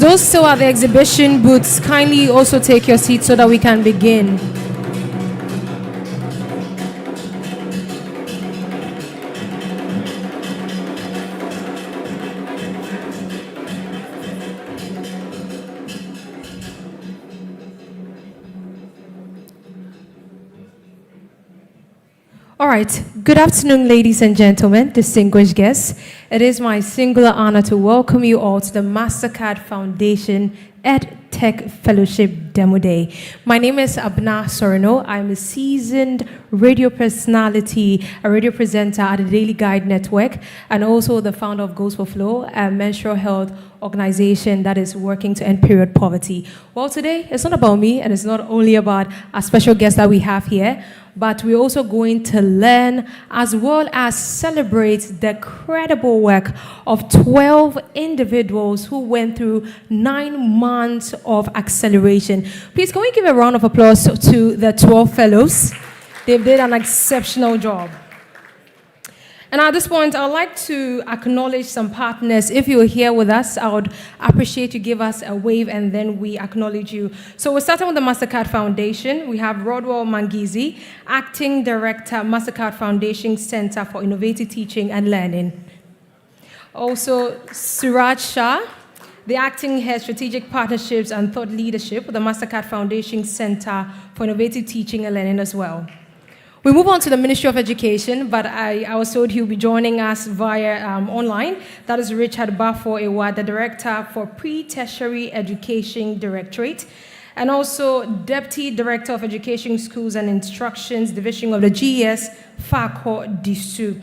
those still at the exhibition booths, kindly also take your seats so that we can begin. All right, good afternoon, ladies and gentlemen, distinguished guests. It is my singular honor to welcome you all to the Mastercard Foundation EdTech Fellowship Demo Day. My name is Abna Sorino. I'm a seasoned radio personality, a radio presenter at the Daily Guide Network, and also the founder of Goals for Flow, a menstrual health organization that is working to end period poverty. Well, today, it's not about me, and it's not only about our special guest that we have here, but we're also going to learn as well as celebrate the credible work of 12 individuals who went through 9 months of acceleration. Please, can we give a round of applause to the 12 fellows? They did an exceptional job. And at this point, I'd like to acknowledge some partners. If you're here with us, I would appreciate you give us a wave and then we acknowledge you. So we're starting with the Mastercard Foundation. We have Rodwell Mangizi, Acting Director, Mastercard Foundation Center for Innovative Teaching and Learning. Also, Suraj Shah, the Acting Head Strategic Partnerships and Thought Leadership with the Mastercard Foundation Center for Innovative Teaching and Learning as well. We move on to the Ministry of Education, but I was told he'll be joining us via online. That is Richard Bafo-Ewa, the Director for Pre-Tertiary Education Directorate, and also Deputy Director of Education, Schools and Instructions, Division of the GES, Fako Disu.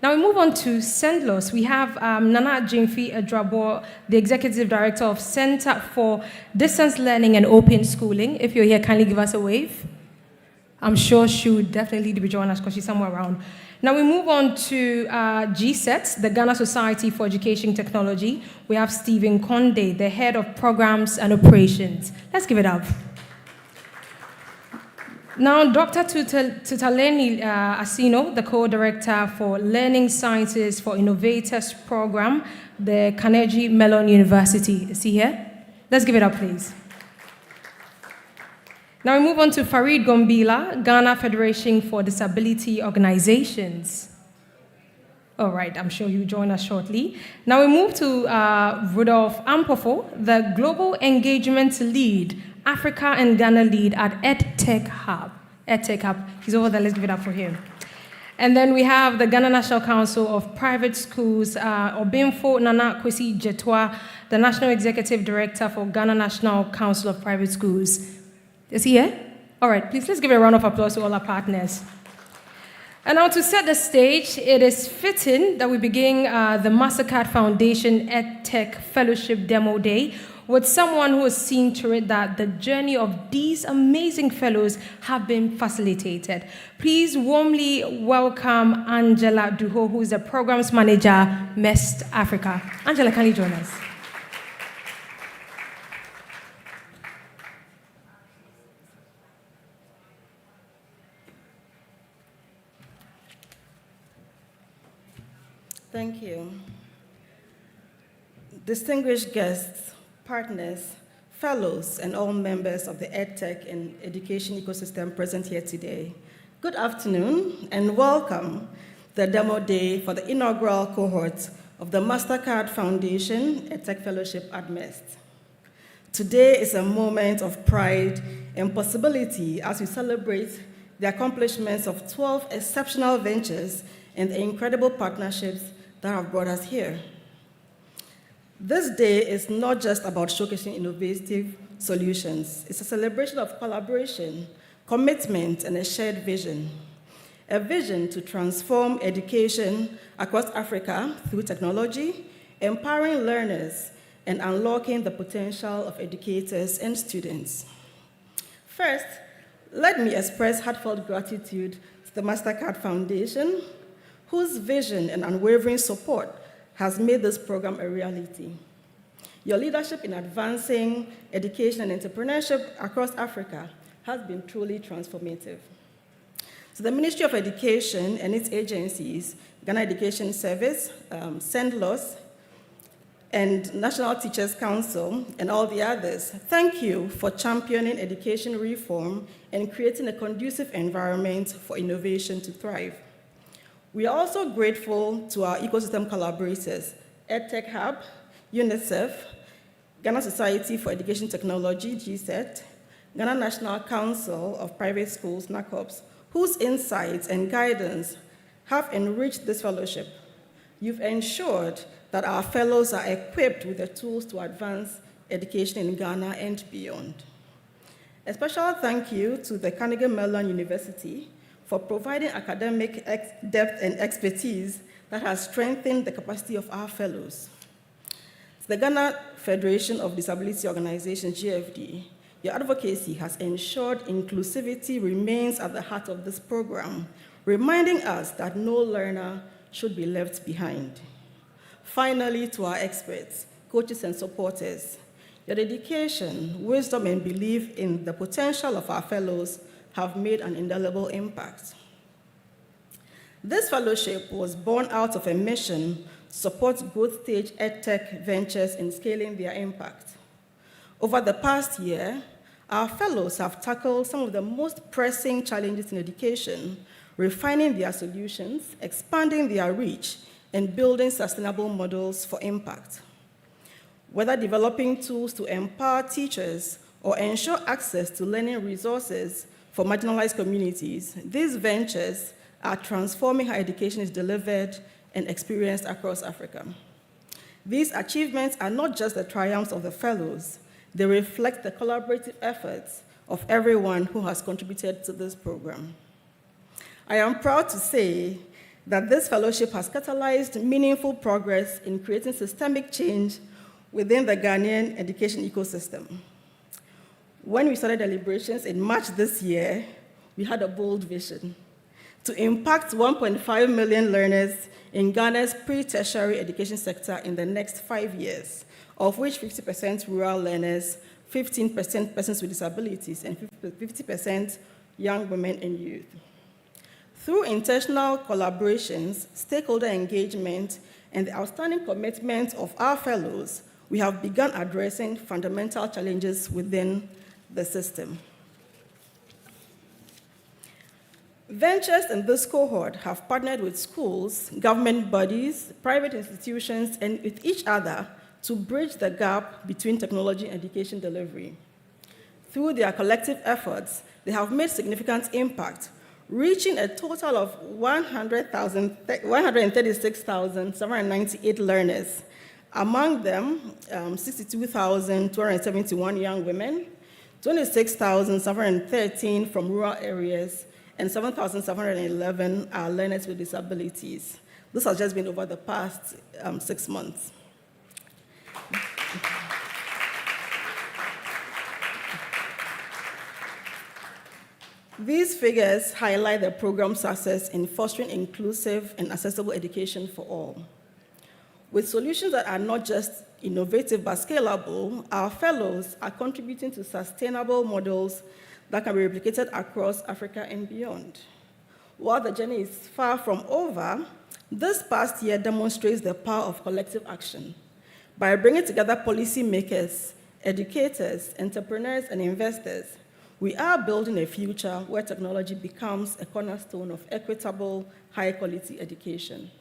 Now we move on to SENDLOS. We have Nana Jimfi Adrabo, the Executive Director of Center for Distance Learning and Open Schooling. If you're here, kindly give us a wave. I'm sure she would definitely be joining us because she's somewhere around. Now we move on to GSET, the Ghana Society for Education Technology. We have Stephen Conde, the Head of Programs and Operations. Let's give it up. Now, Dr. Tutaleni Asino, the Co-Director for Learning Sciences for Innovators Program, the Carnegie Mellon University. Is he here? Let's give it up, please. Now we move on to Farid Gombila, Ghana Federation for Disability Organizations. All right, I'm sure you'll join us shortly. Now we move to Rudolph Ampofo, the Global Engagement Lead, Africa and Ghana Lead at EdTech Hub. EdTech Hub, he's over there, let's give it up for him. And then we have the Ghana National Council of Private Schools, Obinfo Nana Kwesi Jetwa, the National Executive Director for Ghana National Council of Private Schools. Is he here? All right, please let's give a round of applause to all our partners. And now to set the stage, it is fitting that we begin the Mastercard Foundation EdTech Fellowship Demo Day with someone who has seen to it that the journey of these amazing fellows have been facilitated. Please warmly welcome Angela Duho, who is the Programs Manager, MEST Africa. Angela, can you join us? Thank you. Distinguished guests, partners, fellows, and all members of the EdTech and education ecosystem present here today, good afternoon and welcome to the Demo Day for the inaugural cohort of the Mastercard Foundation EdTech Fellowship at MEST. Today is a moment of pride and possibility as we celebrate the accomplishments of 12 exceptional ventures and the incredible partnerships that have brought us here. This day is not just about showcasing innovative solutions. It's a celebration of collaboration, commitment, and a shared vision. A vision to transform education across Africa through technology, empowering learners, and unlocking the potential of educators and students. First, let me express heartfelt gratitude to the Mastercard Foundation, whose vision and unwavering support has made this program a reality. Your leadership in advancing education and entrepreneurship across Africa has been truly transformative. So the Ministry of Education and its agencies, Ghana Education Service, SENDLOS, and National Teachers Council, and all the others, thank you for championing education reform and creating a conducive environment for innovation to thrive. We are also grateful to our ecosystem collaborators, EdTech Hub, UNICEF, Ghana Society for Education Technology, GSET, Ghana National Council of Private Schools, NACOPS, whose insights and guidance have enriched this fellowship. You've ensured that our fellows are equipped with the tools to advance education in Ghana and beyond. A special thank you to the Carnegie Mellon University for providing academic depth and expertise that has strengthened the capacity of our fellows. The Ghana Federation of Disability Organizations, GFD, your advocacy has ensured inclusivity remains at the heart of this program, reminding us that no learner should be left behind. Finally, to our experts, coaches, and supporters, your dedication, wisdom, and belief in the potential of our fellows have made an indelible impact. This fellowship was born out of a mission to support growth stage EdTech ventures in scaling their impact. Over the past year, our fellows have tackled some of the most pressing challenges in education, refining their solutions, expanding their reach, and building sustainable models for impact. Whether developing tools to empower teachers or ensure access to learning resources for marginalized communities, these ventures are transforming how education is delivered and experienced across Africa. These achievements are not just the triumphs of the fellows, they reflect the collaborative efforts of everyone who has contributed to this program. I am proud to say that this fellowship has catalyzed meaningful progress in creating systemic change within the Ghanaian education ecosystem. When we started deliberations in March this year, we had a bold vision to impact 1.5 million learners in Ghana's pre-tertiary education sector in the next 5 years, of which 50% rural learners, 15% persons with disabilities, and 50% young women and youth. Through intentional collaborations, stakeholder engagement, and the outstanding commitment of our fellows, we have begun addressing fundamental challenges within the system. Ventures in this cohort have partnered with schools, government bodies, private institutions, and with each other to bridge the gap between technology and education delivery. Through their collective efforts, they have made significant impact, reaching a total of 136,798 learners, among them 62,271 young women, 26,713 from rural areas, and 7,711 are learners with disabilities. This has just been over the past 6 months. These figures highlight the program's success in fostering inclusive and accessible education for all. With solutions that are not just innovative but scalable, our fellows are contributing to sustainable models that can be replicated across Africa and beyond. While the journey is far from over, this past year demonstrates the power of collective action. By bringing together policymakers, educators, entrepreneurs, and investors, we are building a future where technology becomes a cornerstone of equitable, high-quality education.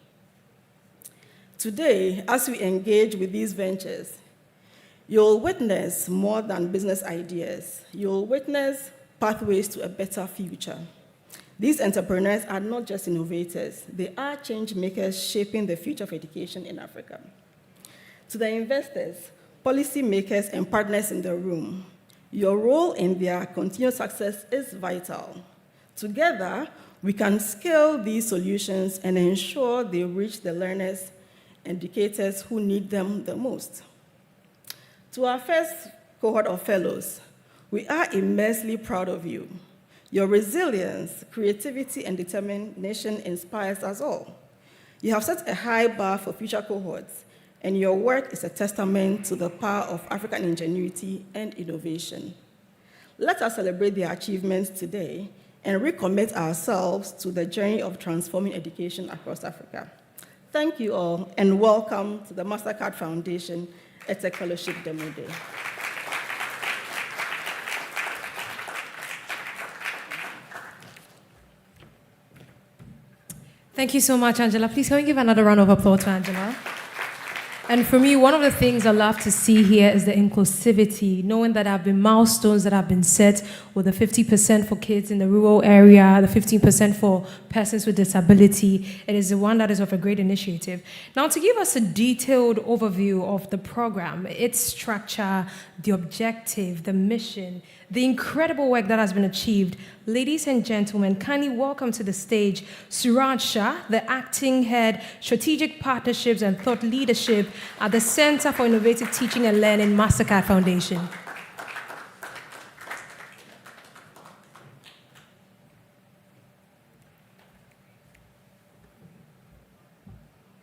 Today, as we engage with these ventures, you'll witness more than business ideas. You'll witness pathways to a better future. These entrepreneurs are not just innovators, they are change makers shaping the future of education in Africa. To the investors, policymakers, and partners in the room, your role in their continued success is vital. Together, we can scale these solutions and ensure they reach the learners and educators who need them the most. To our first cohort of fellows, we are immensely proud of you. Your resilience, creativity, and determination inspires us all. You have set a high bar for future cohorts, and your work is a testament to the power of African ingenuity and innovation. Let us celebrate their achievements today and recommit ourselves to the journey of transforming education across Africa. Thank you all, and welcome to the Mastercard Foundation EdTech Fellowship Demo Day. Thank you so much, Angela. Please can we give another round of applause to Angela? And for me, one of the things I love to see here is the inclusivity, knowing that there have been milestones that have been set with the 50% for kids in the rural area, the 15% for persons with disability. It is the one that is of a great initiative. Now, to give us a detailed overview of the program, its structure, the objective, the mission, the incredible work that has been achieved, ladies and gentlemen, kindly welcome to the stage Suraj Shah, the acting head, strategic partnerships and thought leadership at the Center for Innovative Teaching and Learning, Mastercard Foundation.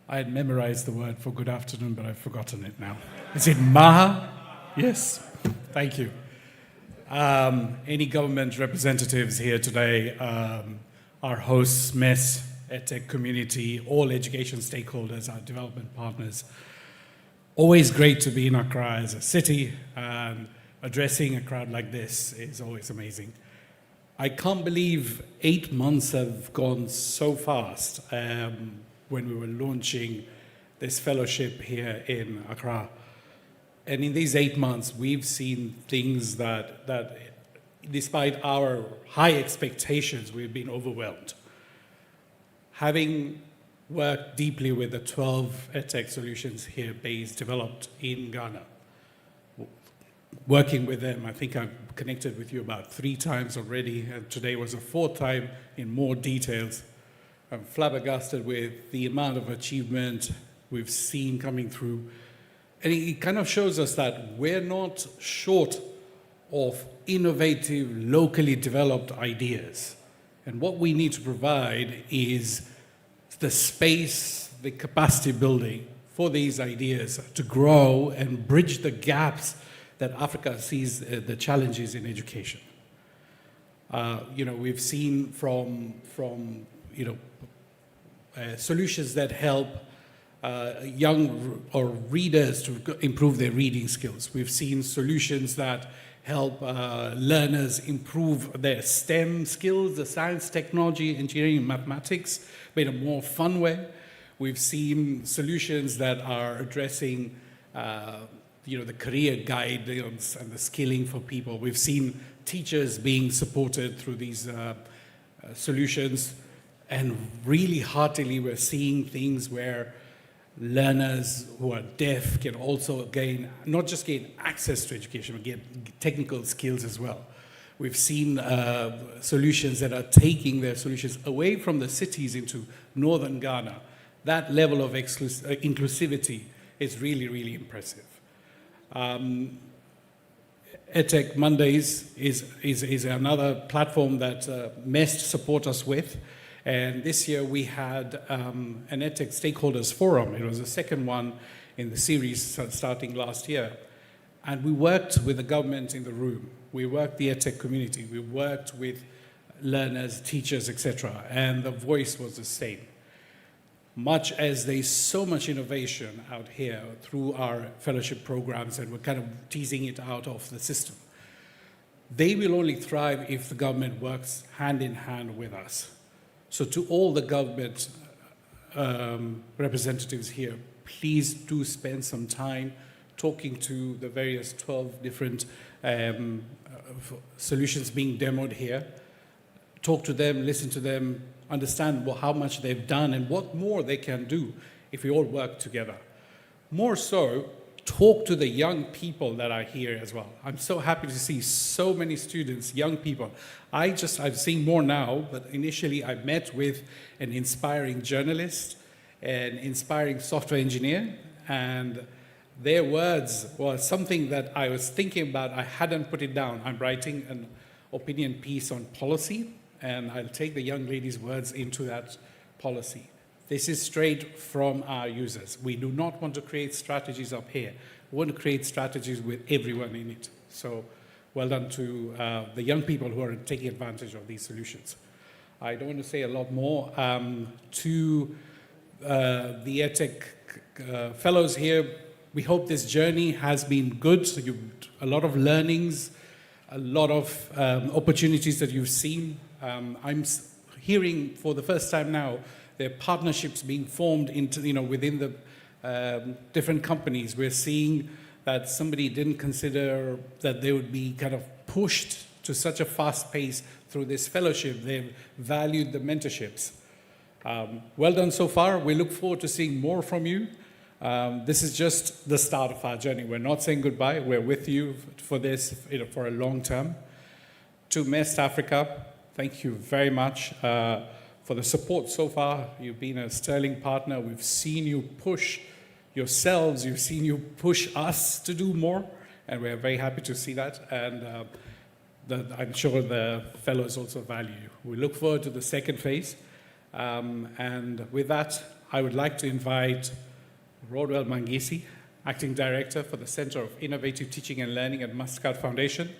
I had memorized the word for good afternoon, but I've forgotten it now. Is it Maha? Yes. Thank you. Any government representatives here today, our hosts, MEST, EdTech community, all education stakeholders, our development partners. Always great to be in Accra as a city, and addressing a crowd like this is always amazing. I can't believe 8 months have gone so fast when we were launching this fellowship here in Accra. And in these 8 months, we've seen things that despite our high expectations, we've been overwhelmed. Having worked deeply with the 12 EdTech solutions here developed in Ghana, working with them, I think I've connected with you about 3 times already, and today was a 4th time in more details. I'm flabbergasted with the amount of achievement we've seen coming through. And it kind of shows us that we're not short of innovative, locally developed ideas. And what we need to provide is the space, the capacity building for these ideas to grow and bridge the gaps that Africa sees the challenges in education. We've seen from solutions that help young or readers to improve their reading skills. We've seen solutions that help learners improve their STEM skills, the science, technology, engineering, and mathematics, but in a more fun way. We've seen solutions that are addressing the career guide and the skilling for people. We've seen teachers being supported through these solutions. And really heartily, we're seeing things where learners who are deaf can also not just gain access to education, but get technical skills as well. We've seen solutions that are taking their solutions away from the cities into northern Ghana. That level of inclusivity is really, really impressive. EdTech Mondays is another platform that MEST support us with. And this year we had an EdTech Stakeholders Forum. It was the second one in the series starting last year. And we worked with the government in the room. We worked the EdTech community. We worked with learners, teachers, etc. And the voice was the same. Much as there's so much innovation out here through our fellowship programs, and we're kind of teasing it out of the system, they will only thrive if the government works hand in hand with us. So to all the government representatives here, please do spend some time talking to the various 12 different solutions being demoed here. Talk to them, listen to them, understand how much they've done and what more they can do if we all work together. More so, talk to the young people that are here as well. I'm so happy to see so many students, young people. I've seen more now, but initially I met with an inspiring journalist, an inspiring software engineer, and their words was something that I was thinking about. I hadn't put it down. I'm writing an opinion piece on policy, and I'll take the young lady's words into that policy. This is straight from our users. We do not want to create strategies up here. We want to create strategies with everyone in it. So well done to the young people who are taking advantage of these solutions. I don't want to say a lot more. To the EdTech fellows here, we hope this journey has been good. So a lot of learnings, a lot of opportunities that you've seen. I'm hearing for the first time now, there are partnerships being formed within the different companies. We're seeing that somebody didn't consider that they would be kind of pushed to such a fast pace through this fellowship. They've valued the mentorships. Well done so far. We look forward to seeing more from you. This is just the start of our journey. We're not saying goodbye. We're with you for this, for a long term. To MEST Africa, thank you very much for the support so far. You've been a sterling partner. We've seen you push yourselves. You've seen you push us to do more, and we're very happy to see that. And I'm sure the fellows also value you. We look forward to the second phase. And with that, I would like to invite Rodwell Mangisi, Acting Director for the Center of Innovative Teaching and Learning at Mastercard Foundation,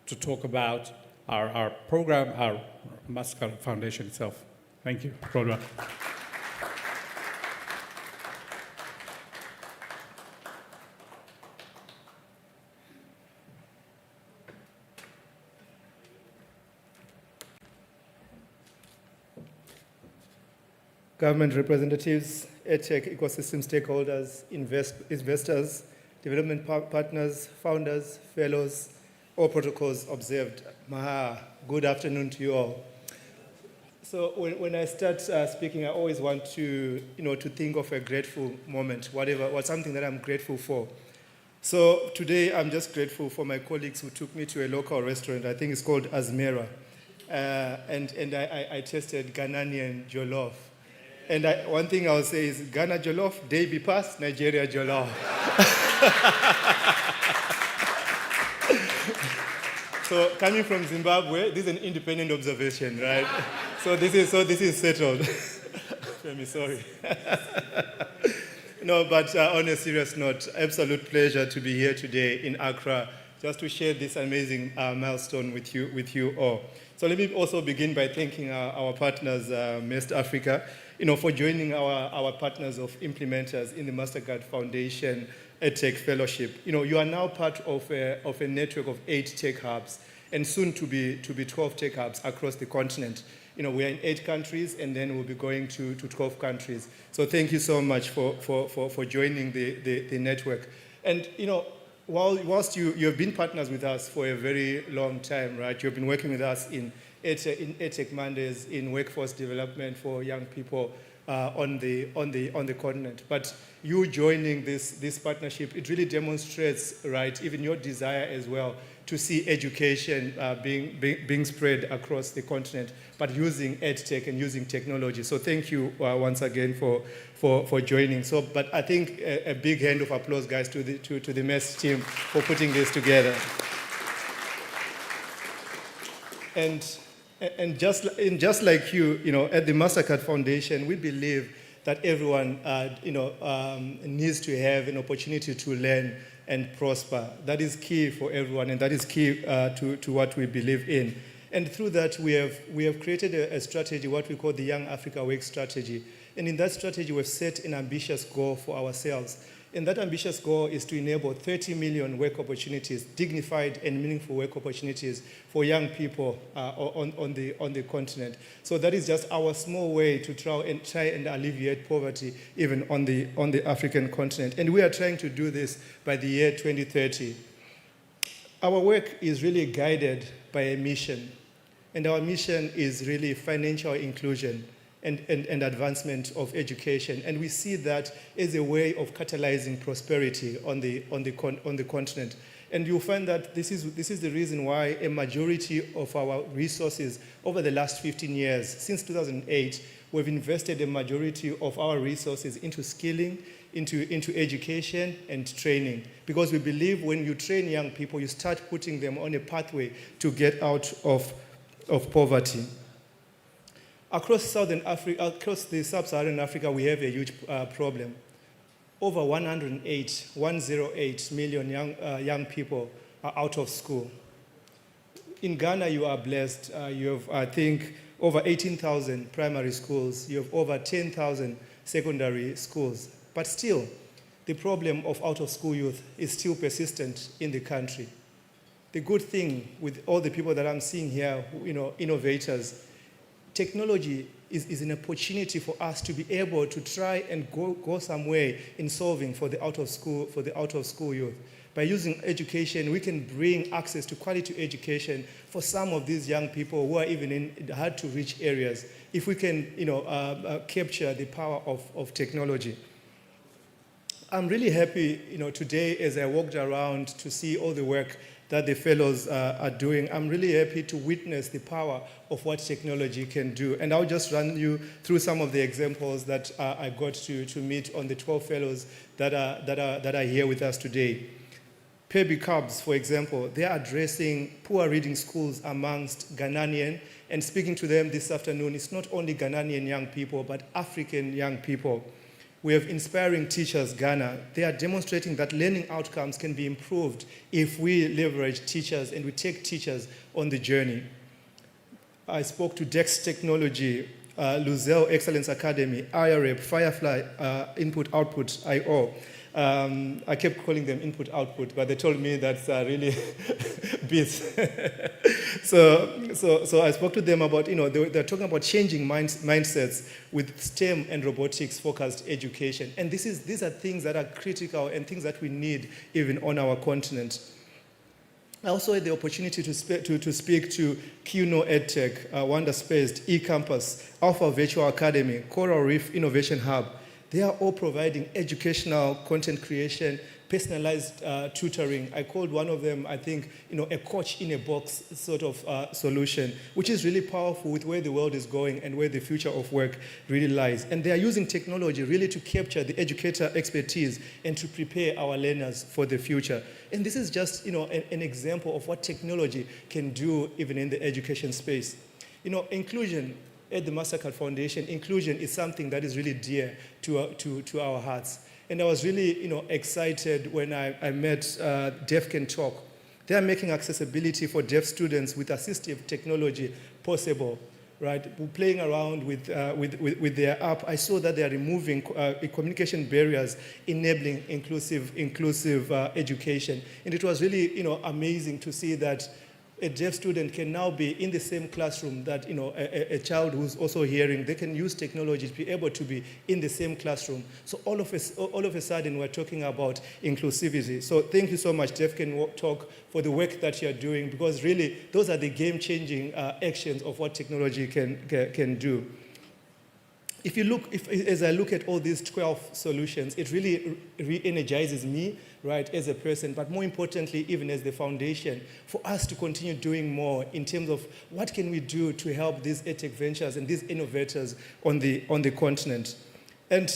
to talk about our program, our Mastercard Foundation itself. Thank you, Rodwell. Government representatives, EdTech ecosystem stakeholders, investors, development partners, founders, fellows, all protocols observed. Maha, good afternoon to you all. So when I start speaking, I always want to think of a grateful moment, something that I'm grateful for. So today I'm just grateful for my colleagues who took me to a local restaurant. I think it's called Azmera, and I tasted Ghanaian jollof. And one thing I'll say is Ghana jollof, day be passed, Nigeria jollof. So coming from Zimbabwe, this is an independent observation, right? So this is settled. I'm sorry. No, but on a serious note, absolute pleasure to be here today in Accra, just to share this amazing milestone with you all. So let me also begin by thanking our partners, MEST Africa, for joining our partners of implementers in the Mastercard Foundation EdTech Fellowship. You are now part of a network of 8 tech hubs, and soon to be 12 tech hubs across the continent. We are in 8 countries, and then we'll be going to 12 countries. So thank you so much for joining the network. And whilst you have been partners with us for a very long time, right? You've been working with us in EdTech Mondays, in workforce development for young people on the continent. But you joining this partnership, it really demonstrates, right, even your desire as well to see education being spread across the continent, but using EdTech and using technology. So thank you once again for joining. So, but I think a big hand of applause, guys, to the MEST team for putting this together. And just like you, at the Mastercard Foundation, we believe that everyone, needs to have an opportunity to learn and prosper. That is key for everyone, and that is key to what we believe in. And through that, we have created a strategy, what we call the Young Africa Work Strategy. And in that strategy, we've set an ambitious goal for ourselves. And that ambitious goal is to enable 30 million work opportunities, dignified and meaningful work opportunities for young people on the continent. So that is just our small way to try and alleviate poverty even on the African continent. And we are trying to do this by the year 2030. Our work is really guided by a mission. And our mission is really financial inclusion and advancement of education, and we see that as a way of catalyzing prosperity on the continent. And you'll find that this is the reason why a majority of our resources over the last 15 years, since 2008, we've invested a majority of our resources into skilling, into education and training, because we believe when you train young people, you start putting them on a pathway to get out of poverty. Across the sub-Saharan Africa, we have a huge problem. Over 108 million young people are out of school. In Ghana, you are blessed. You have, I think, over 18,000 primary schools. You have over 10,000 secondary schools. But still, the problem of out-of-school youth is still persistent in the country. The good thing with all the people that I'm seeing here, innovators, technology is an opportunity for us to be able to try and go some way in solving for the out-of-school youth. By using education, we can bring access to quality education for some of these young people who are even in hard-to-reach areas, if we can capture the power of technology. I'm really happy today as I walked around to see all the work that the fellows are doing. I'm really happy to witness the power of what technology can do. And I'll just run you through some of the examples that I got to meet on the 12 fellows that are here with us today. Pebi Cubs, for example, they are addressing poor reading schools amongst Ghanaian, and speaking to them this afternoon, it's not only Ghanaian young people, but African young people. We have Inspiring Teachers Ghana. They are demonstrating that learning outcomes can be improved if we leverage teachers and we take teachers on the journey. I spoke to Dex Technology, Luzel Excellence Academy, IREP, Firefly, Input Output IO. I kept calling them input output, but they told me that's really bits. So I spoke to them about, they're talking about changing mindsets with STEM and robotics focused education. And these are things that are critical and things that we need even on our continent. I also had the opportunity to speak to Kuno EdTech, Wonderspaced, eCampus, Alpha Virtual Academy, Coral Reef Innovation Hub. They are all providing educational content creation, personalized tutoring. I called one of them, I think, a coach in a box sort of solution, which is really powerful with where the world is going and where the future of work really lies. And they are using technology really to capture the educator expertise and to prepare our learners for the future. And this is just, an example of what technology can do even in the education space. Inclusion. At the Mastercard Foundation, inclusion is something that is really dear to our hearts. And I was really excited when I met Deaf Can Talk. They are making accessibility for deaf students with assistive technology possible, right? Playing around with their app, I saw that they are removing communication barriers, enabling inclusive education. And it was really amazing to see that a deaf student can now be in the same classroom that a child who's also hearing. They can use technology to be able to be in the same classroom. So all of a sudden we're talking about inclusivity. So thank you so much, Deaf Can Talk, for the work that you're doing, because really those are the game-changing actions of what technology can do. As I look at all these 12 solutions, it really re-energizes me, right, as a person, but more importantly, even as the foundation, for us to continue doing more in terms of what can we do to help these EdTech ventures and these innovators on the continent. And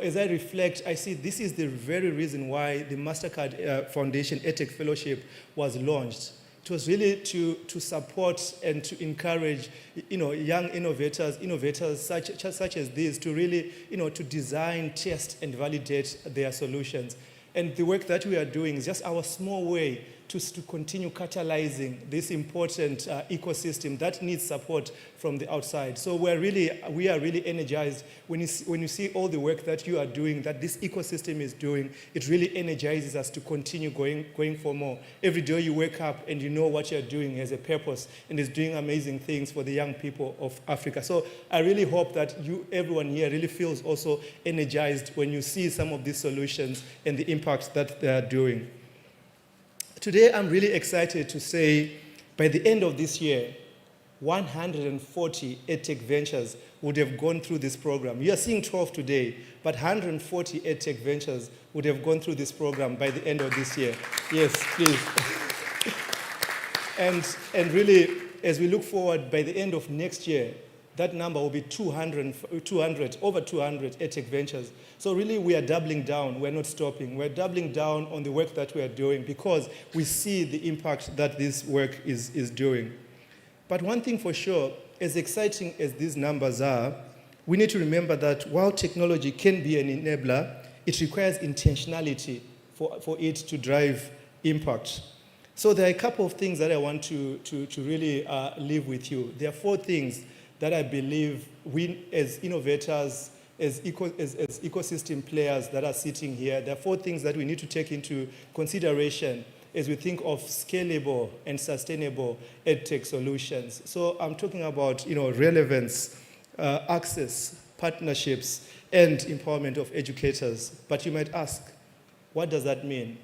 as I reflect, I see this is the very reason why the Mastercard Foundation EdTech Fellowship was launched. It was really to support and to encourage, young innovators such as these to really, to design, test, and validate their solutions. And the work that we are doing is just our small way to continue catalyzing this important ecosystem that needs support from the outside. So we are really energized when you see all the work that you are doing, that this ecosystem is doing. It really energizes us to continue going for more. Every day you wake up and you know what you're doing has a purpose and is doing amazing things for the young people of Africa. So I really hope that everyone here really feels also energized when you see some of these solutions and the impact that they are doing. Today, I'm really excited to say, by the end of this year, 140 EdTech ventures would have gone through this program. You are seeing 12 today, but 140 EdTech ventures would have gone through this program by the end of this year. Yes, please. And really, as we look forward, by the end of next year, that number will be over 200 EdTech ventures. So really, we are doubling down. We're not stopping. We're doubling down on the work that we are doing because we see the impact that this work is doing. But one thing for sure, as exciting as these numbers are, we need to remember that while technology can be an enabler, it requires intentionality for it to drive impact. So there are a couple of things that I want to really leave with you. There are 4 things that I believe we as innovators as ecosystem players that are sitting here, there are 4 things that we need to take into consideration as we think of scalable and sustainable EdTech solutions. So I'm talking about relevance, access, partnerships, and empowerment of educators. But you might ask, what does that mean?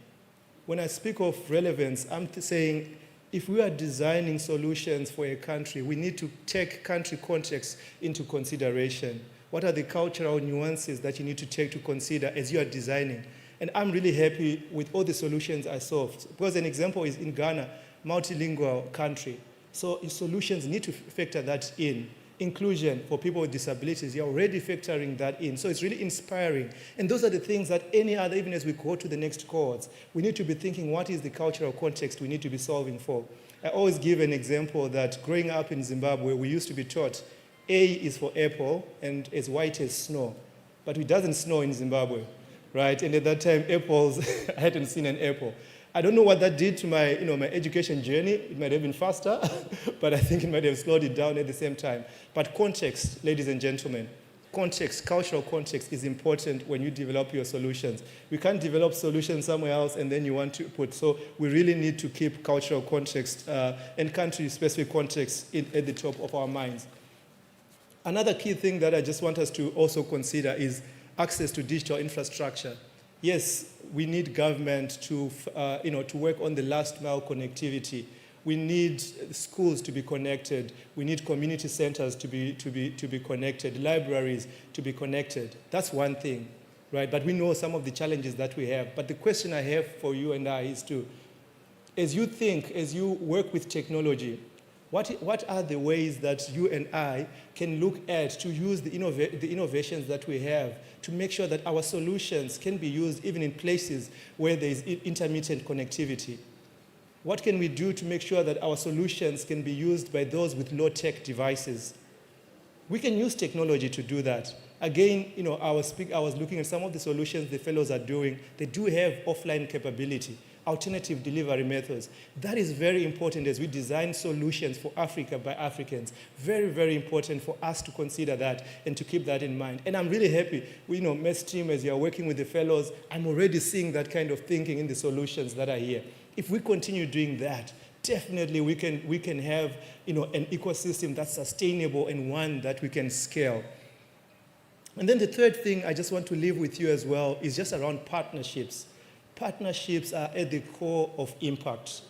When I speak of relevance, I'm saying if we are designing solutions for a country, we need to take country context into consideration. What are the cultural nuances that you need to take to consider as you are designing? And I'm really happy with all the solutions I saw. Because an example is in Ghana, multilingual country. So solutions need to factor that in. Inclusion for people with disabilities, you're already factoring that in. So it's really inspiring. And those are the things that any other, even as we go to the next cohorts, we need to be thinking, what is the cultural context we need to be solving for? I always give an example that growing up in Zimbabwe, we used to be taught A is for apple and as white as snow. But it doesn't snow in Zimbabwe, right? And at that time, apples, I hadn't seen an apple. I don't know what that did to my, my education journey. It might have been faster, but I think it might have slowed it down at the same time. But context, ladies and gentlemen, context, cultural context is important when you develop your solutions. We can't develop solutions somewhere else and then you want to put. So we really need to keep cultural context and country-specific context at the top of our minds. Another key thing that I just want us to also consider is access to digital infrastructure. Yes, we need government to work on the last mile connectivity. We need schools to be connected. We need community centers to be connected, libraries to be connected. That's one thing, right? But we know some of the challenges that we have. But the question I have for you and I is as you work with technology, what are the ways that you and I can look at to use the innovations that we have to make sure that our solutions can be used even in places where there is intermittent connectivity? What can we do to make sure that our solutions can be used by those with low-tech devices? We can use technology to do that. Again, I was looking at some of the solutions the fellows are doing. They do have offline capability, alternative delivery methods. That is very important as we design solutions for Africa by Africans. Very, very important for us to consider that and to keep that in mind. And I'm really happy, MEST team, as you're working with the fellows, I'm already seeing that kind of thinking in the solutions that are here. If we continue doing that, definitely we can have an ecosystem that's sustainable and one that we can scale. And then the third thing I just want to leave with you as well is just around partnerships. Partnerships are at the core of impact.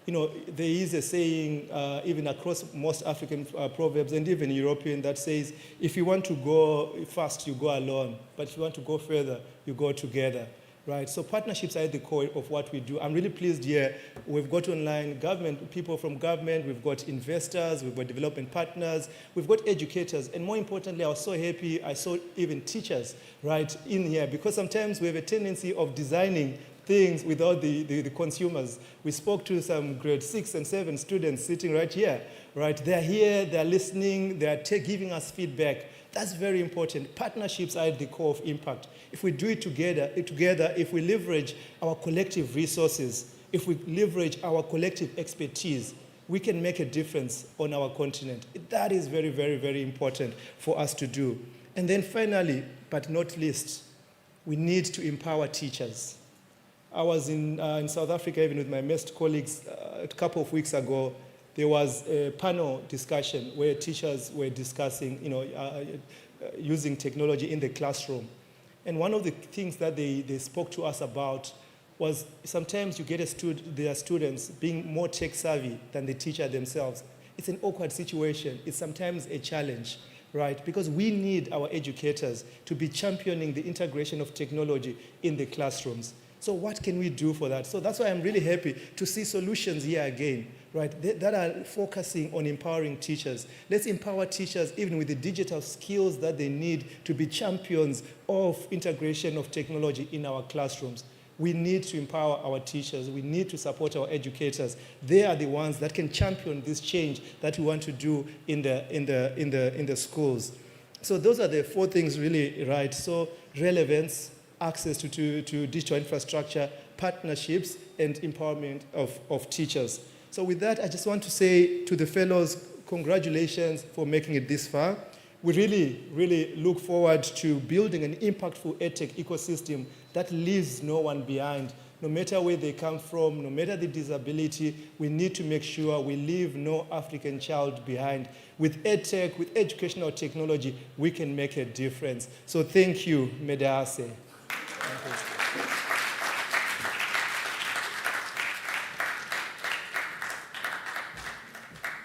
There is a saying, even across most African proverbs and even European, that says, if you want to go fast, you go alone. But if you want to go further, you go together. Right? So partnerships are at the core of what we do. I'm really pleased here. We've got online people from government, we've got investors, we've got development partners, we've got educators, and more importantly, I was so happy I saw even teachers right in here, because sometimes we have a tendency of designing things without the consumers. We spoke to some grade 6 and 7 students sitting right here, right? They're here, they're listening, they're giving us feedback. That's very important. Partnerships are at the core of impact. If we do it together, if we leverage our collective resources, if we leverage our collective expertise, we can make a difference on our continent. That is very, very, very important for us to do. And then finally, but not least, we need to empower teachers. I was in South Africa, even with my MEST colleagues, a couple of weeks ago. There was a panel discussion where teachers were discussing, using technology in the classroom. And one of the things that they spoke to us about was sometimes you get their students being more tech savvy than the teacher themselves. It's an awkward situation. It's sometimes a challenge, right? Because we need our educators to be championing the integration of technology in the classrooms. So what can we do for that? So that's why I'm really happy to see solutions here again, right, that are focusing on empowering teachers. Let's empower teachers even with the digital skills that they need to be champions of integration of technology in our classrooms. We need to empower our teachers. We need to support our educators. They are the ones that can champion this change that we want to do in the schools. So those are the 4 things really, right? So relevance, access to digital infrastructure, partnerships, and empowerment of teachers. So with that, I just want to say to the fellows, congratulations for making it this far. we really look forward to building an impactful EdTech ecosystem that leaves no one behind. No matter where they come from, no matter the disability, we need to make sure we leave no African child behind. With EdTech, with educational technology, we can make a difference. So thank you, Medase.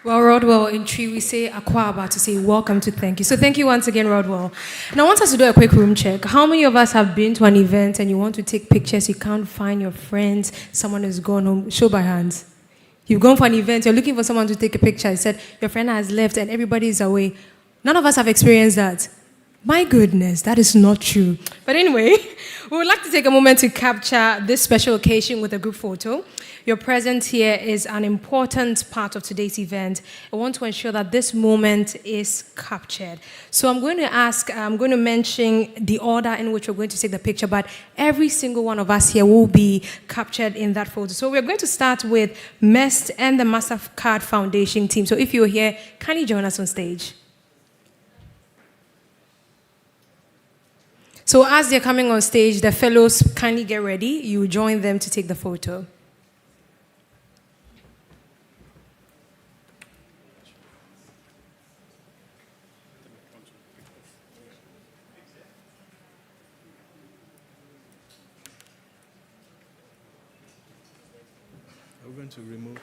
Well, Rodwell, in Tree, we say Akwaba to say welcome to thank you. So thank you once again, Rodwell. Now, I want us to do a quick room check. How many of us have been to an event and you want to take pictures, you can't find your friends, someone has gone home? Show by hands. You've gone for an event, you're looking for someone to take a picture. You said your friend has left and everybody is away. None of us have experienced that. My goodness, that is not true. But anyway, we would like to take a moment to capture this special occasion with a group photo. Your presence here is an important part of today's event. I want to ensure that this moment is captured. So I'm going to mention the order in which we're going to take the picture, but every single one of us here will be captured in that photo. So we're going to start with MEST and the Mastercard Foundation team. So if you're here, kindly join us on stage. So as they're coming on stage, the fellows kindly get ready. You join them to take the photo. Are we going to remove?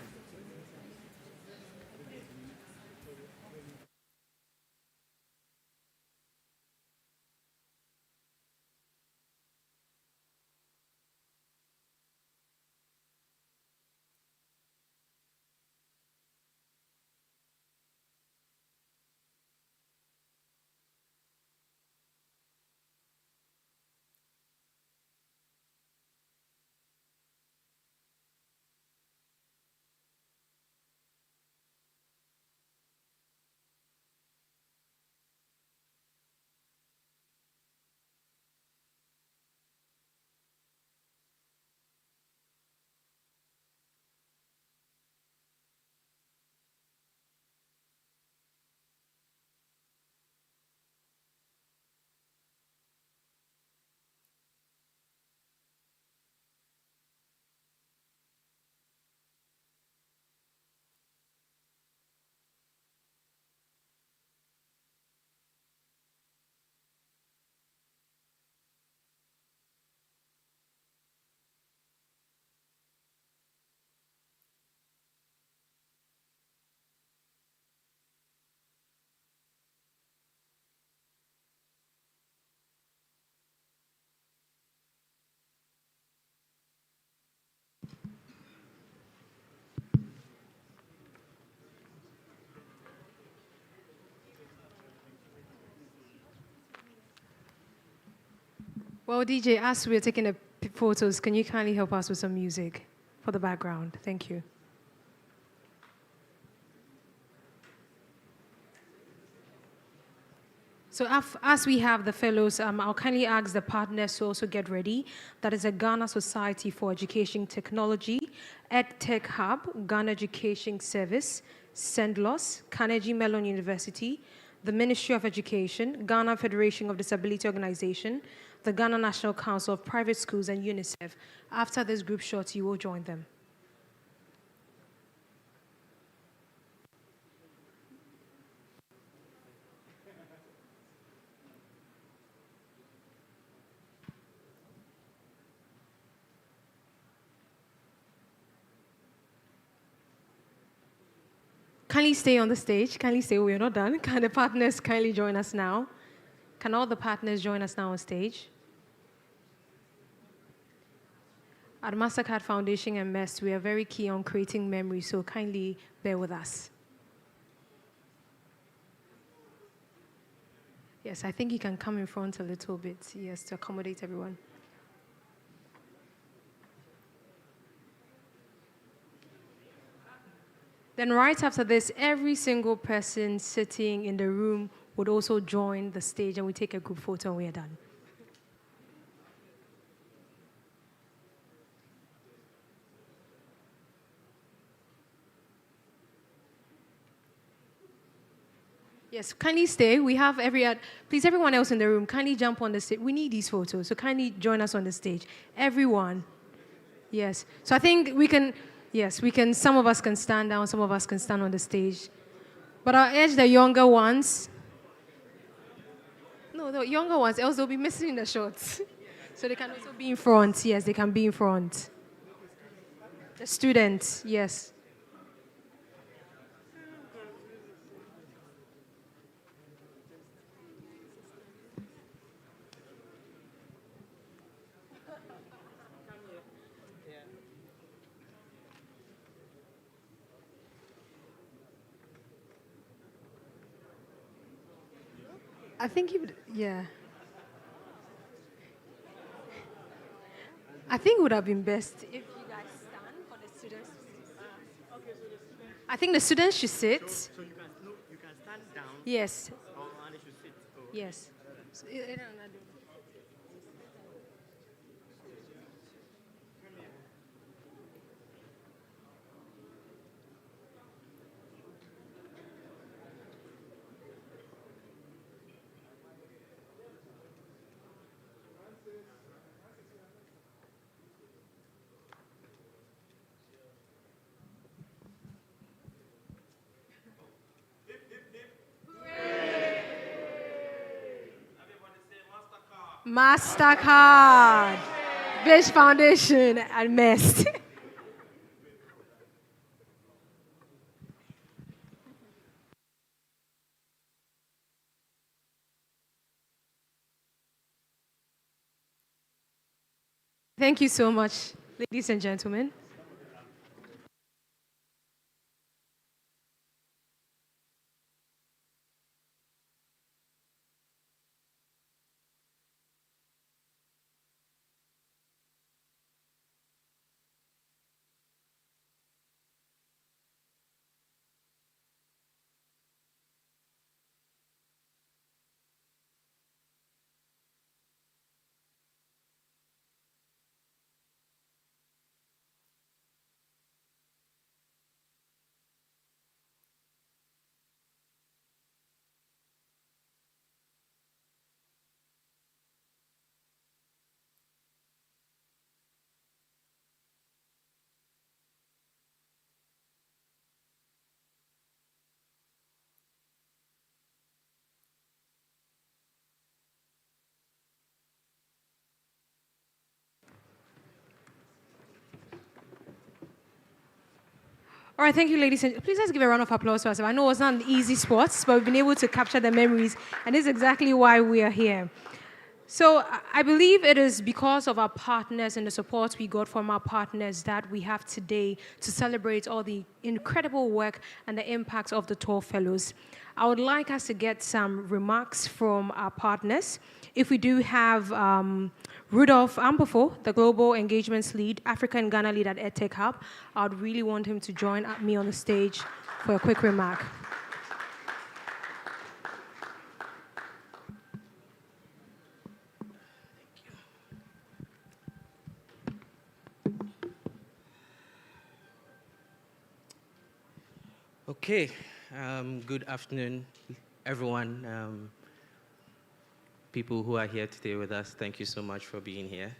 Well, DJ, as we're taking the photos, can you kindly help us with some music for the background? Thank you. So as we have the fellows, I'll kindly ask the partners to also get ready. That is the Ghana Society for Education Technology, EdTech Hub, Ghana Education Service, SENDLOS, Carnegie Mellon University, the Ministry of Education, Ghana Federation of Disability Organization, the Ghana National Council of Private Schools, and UNICEF. After this group shot, you will join them. Kindly stay on the stage. Kindly stay. We're not done. Can the partners kindly join us now? Can all the partners join us now on stage? At Mastercard Foundation and MEST, we are very keen on creating memories, so kindly bear with us. Yes, I think you can come in front a little bit, yes, to accommodate everyone. Then right after this, every single person sitting in the room would also join the stage, and we take a group photo and we are done. Yes, kindly stay. We have please, everyone else in the room, kindly jump on the stage. We need these photos, so kindly join us on the stage. Everyone. Yes. So I think some of us can stand down, some of us can stand on the stage. But I'll urge the younger ones. No, the younger ones, else they'll be missing the shots. So they can also be in front. Yes, they can be in front. The students, yes. I think yeah. I think it would have been best if you guys stand for the students. I think the students should sit. So you can stand down. Yes. And they should sit. Yes. So, Mastercard, Vish Foundation, and MEST. Thank you so much, ladies and gentlemen. All right, thank you, ladies and please let's give a round of applause to ourselves. I know it's not an easy sport, but we've been able to capture the memories, and this is exactly why we are here. So I believe it is because of our partners and the support we got from our partners that we have today to celebrate all the incredible work and the impacts of the 12 fellows. I would like us to get some remarks from our partners. If we do have Rudolph Ampofo, the Global Engagements Lead, Africa and Ghana Lead at EdTech Hub, I would really want him to join me on the stage for a quick remark. Okay. Good afternoon, everyone. People who are here today with us, thank you so much for being here.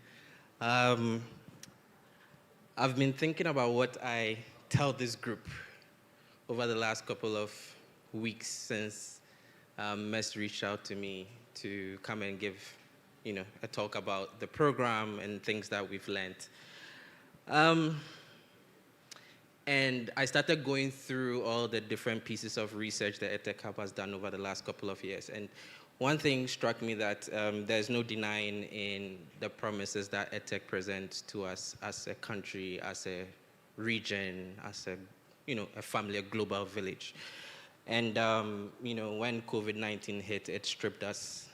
I've been thinking about what I tell this group over the last couple of weeks since MEST reached out to me to come and give, a talk about the program and things that we've learned. And I started going through all the different pieces of research that EdTech Hub has done over the last couple of years. And one thing struck me that there's no denying in the promises that EdTech presents to us as a country, as a region, as a family, a global village. And when COVID-19 hit, it stripped us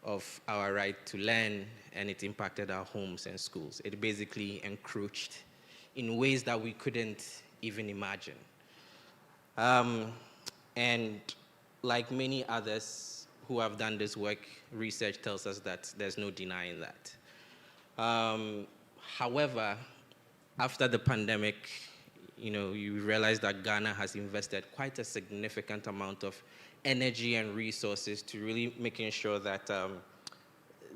of our right to learn, and it impacted our homes and schools. It basically encroached in ways that we couldn't even imagine. And like many others who have done this work, research tells us that there's no denying that. However, after the pandemic, you realize that Ghana has invested quite a significant amount of energy and resources to really making sure that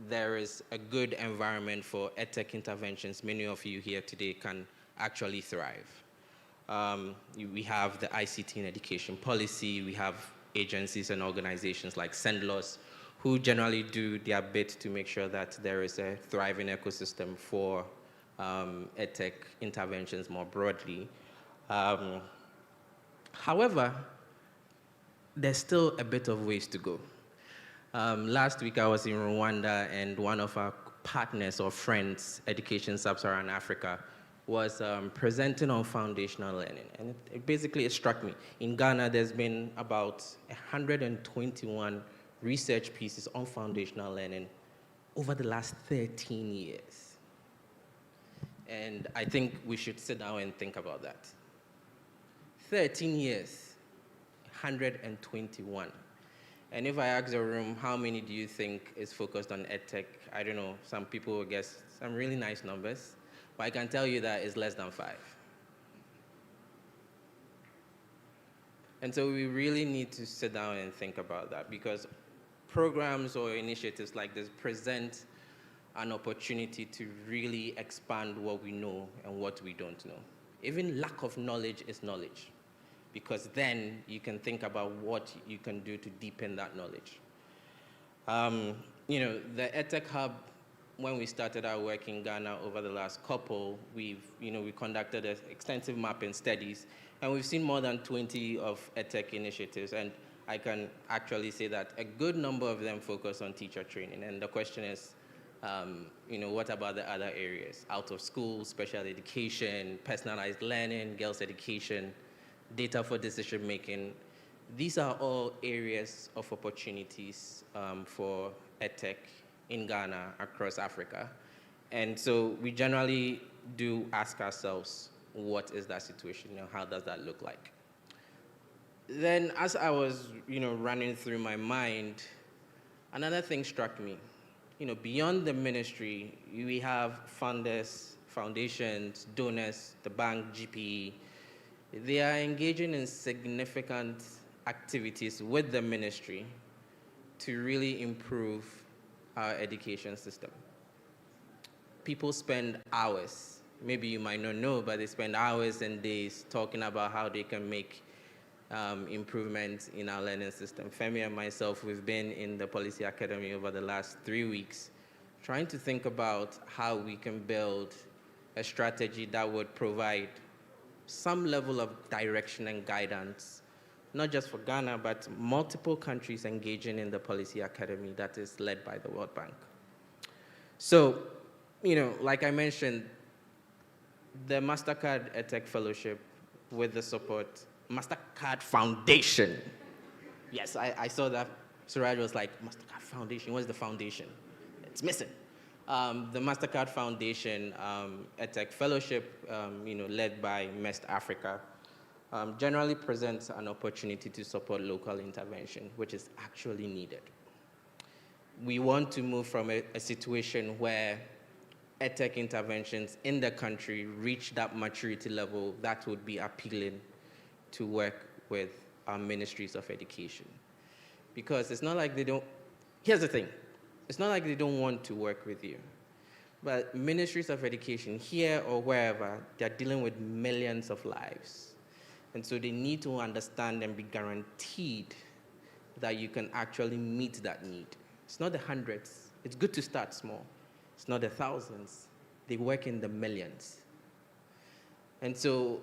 there is a good environment for EdTech interventions many of you here today can actually thrive. We have the ICT in education policy, we have agencies and organizations like SendLaws who generally do their bit to make sure that there is a thriving ecosystem for EdTech interventions more broadly. However, there's still a bit of ways to go. Last week I was in Rwanda, and one of our partners or friends, Education Sub-Saharan Africa, was presenting on foundational learning. And it struck me. In Ghana, there's been about 121 research pieces on foundational learning over the last 13 years. And I think we should sit down and think about that. 13 years, 121. And if I ask the room, how many do you think is focused on EdTech? I don't know, some people will guess some really nice numbers, but I can tell you that it's less than 5. And so we really need to sit down and think about that, because programs or initiatives like this present an opportunity to really expand what we know and what we don't know. Even lack of knowledge is knowledge, because then you can think about what you can do to deepen that knowledge. The EdTech Hub, when we started our work in Ghana over the last couple, we conducted extensive mapping studies, and we've seen more than 20 of EdTech initiatives, and I can actually say that a good number of them focus on teacher training. And the question is, what about the other areas? Out of school, special education, personalized learning, girls' education, data for decision making. These are all areas of opportunities for EdTech in Ghana, across Africa. And so we generally do ask ourselves, what is that situation? How does that look like? Then as I was running through my mind, another thing struck me. Beyond the ministry, we have funders, foundations, donors, the bank, GPE. They are engaging in significant activities with the ministry to really improve our education system. People spend hours, maybe you might not know, but they spend hours and days talking about how they can make improvements in our learning system. Femi and myself, we've been in the Policy Academy over the last 3 weeks, trying to think about how we can build a strategy that would provide some level of direction and guidance, not just for Ghana, but multiple countries engaging in the Policy Academy that is led by the World Bank. So, like I mentioned, the Mastercard EdTech Fellowship with the support, Mastercard Foundation. Yes, I saw that. Suraj was like, Mastercard Foundation, what's the foundation? It's missing. The Mastercard Foundation EdTech Fellowship, led by MEST Africa, generally presents an opportunity to support local intervention, which is actually needed. We want to move from a situation where EdTech interventions in the country reach that maturity level that would be appealing to work with our ministries of education. Because it's not like they don't, here's the thing, it's not like they don't want to work with you, but ministries of education here or wherever, they're dealing with millions of lives. And so they need to understand and be guaranteed that you can actually meet that need. It's not the hundreds, it's good to start small. It's not the thousands, they work in the millions. And so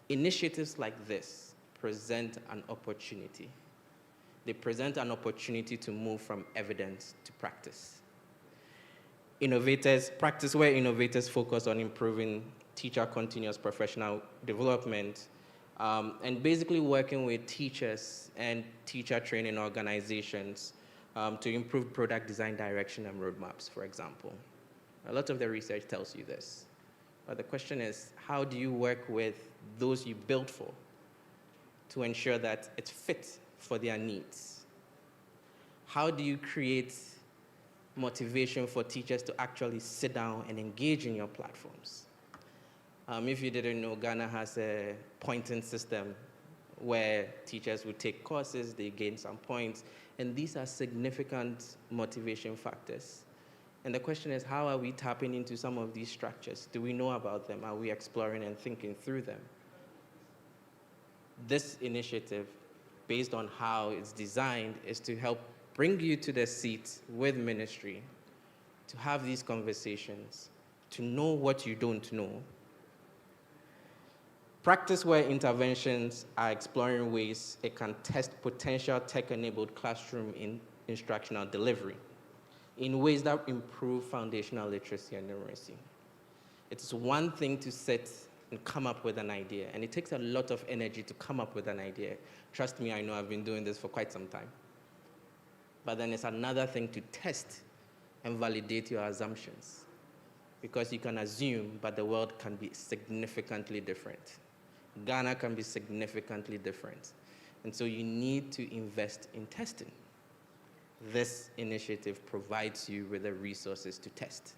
initiatives like this present an opportunity. They present an opportunity to move from evidence to practice. Practice where innovators focus on improving teacher continuous professional development, and basically working with teachers and teacher training organizations to improve product design direction and roadmaps, for example. A lot of the research tells you this. But the question is, how do you work with those you built for to ensure that it's fit for their needs? How do you create motivation for teachers to actually sit down and engage in your platforms? If you didn't know, Ghana has a pointing system where teachers would take courses, they gain some points, and these are significant motivation factors. And the question is, how are we tapping into some of these structures? Do we know about them? Are we exploring and thinking through them? This initiative, based on how it's designed, is to help bring you to the seat with ministry, to have these conversations, to know what you don't know. Practice where interventions are exploring ways it can test potential tech-enabled classroom instructional delivery in ways that improve foundational literacy and numeracy. It's one thing to sit and come up with an idea, and it takes a lot of energy to come up with an idea. Trust me, I know I've been doing this for quite some time. But then it's another thing to test and validate your assumptions, because you can assume, but the world can be significantly different. Ghana can be significantly different. And so you need to invest in testing. This initiative provides you with the resources to test.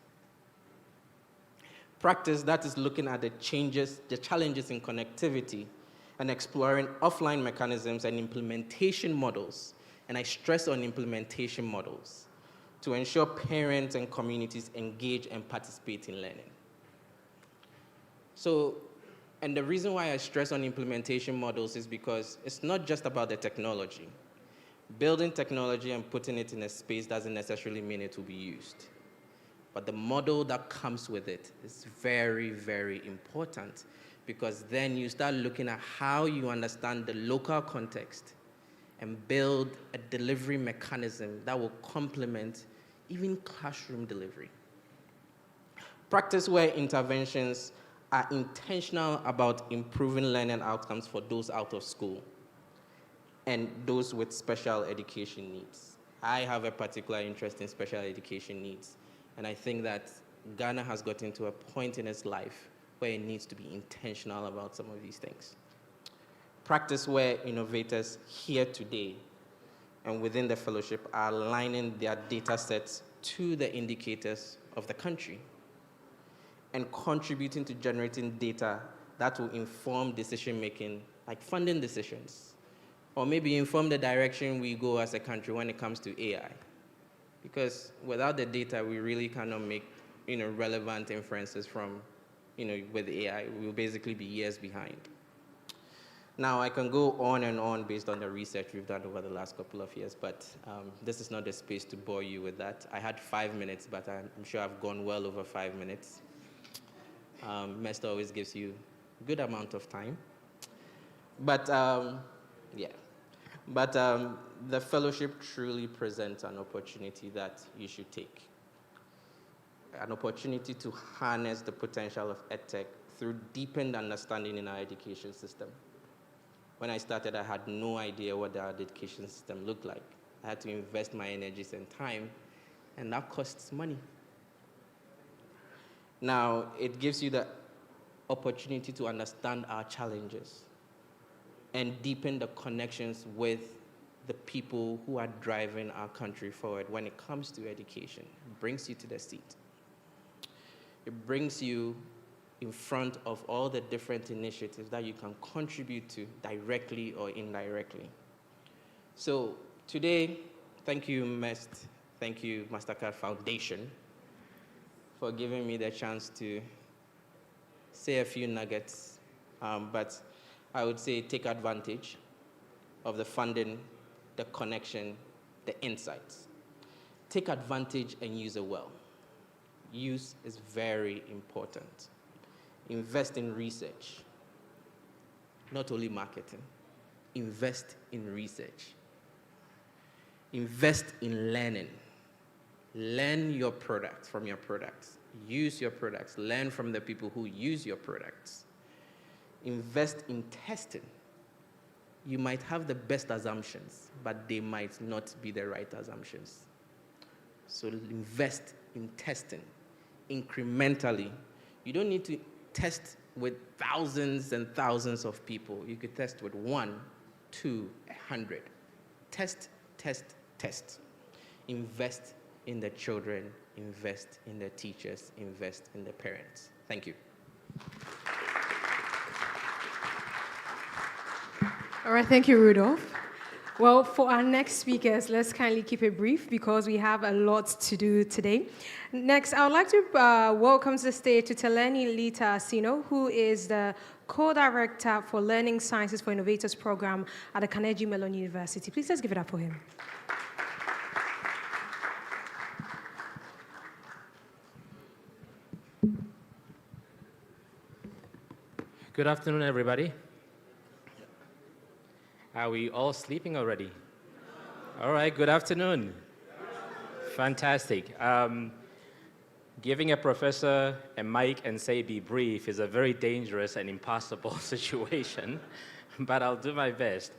Practice that is looking at the challenges in connectivity and exploring offline mechanisms and implementation models, and I stress on implementation models, to ensure parents and communities engage and participate in learning. And the reason why I stress on implementation models is because it's not just about the technology. Building technology and putting it in a space doesn't necessarily mean it will be used. But the model that comes with it is very, very important, because then you start looking at how you understand the local context and build a delivery mechanism that will complement even classroom delivery. Practice where interventions are intentional about improving learning outcomes for those out of school and those with special education needs. I have a particular interest in special education needs, and I think that Ghana has gotten to a point in its life where it needs to be intentional about some of these things. Practice where innovators here today and within the fellowship are aligning their data sets to the indicators of the country and contributing to generating data that will inform decision-making, like funding decisions, or maybe inform the direction we go as a country when it comes to AI. Because without the data, we really cannot make relevant inferences from, with AI. We'll basically be years behind. Now, I can go on and on based on the research we've done over the last couple of years, but this is not the space to bore you with that. I had 5 minutes, but I'm sure I've gone well over 5 minutes. MEST always gives you a good amount of time. But, the fellowship truly presents an opportunity that you should take. An opportunity to harness the potential of EdTech through deepened understanding in our education system. When I started, I had no idea what our education system looked like. I had to invest my energies and time, and that costs money. Now, it gives you the opportunity to understand our challenges and deepen the connections with the people who are driving our country forward when it comes to education. It brings you to the seat. It brings you in front of all the different initiatives that you can contribute to directly or indirectly. So today, thank you, MEST, thank you, Mastercard Foundation, for giving me the chance to say a few nuggets, but I would say take advantage of the funding, the connection, the insights. Take advantage and use it well. Use is very important. Invest in research, not only marketing. Invest in research. Invest in learning. Learn your products from your products. Use your products. Learn from the people who use your products. Invest in testing. You might have the best assumptions, but they might not be the right assumptions. So invest in testing incrementally. You don't need to test with thousands and thousands of people. You could test with 1, 2, 100. Test, test, test. Invest in the children, invest in the teachers, invest in the parents. Thank you. All right, thank you, Rudolph. Well, for our next speakers, let's kindly keep it brief because we have a lot to do today. Next, I would like to welcome to the stage Tuteleni Lita Sino, who is the co-director for Learning Sciences for Innovators program at the Carnegie Mellon University. Please let's give it up for him. Good afternoon, everybody. Are we all sleeping already? All right, good afternoon. Fantastic. Giving a professor a mic and say be brief is a very dangerous and impossible situation, but I'll do my best.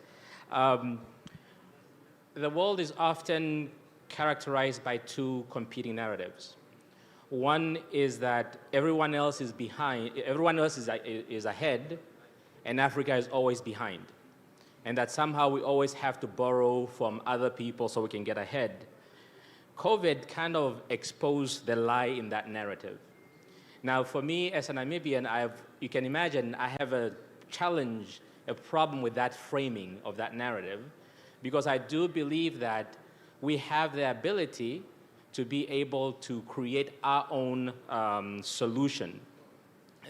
The world is often characterized by two competing narratives. One is that everyone else is behind, everyone else is ahead, and Africa is always behind. And that somehow we always have to borrow from other people so we can get ahead. COVID kind of exposed the lie in that narrative. Now, for me as a Namibian, you can imagine I have a challenge, a problem with that framing of that narrative, because I do believe that we have the ability to be able to create our own solution,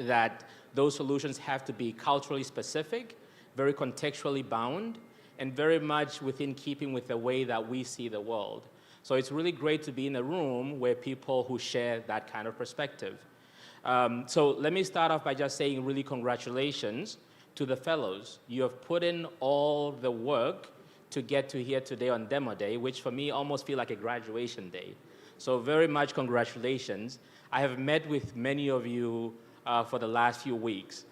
that those solutions have to be culturally specific, very contextually bound, and very much within keeping with the way that we see the world. So it's really great to be in a room where people who share that kind of perspective. So let me start off by just saying really congratulations to the fellows. You have put in all the work to get to here today on Demo Day, which for me almost feel like a graduation day. So very much congratulations. I have met with many of you for the last few weeks.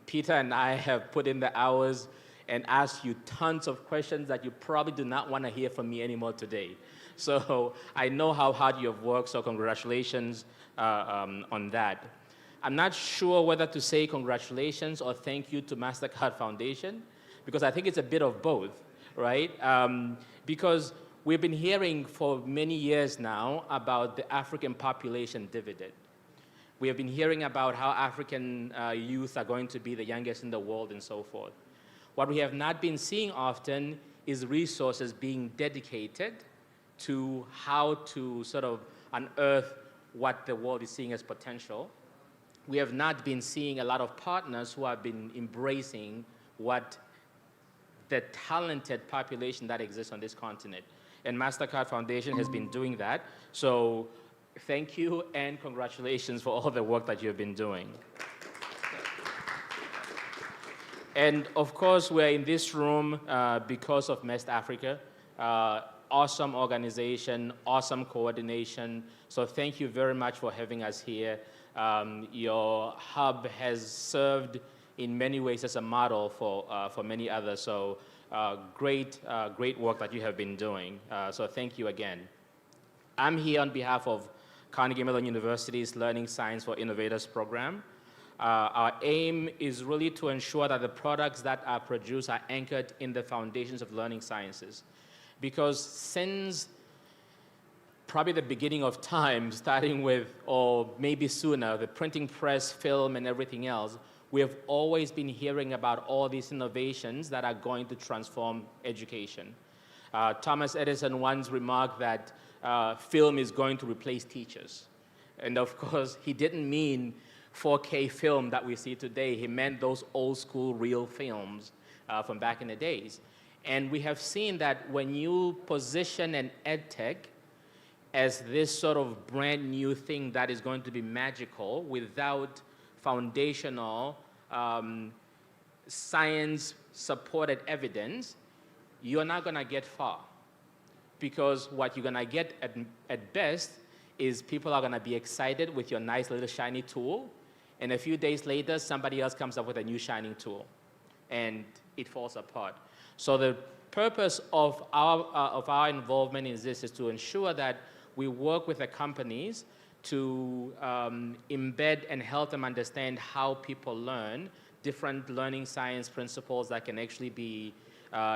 Peter and I have put in the hours and asked you tons of questions that you probably do not want to hear from me anymore today. So I know how hard you have worked, so congratulations on that. I'm not sure whether to say congratulations or thank you to Mastercard Foundation, because I think it's a bit of both, right? Because we've been hearing for many years now about the African population dividend. We have been hearing about how African youth are going to be the youngest in the world and so forth. What we have not been seeing often is resources being dedicated to how to sort of unearth what the world is seeing as potential. We have not been seeing a lot of partners who have been embracing what the talented population that exists on this continent. And Mastercard Foundation has been doing that. So thank you and congratulations for all the work that you've been doing. And of course, we're in this room because of MEST Africa. Awesome organization, awesome coordination. So thank you very much for having us here. Your hub has served in many ways as a model for many others. So great work that you have been doing. So thank you again. I'm here on behalf of Carnegie Mellon University's Learning Science for Innovators program. Our aim is really to ensure that the products that are produced are anchored in the foundations of learning sciences. Because since probably the beginning of time, starting with, or maybe sooner, the printing press, film, and everything else, we have always been hearing about all these innovations that are going to transform education. Thomas Edison once remarked that film is going to replace teachers. And of course, he didn't mean 4K film that we see today. He meant those old school real films from back in the days. And we have seen that when you position an EdTech as this sort of brand new thing that is going to be magical without foundational science-supported evidence, you're not going to get far. Because what you're going to get at best is people are going to be excited with your nice little shiny tool, and a few days later, somebody else comes up with a new shining tool, and it falls apart. So the purpose of our involvement in this is to ensure that we work with the companies to embed and help them understand how people learn, different learning science principles that can actually be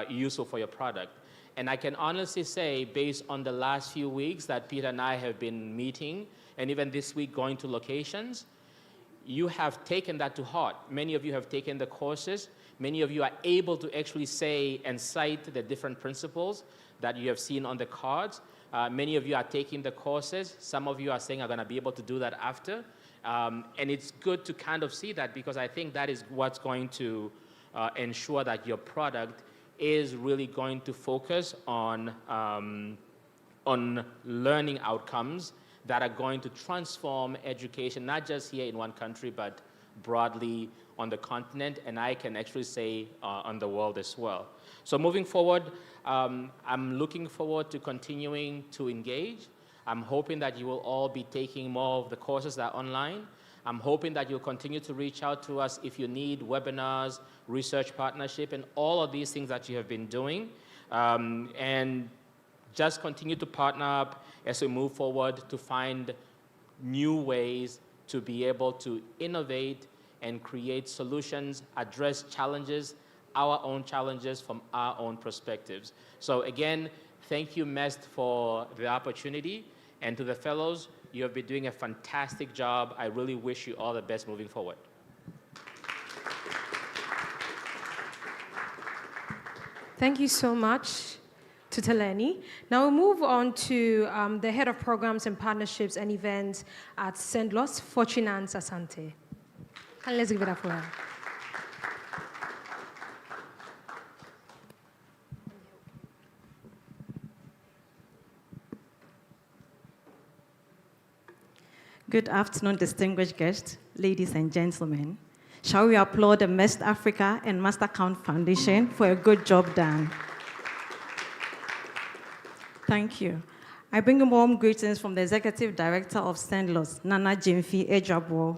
useful for your product. And I can honestly say, based on the last few weeks that Peter and I have been meeting, and even this week going to locations, you have taken that to heart. Many of you have taken the courses. Many of you are able to actually say and cite the different principles that you have seen on the cards. Many of you are taking the courses. Some of you are saying, I'm going to be able to do that after. And it's good to kind of see that, because I think that is what's going to ensure that your product is really going to focus on learning outcomes that are going to transform education, not just here in one country, but broadly on the continent, and I can actually say on the world as well. So moving forward, I'm looking forward to continuing to engage. I'm hoping that you will all be taking more of the courses that are online. I'm hoping that you'll continue to reach out to us if you need webinars, research partnership, and all of these things that you have been doing. And just continue to partner up as we move forward to find new ways to be able to innovate and create solutions, address challenges, our own challenges from our own perspectives. So again, thank you, MEST, for the opportunity. And to the fellows, you have been doing a fantastic job. I really wish you all the best moving forward. Thank you so much to Teleni. Now we'll move on to the Head of Programs and Partnerships and Events at Sendlos, Fortuna Asante. And let's give it up for her. Good afternoon, distinguished guests, ladies and gentlemen. Shall we applaud the MEST Africa and Mastercard Foundation for a good job done? Thank you. I bring you warm greetings from the Executive Director of Sendlos, Nana Jimfi Ejabo,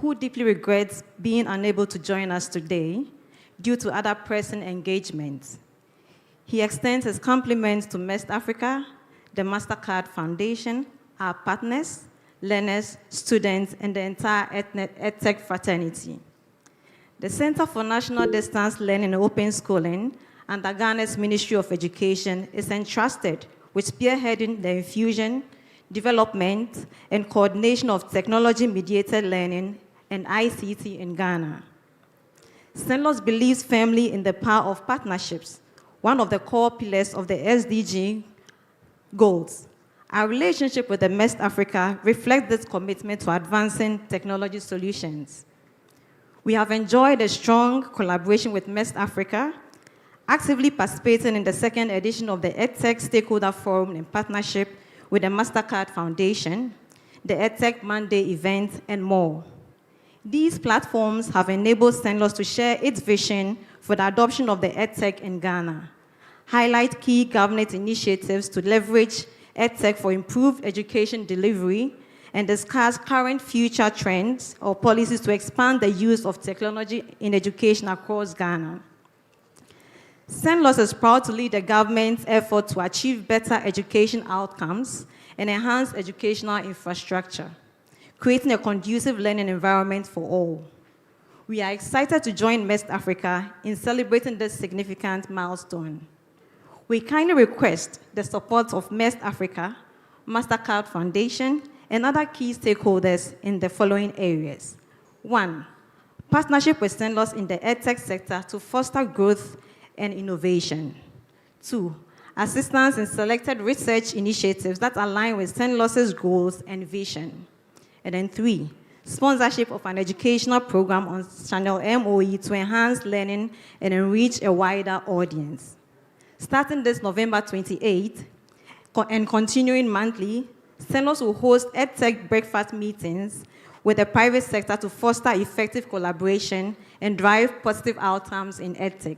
who deeply regrets being unable to join us today due to other pressing engagements. He extends his compliments to MEST Africa, the Mastercard Foundation, our partners, learners, students, and the entire EdTech fraternity. The Center for National Distance Learning and Open Schooling under Ghana's Ministry of Education is entrusted with spearheading the infusion, development, and coordination of technology-mediated learning and ICT in Ghana. Sendlos believes firmly in the power of partnerships, one of the core pillars of the SDG goals. Our relationship with the MEST Africa reflects this commitment to advancing technology solutions. We have enjoyed a strong collaboration with MEST Africa, actively participating in the second edition of the EdTech Stakeholder Forum in partnership with the Mastercard Foundation, the EdTech Monday event, and more. These platforms have enabled Sendlos to share its vision for the adoption of the EdTech in Ghana, highlight key government initiatives to leverage EdTech for improved education delivery, and discuss current future trends or policies to expand the use of technology in education across Ghana. Sendlos is proud to lead the government's effort to achieve better education outcomes and enhance educational infrastructure, creating a conducive learning environment for all. We are excited to join MEST Africa in celebrating this significant milestone. We kindly request the support of MEST Africa, Mastercard Foundation, and other key stakeholders in the following areas. 1, partnership with Sendlos in the EdTech sector to foster growth and innovation. 2, assistance in selected research initiatives that align with Sendlos's goals and vision. And then 3, sponsorship of an educational program on Channel MOE to enhance learning and enrich a wider audience. Starting this November 28th and continuing monthly, Sendlos will host EdTech breakfast meetings with the private sector to foster effective collaboration and drive positive outcomes in EdTech.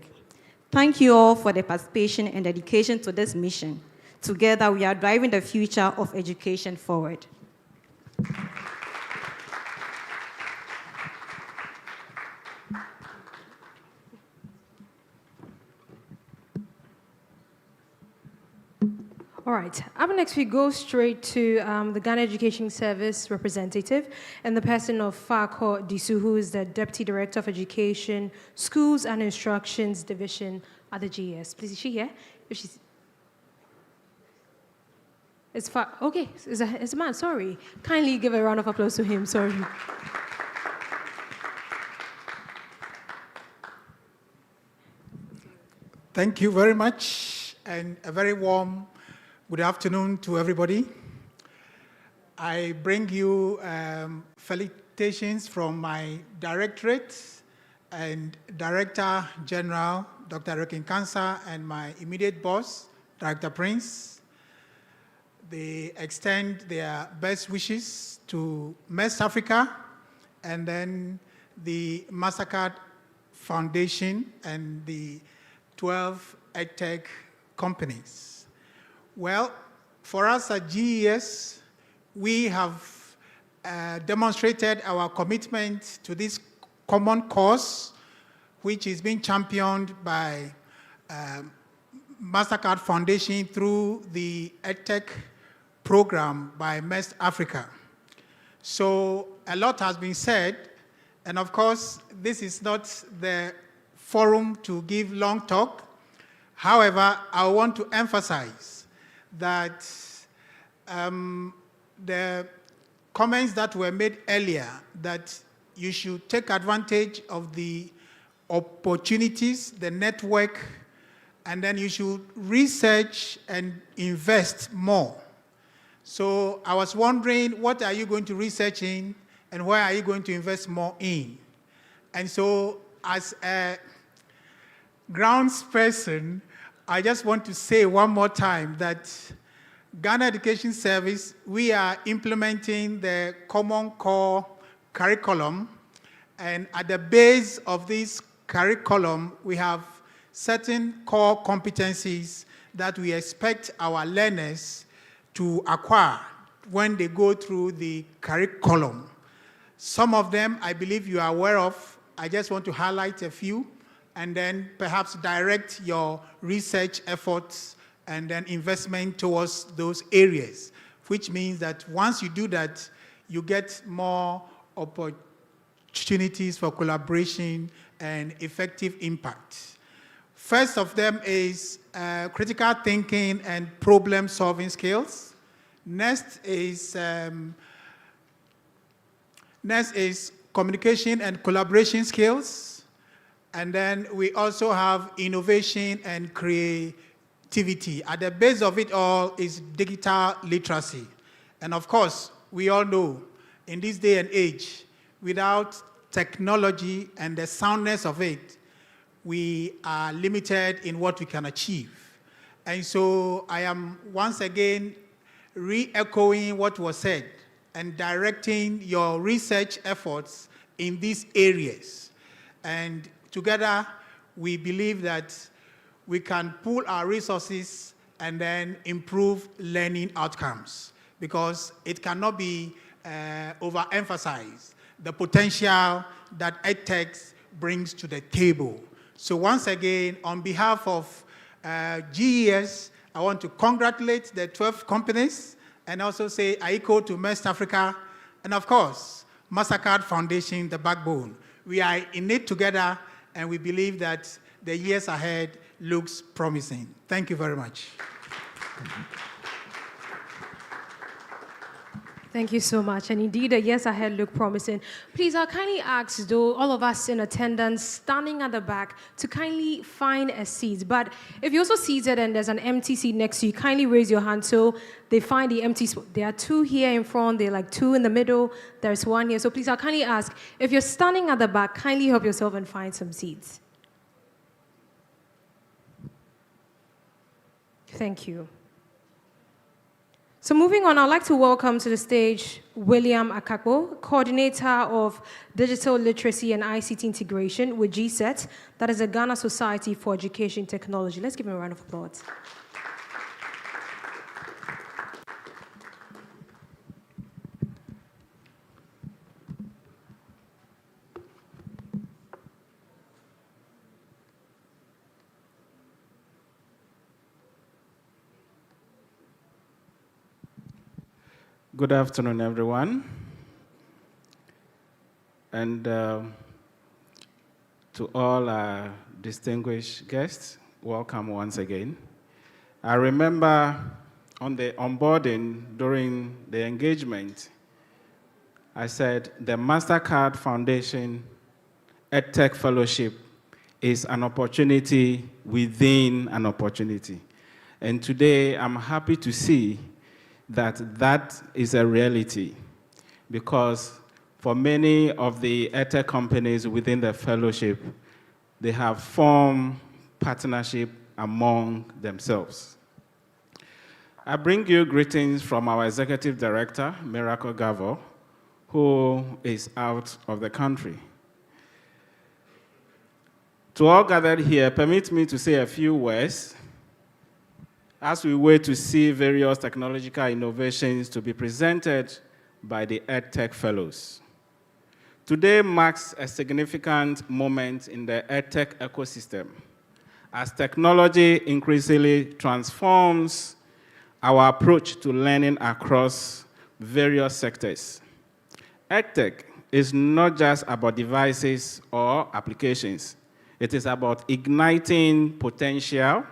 Thank you all for the participation and dedication to this mission. Together, we are driving the future of education forward. All right, up next we go straight to the Ghana Education Service representative and the person of Fako Disu, who is the Deputy Director of Education, Schools and Instructions Division at the GS. Please, is she here? If she's... Okay, it's a man, sorry. Kindly give a round of applause to him, sorry. Thank you very much, and a very warm good afternoon to everybody. I bring you felicitations from my directorate and Director General, Dr. Rekin Kansa, and my immediate boss, Director Prince. They extend their best wishes to MEST Africa and then the Mastercard Foundation and the 12 EdTech companies. Well, for us at GES, we have demonstrated our commitment to this common cause, which is being championed by Mastercard Foundation through the EdTech program by MEST Africa. So a lot has been said, and of course, this is not the forum to give long talk. However, I want to emphasize that the comments that were made earlier, that you should take advantage of the opportunities, the network, and then you should research and invest more. So I was wondering, what are you going to research in, and where are you going to invest more in? And so as a grounds person, I just want to say one more time that Ghana Education Service, we are implementing the Common Core curriculum, and at the base of this curriculum, we have certain core competencies that we expect our learners to acquire when they go through the curriculum. Some of them, I believe you are aware of. I just want to highlight a few, and then perhaps direct your research efforts and then investment towards those areas, which means that once you do that, you get more opportunities for collaboration and effective impact. First of them is critical thinking and problem-solving skills. Next is communication and collaboration skills. And then we also have innovation and creativity. At the base of it all is digital literacy. And of course, we all know in this day and age, without technology and the soundness of it, we are limited in what we can achieve. And so I am once again re-echoing what was said and directing your research efforts in these areas. And together, we believe that we can pool our resources and then improve learning outcomes, because it cannot be overemphasized, the potential that EdTech brings to the table. So once again, on behalf of GES, I want to congratulate the 12 companies and also say Aiko to MEST Africa, and of course, Mastercard Foundation, the backbone. We are in it together, and we believe that the years ahead looks promising. Thank you very much. Thank you so much. And indeed, the years ahead look promising. Please, I'll kindly ask, though, all of us in attendance, standing at the back, to kindly find a seat. But if you're also seated and there's an empty seat next to you, kindly raise your hand so they find the empty spot. There are two here in front, there are like two in the middle, there's one here. So please, I'll kindly ask, if you're standing at the back, kindly help yourself and find some seats. Thank you. So moving on, I'd like to welcome to the stage William Akakpo, Coordinator of Digital Literacy and ICT Integration with GSET, that is the Ghana Society for Education Technology. Let's give him a round of applause. Good afternoon, everyone. And to all our distinguished guests, welcome once again. I remember on the onboarding during the engagement, I said the Mastercard Foundation EdTech Fellowship is an opportunity within an opportunity. And today, I'm happy to see that that is a reality, because for many of the EdTech companies within the fellowship, they have formed partnership among themselves. I bring you greetings from our Executive Director, Miracle Gavo, who is out of the country. To all gathered here, permit me to say a few words as we wait to see various technological innovations to be presented by the EdTech Fellows. Today marks a significant moment in the EdTech ecosystem as technology increasingly transforms our approach to learning across various sectors. EdTech is not just about devices or applications. It is about igniting potential,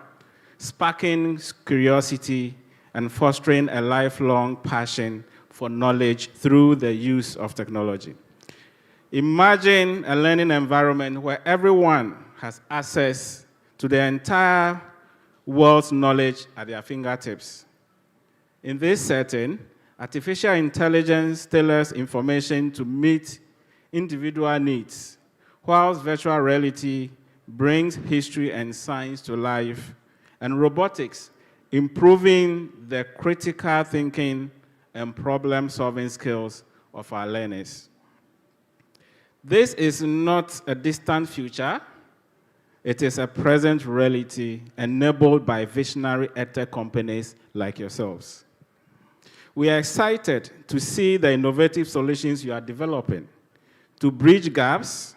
sparking curiosity, and fostering a lifelong passion for knowledge through the use of technology. Imagine a learning environment where everyone has access to the entire world's knowledge at their fingertips. In this setting, artificial intelligence tailors information to meet individual needs, whilst virtual reality brings history and science to life, and robotics improving the critical thinking and problem-solving skills of our learners. This is not a distant future. It is a present reality enabled by visionary EdTech companies like yourselves. We are excited to see the innovative solutions you are developing to bridge gaps,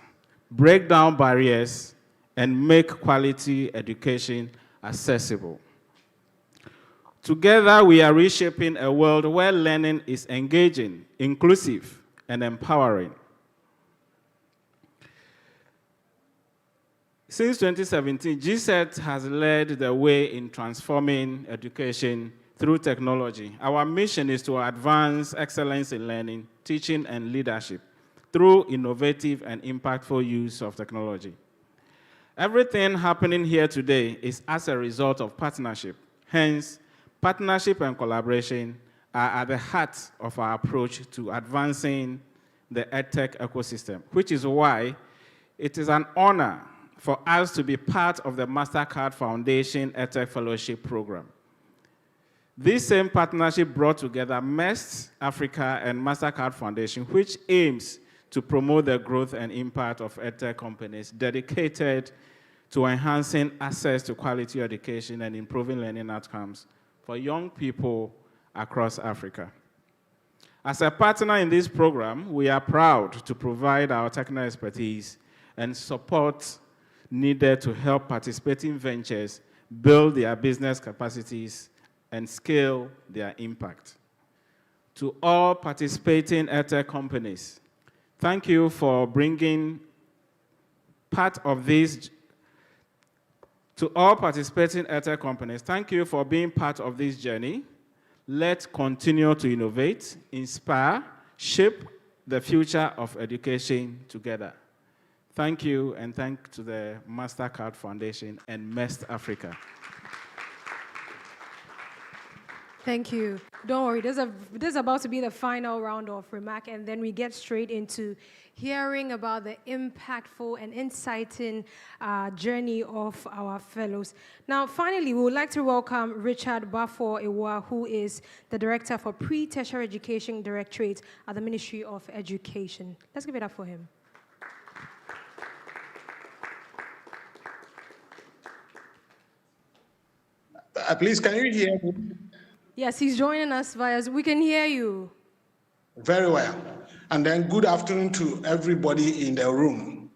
break down barriers, and make quality education accessible. Together, we are reshaping a world where learning is engaging, inclusive, and empowering. Since 2017, GSET has led the way in transforming education through technology. Our mission is to advance excellence in learning, teaching, and leadership through innovative and impactful use of technology. Everything happening here today is as a result of partnership. Hence, partnership and collaboration are at the heart of our approach to advancing the EdTech ecosystem, which is why it is an honor for us to be part of the Mastercard Foundation EdTech Fellowship Program. This same partnership brought together MEST Africa and Mastercard Foundation, which aims to promote the growth and impact of EdTech companies dedicated to enhancing access to quality education and improving learning outcomes for young people across Africa. As a partner in this program, we are proud to provide our technical expertise and support needed to help participating ventures build their business capacities and scale their impact. To all participating EdTech companies, thank you for bringing part of this. To all participating EdTech companies, thank you for being part of this journey. Let's continue to innovate, inspire, shape the future of education together. Thank you, and thank to the Mastercard Foundation and MEST Africa. Thank you. Don't worry, this is about to be the final round of remark, and then we get straight into hearing about the impactful and inciting journey of our fellows. Now, finally, we would like to welcome Richard Bafo Ewa, who is the Director for Pre-Tertiary Education Directorate at the Ministry of Education. Let's give it up for him. Please, can you hear me? Yes, he's joining us via. We can hear you. Very well. And then good afternoon to everybody in the room.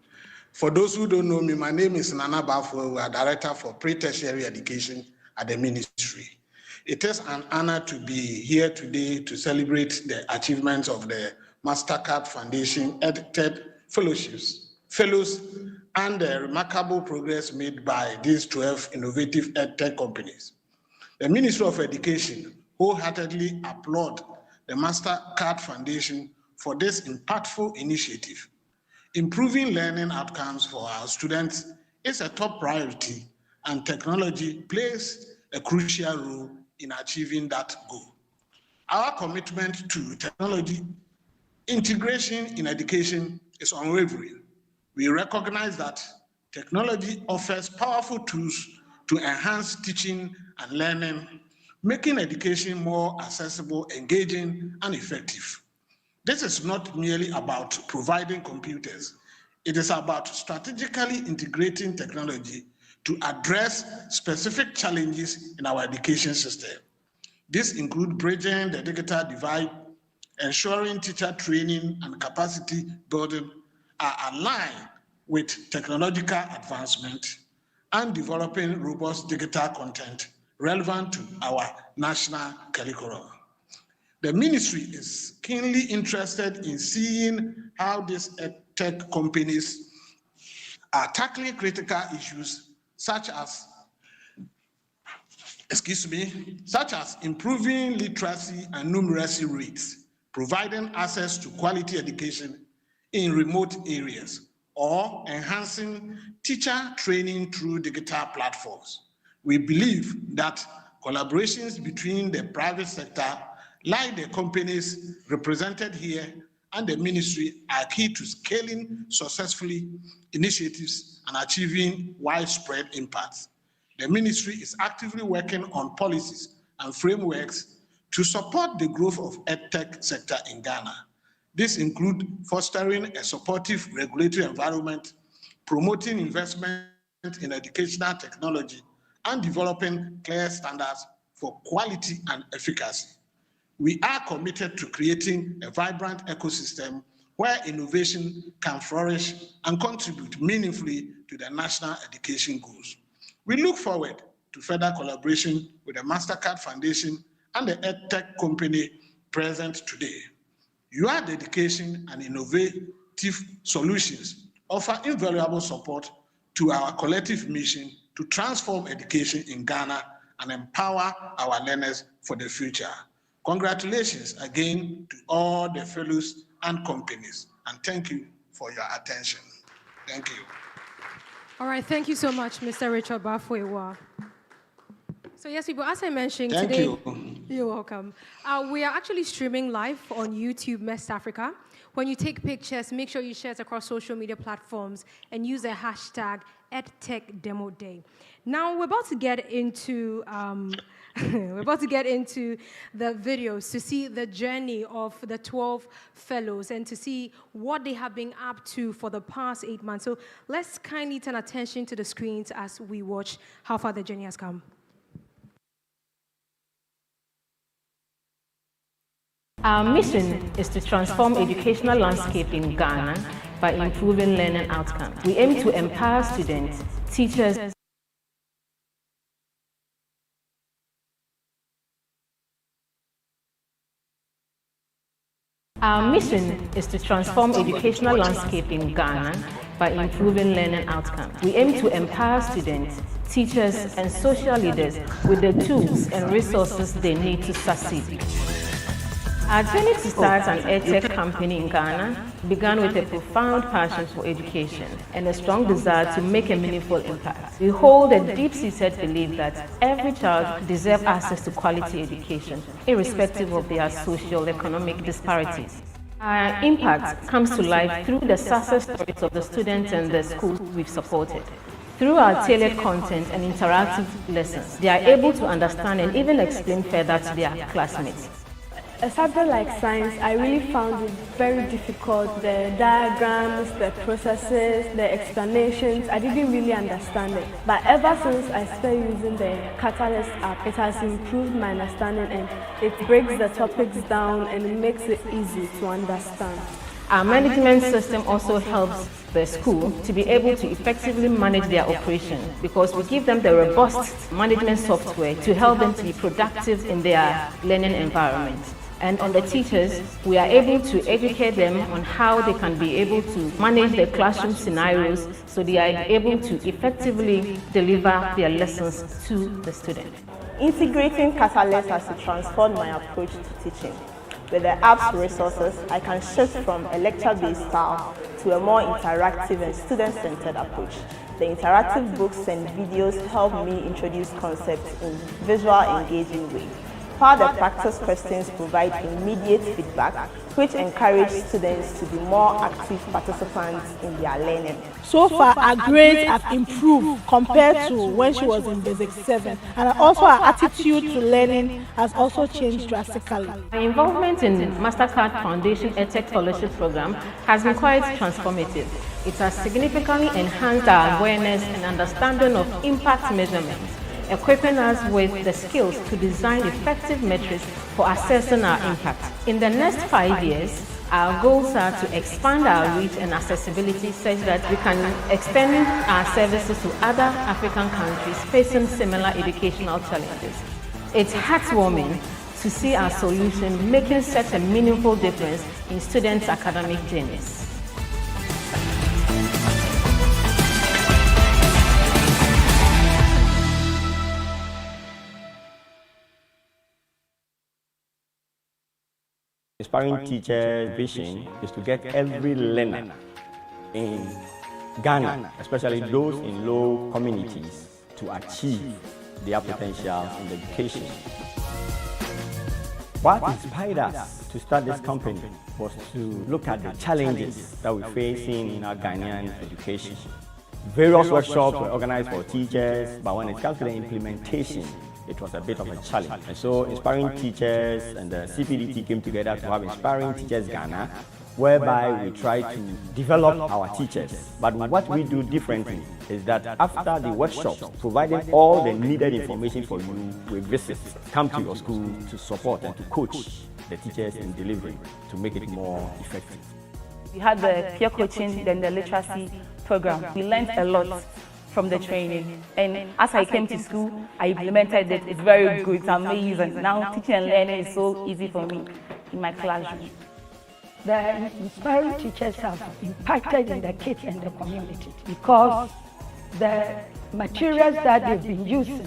For those who don't know me, my name is Nana Bafo. We are Director for Pre-Tertiary Education at the Ministry. It is an honor to be here today to celebrate the achievements of the Mastercard Foundation EdTech Fellows, and the remarkable progress made by these 12 innovative EdTech companies. The Ministry of Education wholeheartedly applaud the Mastercard Foundation for this impactful initiative. Improving learning outcomes for our students is a top priority, and technology plays a crucial role in achieving that goal. Our commitment to technology integration in education is unwavering. We recognize that technology offers powerful tools to enhance teaching and learning, making education more accessible, engaging, and effective. This is not merely about providing computers. It is about strategically integrating technology to address specific challenges in our education system. This includes bridging the digital divide, ensuring teacher training and capacity building are aligned with technological advancement, and developing robust digital content relevant to our national curriculum. The ministry is keenly interested in seeing how these tech companies are tackling critical issues such as improving literacy and numeracy rates, providing access to quality education in remote areas, or enhancing teacher training through digital platforms. We believe that collaborations between the private sector, like the companies represented here, and the ministry are key to scaling successfully initiatives and achieving widespread impacts. The ministry is actively working on policies and frameworks to support the growth of EdTech sector in Ghana. This includes fostering a supportive regulatory environment, promoting investment in educational technology, and developing clear standards for quality and efficacy. We are committed to creating a vibrant ecosystem where innovation can flourish and contribute meaningfully to the national education goals. We look forward to further collaboration with the Mastercard Foundation and the EdTech company present today. Your dedication and innovative solutions offer invaluable support to our collective mission to transform education in Ghana and empower our learners for the future. Congratulations again to all the fellows and companies, and thank you for your attention. Thank you. All right, thank you so much, Mr. Richard Bafuewa. So yes, people, as I mentioned today, you're welcome. We are actually streaming live on YouTube, MEST Africa. When you take pictures, make sure you share it across social media platforms and use the hashtag #EdTechDemoDay. Now we're about to get into the videos to see the journey of the 12 fellows and to see what they have been up to for the past 8 months. So let's kindly turn attention to the screens as we watch how far the journey has come. Our mission is to transform educational landscape in Ghana by improving learning outcomes. We aim to empower students, teachers, Our mission is to transform educational landscape in Ghana by improving learning outcomes. We aim to empower students, teachers, and social leaders with the tools and resources they need to succeed. Our journey to start an EdTech company in Ghana began with a profound passion for education and a strong desire to make a meaningful impact. We hold a deep-seated belief that every child deserves access to quality education, irrespective of their socio-economic disparities. Our impact comes to life through the success stories of the students and the schools we've supported. Through our tailored content and interactive lessons, they are able to understand and even explain further to their classmates. A subject like science, I really found it very difficult. The diagrams, the processes, the explanations, I didn't really understand it. But ever since I started using the Catalyst app, it has improved my understanding and it breaks the topics down and it makes it easy to understand. Our management system also helps the school to be able to effectively manage their operation because we give them the robust management software to help them to be productive in their learning environment. And on the teachers, we are able to educate them on how they can be able to manage their classroom scenarios so they are able to effectively deliver their lessons to the student. Integrating Catalyst has transformed my approach to teaching. With the app's resources, I can shift from a lecture-based style to a more interactive and student-centered approach. the interactive books and videos helped me introduce concepts in visual, engaging ways, while the practice questions provide immediate feedback, which encourage students to be more active participants in their learning. So far, her grades have improved compared to when she was in Basic 7, and also her attitude to learning has also changed drastically. My involvement in the Mastercard Foundation EdTech Fellowship Program has been quite transformative. It has significantly enhanced our awareness and understanding of impact measurement, equipping us with the skills to design effective metrics for assessing our impact. In the next 5 years, our goals are to expand our reach and accessibility such that we can extend our services to other African countries facing similar educational challenges. It's heartwarming to see our solution making such a meaningful difference in students' academic journeys. Inspiring Teachers' vision is to get every learner in Ghana, especially those in low communities, to achieve their potential in education. What inspired us to start this company was to look at the challenges that we're facing in our Ghanaian education. Various workshops were organized for teachers, but when it comes to the implementation, it was a bit of a challenge. And so Inspiring Teachers and the CPDT came together to have Inspiring Teachers Ghana, whereby we try to develop our teachers. But what we do differently is that after the workshops, providing all the needed information for you, we visit, come to your school to support and to coach the teachers in delivery to make it more effective. We had the peer coaching, then the literacy program. We learned a lot from the training, and as I came to school, I implemented it. It's very good, it's amazing. Now teaching and learning is so easy for me in my classroom. The Inspiring Teachers have impacted in the kids and the community because the materials that they've been using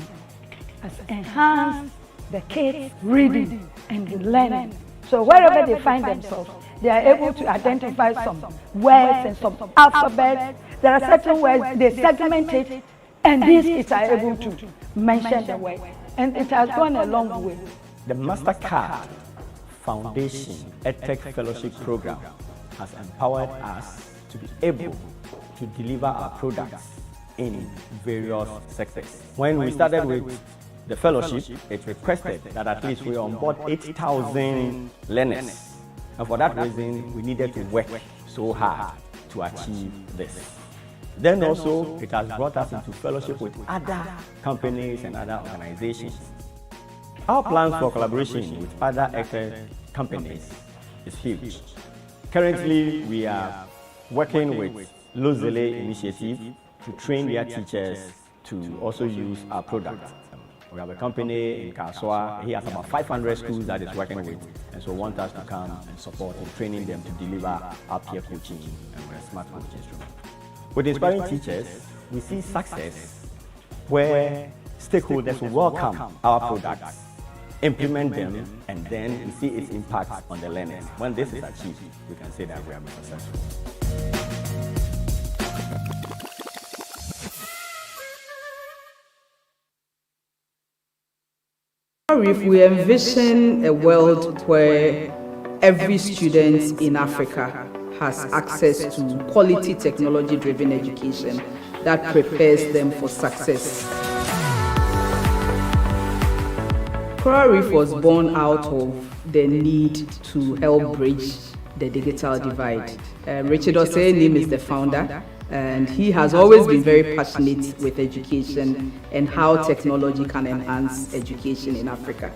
has enhanced the kids' reading and learning. So wherever they find themselves, they are able to identify some words and some alphabets. There are certain words, they segment it, and these kids are able to mention the word. And it has gone a long way. The Mastercard Foundation EdTech Fellowship Program has empowered us to be able to deliver our products in various sectors. When we started with the fellowship, it requested that at least we onboard 8,000 learners. And for that reason, we needed to work so hard to achieve this. Then also, it has brought us into fellowship with other companies and other organizations. Our plans for collaboration with other EdTech companies is huge. Currently, we are working with Lozele Initiative to train their teachers to also use our products. We have a company in Kaswa. He has about 500 schools that is working with, and so want us to come and support in training them to deliver our peer coaching and a smart coaching instrument. With Inspiring Teachers, we see success where stakeholders welcome our products, implement them, and then we see its impact on the learners. When this is achieved, we can say that we have been successful. If we envision a world where every student in Africa has access to quality technology-driven education that prepares them for success. Coral Reef was born out of the need to help bridge the digital divide. Richard Osei is the founder, and he has always been very passionate with education and how technology can enhance education in Africa.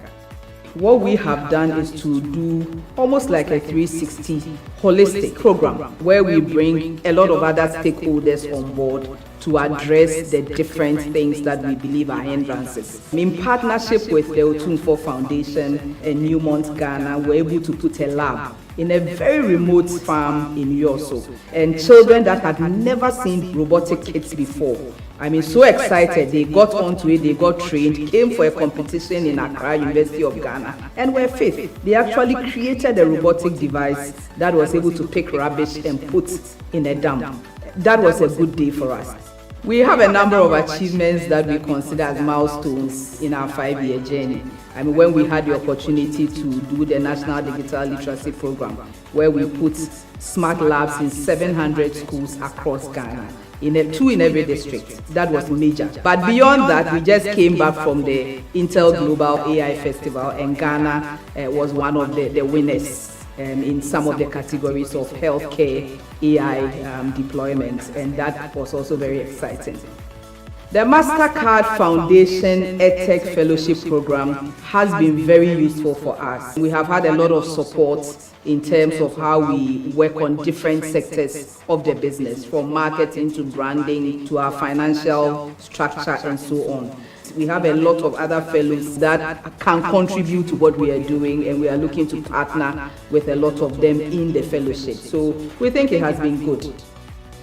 What we have done is to do almost like a 360 holistic program where we bring a lot of other stakeholders on board to address the different things that we believe are hindrances. In partnership with the Otumfuo Foundation and Newmont, Ghana, we're able to put a lab in a very remote farm in Yoso, and children that had never seen robotic kits before. I mean, so excited, they got onto it, they got trained, came for a competition in Accra, University of Ghana, and were fifth. They actually created a robotic device that was able to pick rubbish and put in a dump. That was a good day for us. We have a number of achievements that we consider as milestones in our 5-year journey. I mean, when we had the opportunity to do the National Digital Literacy Program, where we put smart labs in 700 schools across Ghana, two in every district. That was major. But beyond that, we just came back from the Intel Global AI Festival, and Ghana was one of the winners in some of the categories of healthcare AI deployment, and that was also very exciting. The Mastercard Foundation EdTech Fellowship Program has been very useful for us. We have had a lot of support in terms of how we work on different sectors of the business, from marketing to branding to our financial structure and so on. We have a lot of other fellows that can contribute to what we are doing, and we are looking to partner with a lot of them in the fellowship. So we think it has been good.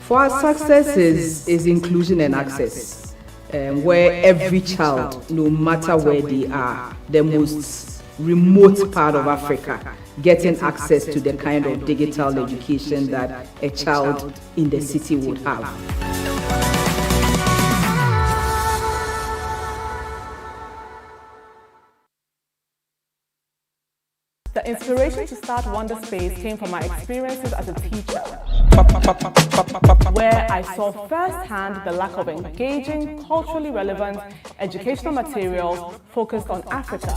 For our success is inclusion and access, where every child, no matter where they are, the most remote part of Africa, getting access to the kind of digital education that a child in the city would have. The inspiration to start Wonderspace came from my experiences as a teacher, where I saw firsthand the lack of engaging, culturally relevant educational materials focused on Africa.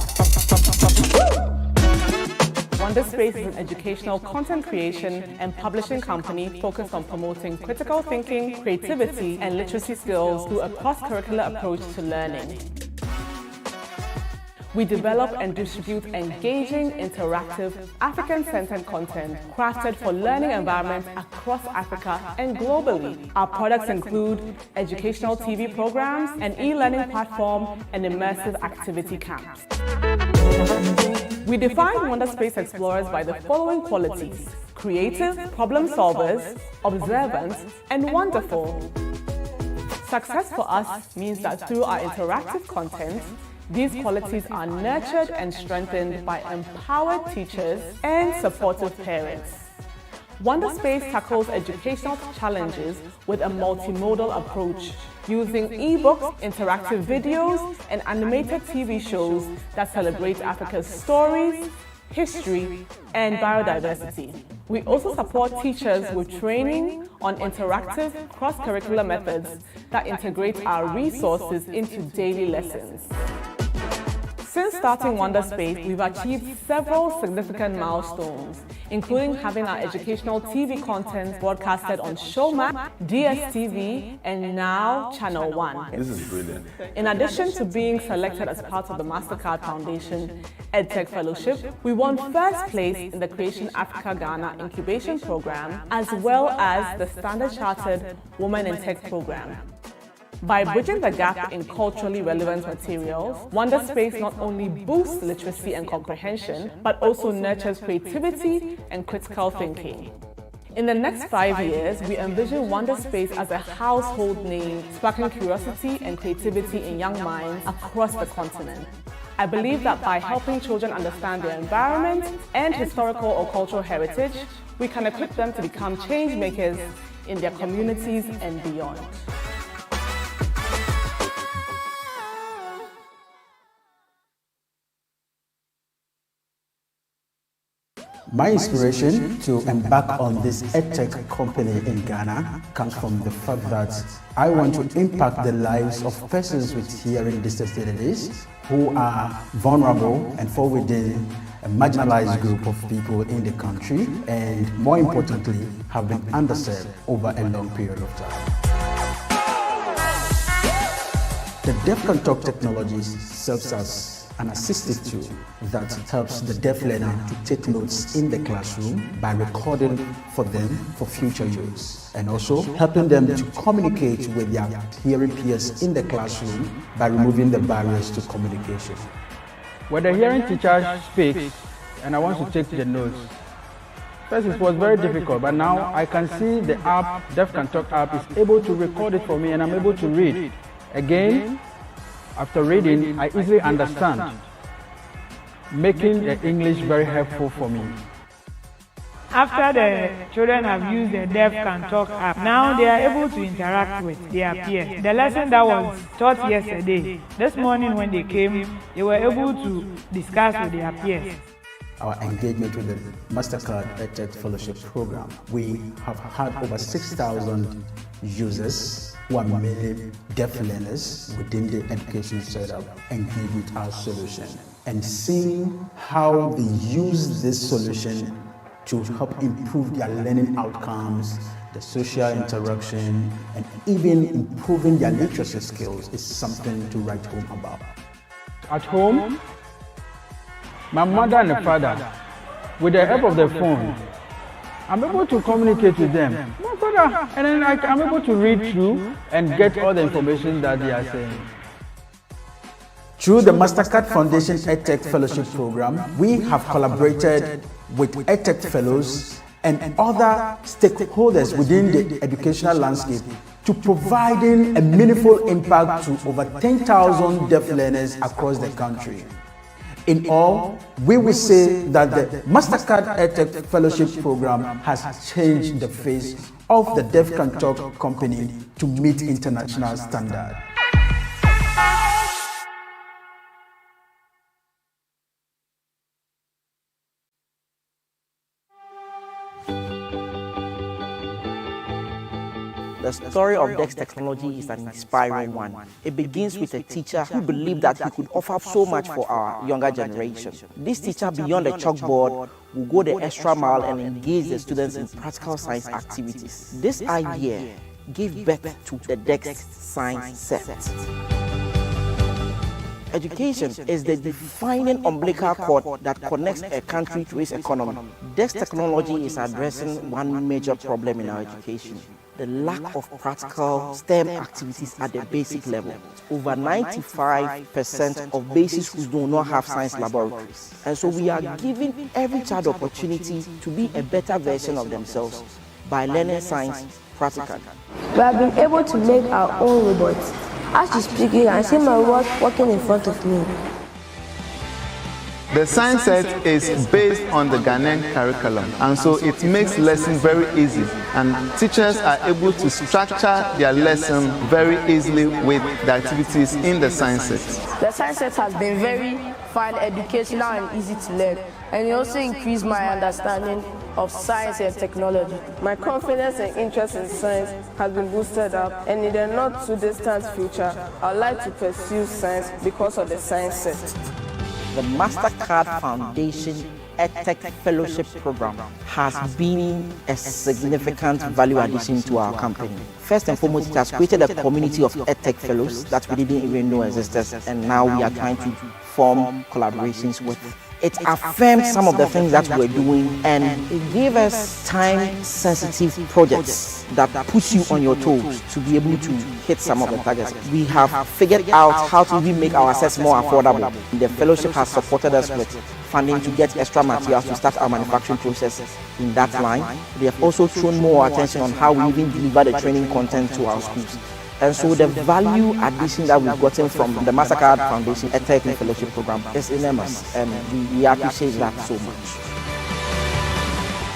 Wonderspace is an educational content creation and publishing company focused on promoting critical thinking, creativity, and literacy skills through a cross-curricular approach to learning. We develop and distribute engaging, interactive, African-centered content crafted for learning environments across Africa and globally. Our products include educational TV programs, an e-learning platform, and immersive activity camps. We define Wonderspace Explorers by the following qualities: creative, problem solvers, observant, and wonderful. Success for us means that through our interactive content, these qualities are nurtured and strengthened by empowered teachers and supportive parents. Wonderspace tackles educational challenges with a multimodal approach, using ebooks, interactive videos, and animated TV shows that celebrate Africa's stories, history, and biodiversity. We also support teachers with training on interactive, cross-curricular methods that integrate our resources into daily lessons. Since starting Wonderspace, we've achieved several significant milestones, including having our educational TV content broadcasted on Showmap, DSTV, and now Channel 1. This is brilliant. In addition to being selected as part of the Mastercard Foundation EdTech Fellowship, we won first place in the Creation Africa Ghana Incubation Program, as well as the Standard Chartered Women in Tech Program. By bridging the gap in culturally relevant materials, Wonderspace not only boosts literacy and comprehension, but also nurtures creativity and critical thinking. In the next 5 years, we envision Wonderspace as a household name, sparking curiosity and creativity in young minds across the continent. I believe that by helping children understand their environment and historical or cultural heritage, we can equip them to become change makers in their communities and beyond. My inspiration to embark on this EdTech company in Ghana comes from the fact that I want to impact the lives of persons with hearing disabilities who are vulnerable and fall within a marginalized group of people in the country, and more importantly, have been underserved over a long period of time. The Deaf Can Talk technologies serves as an assistive tool that helps the deaf learner to take notes in the classroom by recording for them for future use, and also helping them to communicate with their hearing peers in the classroom by removing the barriers to communication. When the hearing teacher speaks and I want to take the notes, first it was very difficult, but now I can see the app, Deaf Can Talk app, is able to record it for me and I'm able to read. Again, after reading, I easily understand, making the English very helpful for me. After the children have used the Deaf Can Talk app, now they are able to interact with their peers. The lesson that was taught yesterday, this morning when they came, they were able to discuss with their peers. Our engagement with the Mastercard EdTech Fellowship Program, we have had over 6,000 users who are mainly deaf learners within the education setup engage with our solution, and seeing how they use this solution to help improve their learning outcomes, the social interaction, and even improving their literacy skills is something to write home about. At home, my mother and the father, with the help of the phone, I'm able to communicate with them. My father, and then I'm able to read through and get all the information that they are saying. Through the Mastercard Foundation EdTech Fellowship Program, we have collaborated with EdTech Fellows and other stakeholders within the educational landscape to providing a meaningful impact to over 10,000 deaf learners across the country. In all, we will say that the Mastercard EdTech Fellowship Program has changed the face of the Deaf Can Talk company to meet international standards. The story of DEX technology is an inspiring one. It begins with a teacher who believed that he could offer so much for our younger generation. This teacher, beyond the chalkboard, will go the extra mile and engage the students in practical science activities. This idea gave birth to the DEX Science Set. Education is the defining umbilical cord that connects a country to its economy. DEX technology is addressing one major problem in our education: the lack of practical STEM activities at the basic level. Over 95% of basic schools do not have science laboratories. And so we are giving every child opportunity to be a better version of themselves by learning science practically. We have been able to make our own robots. As you speak here, I see my robot working in front of me. The science set is based on the Ghanaian curriculum, and so it makes lesson very easy, and teachers are able to structure their lesson very easily with the activities in the science set. The science set has been very fun, educational and easy to learn, and it also increased my understanding of science and technology. My confidence and interest in science has been boosted up, and in the not too distant future, I'd like to pursue science because of the science set. The Mastercard Foundation EdTech Fellowship Program has been a significant value addition to our company. First and foremost, it has created a community of EdTech Fellows that we didn't even know existed, and now we are trying to form collaborations with. It affirmed some of the things that we're doing, and it gave us time-sensitive projects that push you on your toes to be able to hit some of the targets. We have figured out how to even make our access more affordable. The fellowship has supported us with funding to get extra materials to start our manufacturing process in that line. They have also shown more attention on how we even deliver the training content to our schools. And so the value addition that we've gotten from the Mastercard Foundation EdTech Fellowship Program is enormous, and we appreciate that so much.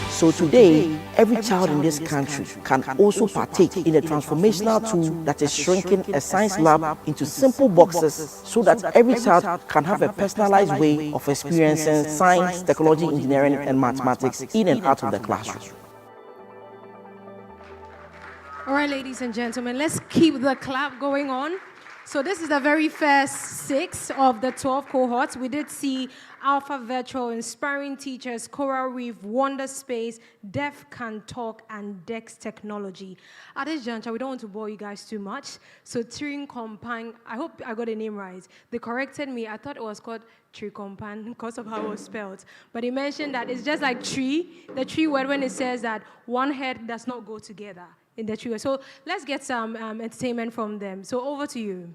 So today, every child in this country can also partake in a transformational tool that is shrinking a science lab into simple boxes so that every child can have a personalized way of experiencing science, technology, engineering, and mathematics in and out of the classroom. All right, ladies and gentlemen, let's keep the clap going on. So this is the very first 6 of the 12 cohorts. We did see Alpha Virtual, Inspiring Teachers, Coral Reef, Wonder Space, Deaf Can Talk, and DEX Technology. At this juncture, we don't want to bore you guys too much. So Trincompan, I hope I got the name right. They corrected me. I thought it was called Trincompan because of how it was spelled. But he mentioned that it's just like tree, the tree word when it says that one head does not go together in the tree. So let's get some entertainment from them. So over to you.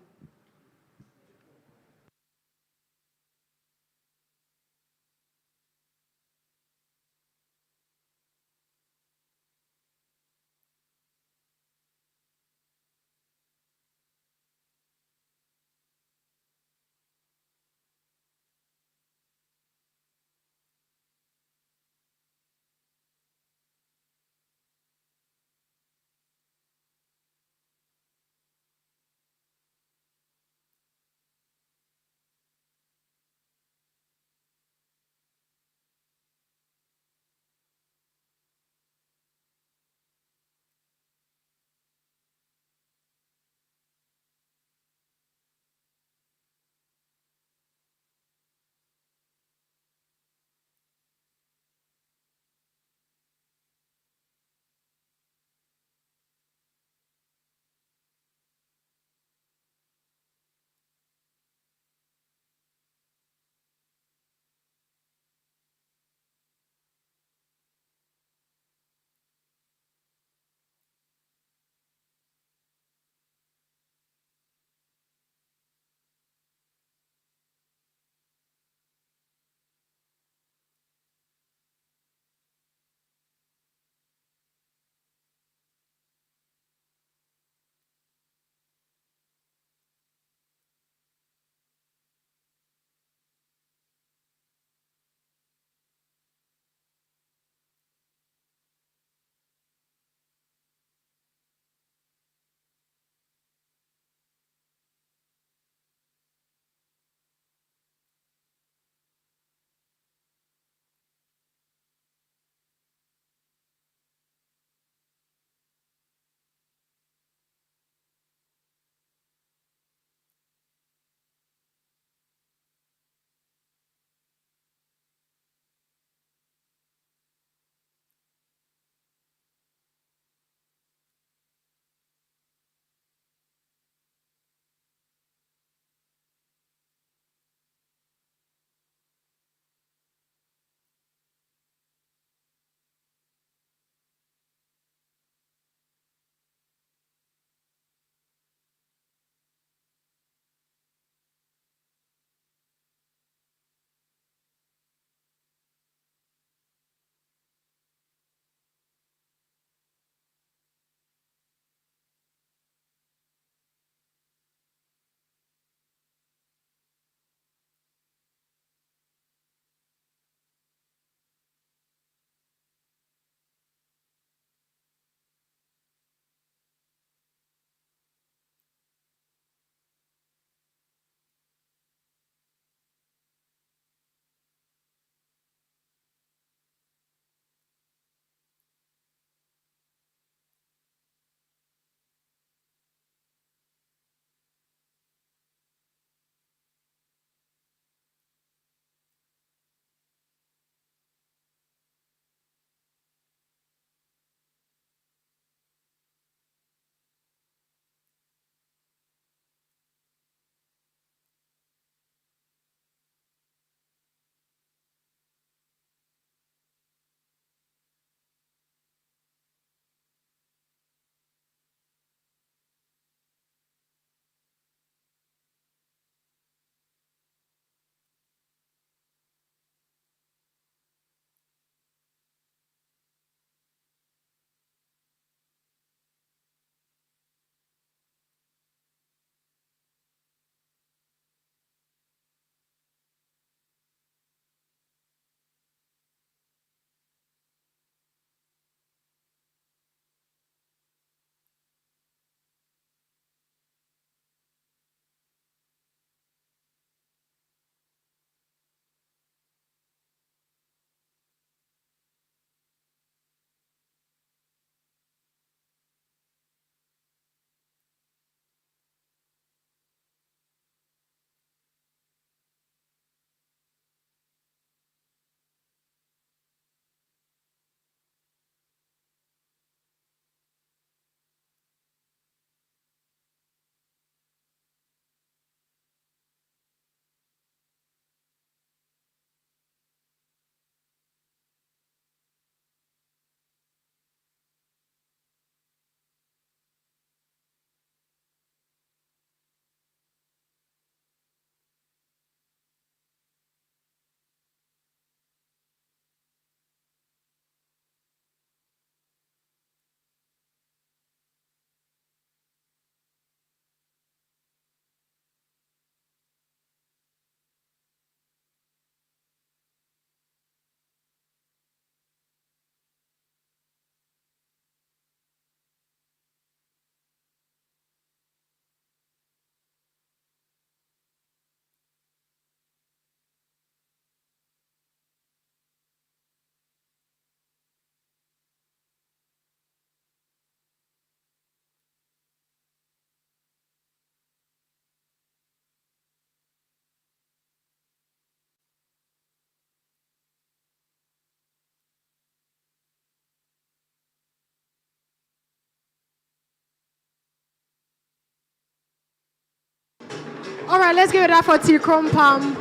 All right, let's give it up for T. Krompam.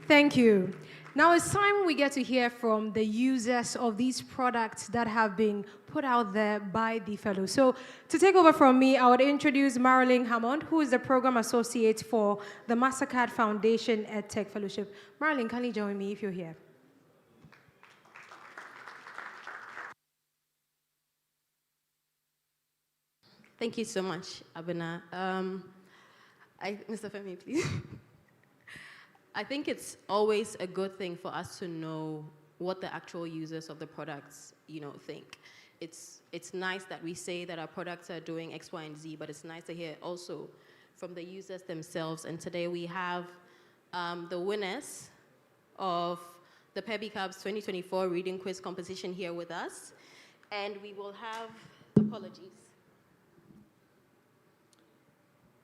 Thank you. Now it's time we get to hear from the users of these products that have been put out there by the fellows. So to take over from me, I would introduce Marilyn Hammond, who is the program associate for the Mastercard Foundation EdTech Fellowship. Marilyn, can you join me if you're here? Thank you so much, Abena. Mr. Femi, please. I think it's always a good thing for us to know what the actual users of the products, think. It's nice that we say that our products are doing X, Y, and Z, but it's nice to hear also from the users themselves. And today we have the winners of the PEBI Cubs 2024 Reading Quiz Competition here with us. And we will have, apologies.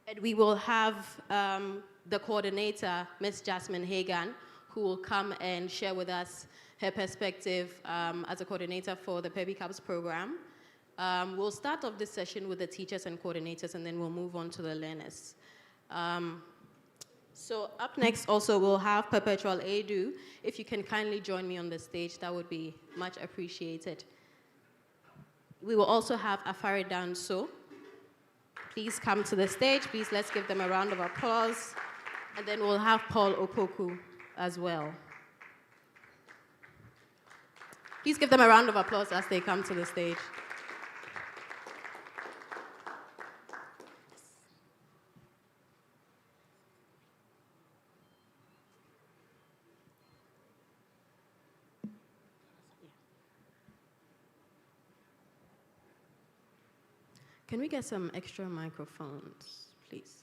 And we will have the coordinator, Ms. Jasmine Hagan, who will come and share with us her perspective as a coordinator for the PEBI Cubs program. We'll start off this session with the teachers and coordinators, and then we'll move on to the learners. So up next also we'll have Perpetual Edu. If you can kindly join me on the stage, that would be much appreciated. We will also have Afari Danso. Please come to the stage. Please, let's give them a round of applause. And then we'll have Paul Opoku as well. Please give them a round of applause as they come to the stage. Can we get some extra microphones, please?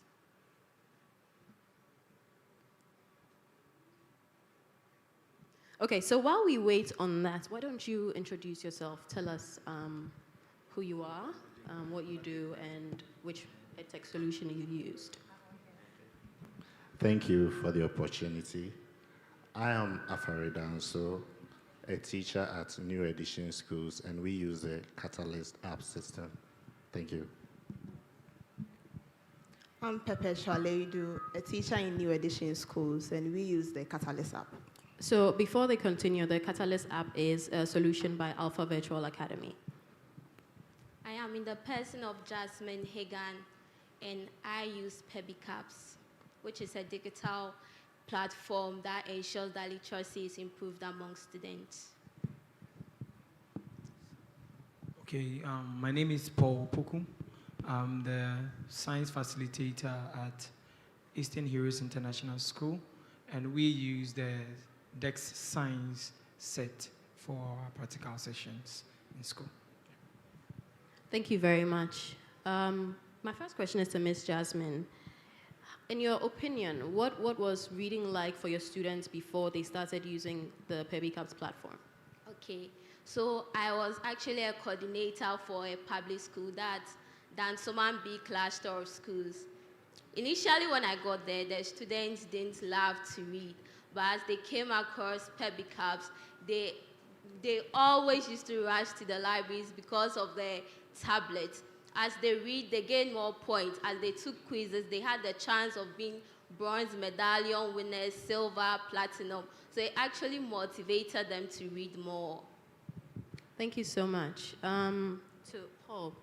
Okay, so while we wait on that, why don't you introduce yourself? Tell us who you are, what you do, and which EdTech solution you used. Thank you for the opportunity. I am Afari Danso, a teacher at New Edition Schools, and we use the Catalyst app system. Thank you. I'm Perpetual Edu, a teacher in New Edition Schools, and we use the Catalyst app. So before they continue, the Catalyst app is a solution by Alpha Virtual Academy. I am in the person of Jasmine Hagan, and I use PEBI Cubs, which is a digital platform that ensures that literacy is improved among students. Okay, my name is Paul Opoku. I'm the science facilitator at Eastern Heroes International School, and we use the DEX Science set for our practical sessions in school. Thank you very much. My first question is to Ms. Jasmine. In your opinion, what was reading like for your students before they started using the PEBI Cubs platform? Okay, so I was actually a coordinator for a public school that's Dansoman B cluster of schools. Initially when I got there, the students didn't love to read, but as they came across PEBI Cubs, they always used to rush to the libraries because of the tablets. As they read, they gain more points. As they took quizzes, they had the chance of being bronze medallion winners, silver, platinum. So it actually motivated them to read more. Thank you so much. To Paul,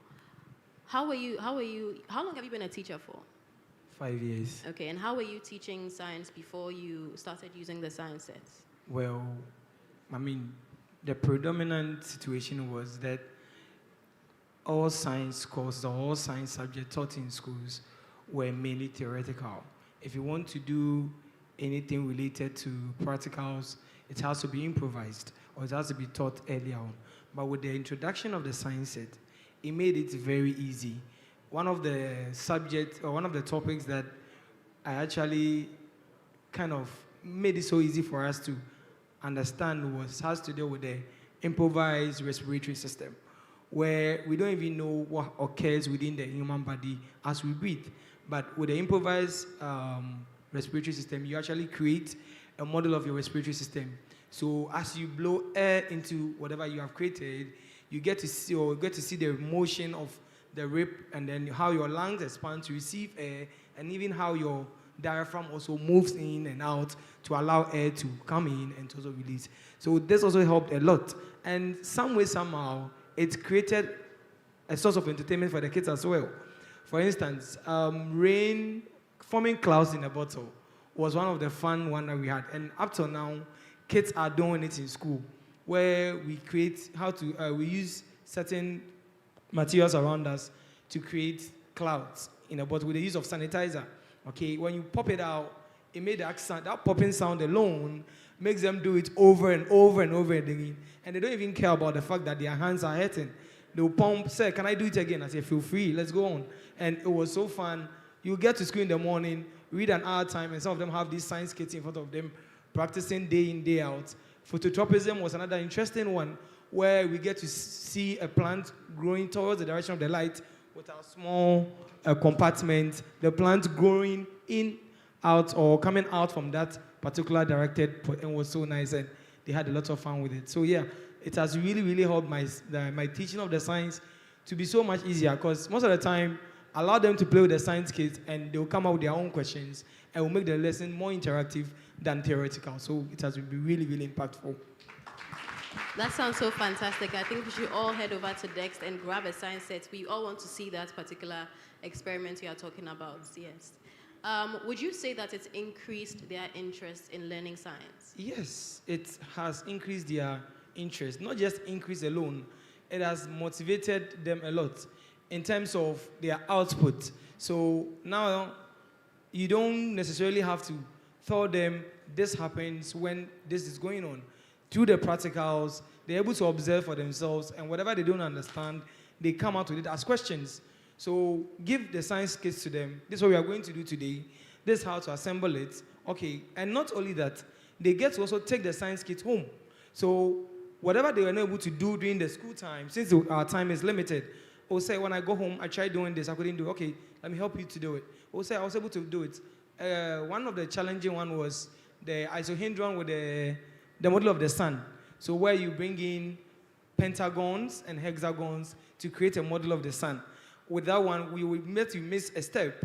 how long have you been a teacher for? 5 years. Okay, and how were you teaching science before you started using the science sets? Well, I mean, the predominant situation was that all science courses or all science subjects taught in schools were mainly theoretical. If you want to do anything related to practicals, it has to be improvised or it has to be taught early on. But with the introduction of the science set, it made it very easy. One of the subjects or one of the topics that I actually kind of made it so easy for us to understand has to do with the improvised respiratory system, where we don't even know what occurs within the human body as we breathe. But with the improvised respiratory system, you actually create a model of your respiratory system. So as you blow air into whatever you have created, you get to see the motion of the rib, and then how your lungs expand to receive air, and even how your diaphragm also moves in and out to allow air to come in and to also release. So this also helped a lot. And some way, somehow, it created a source of entertainment for the kids as well. For instance, rain, forming clouds in a bottle was one of the fun ones that we had. And up till now, kids are doing it in school, where we create we use certain materials around us to create clouds in a bottle with the use of sanitizer. Okay, when you pop it out, it made that sound, that popping sound alone makes them do it over and over and over again. And they don't even care about the fact that their hands are hurting. They'll pump, say, can I do it again? I say, feel free, let's go on. And it was so fun. You get to school in the morning, read an hour time, and some of them have these science kits in front of them, practicing day in, day out. Phototropism was another interesting one, where we get to see a plant growing towards the direction of the light with our small compartment, the plant growing in, out, or coming out from that particular directed, and was so nice, and they had a lot of fun with it. So yeah, it has really, really helped my teaching of the science to be so much easier, because most of the time, I allow them to play with the science kits, and they'll come up with their own questions, and will make the lesson more interactive than theoretical. So it has been really, really impactful. That sounds so fantastic. I think we should all head over to Dext and grab a science set. We all want to see that particular experiment you are talking about, yes. Would you say that it's increased their interest in learning science? Yes, it has increased their interest. Not just increase alone, it has motivated them a lot in terms of their output. So now you don't necessarily have to tell them this happens when this is going on. Through the practicals, they're able to observe for themselves, and whatever they don't understand, they come out with it as questions. So give the science kits to them. This is what we are going to do today. This is how to assemble it. Okay, and not only that, they get to also take the science kit home. So whatever they were not able to do during the school time, since our time is limited, or say, when I go home, I tried doing this, I couldn't do it. Okay, let me help you to do it. Or say, I was able to do it. One of the challenging one was the isohedron with the model of the sun. So where you bring in pentagons and hexagons to create a model of the sun. With that one, you miss a step.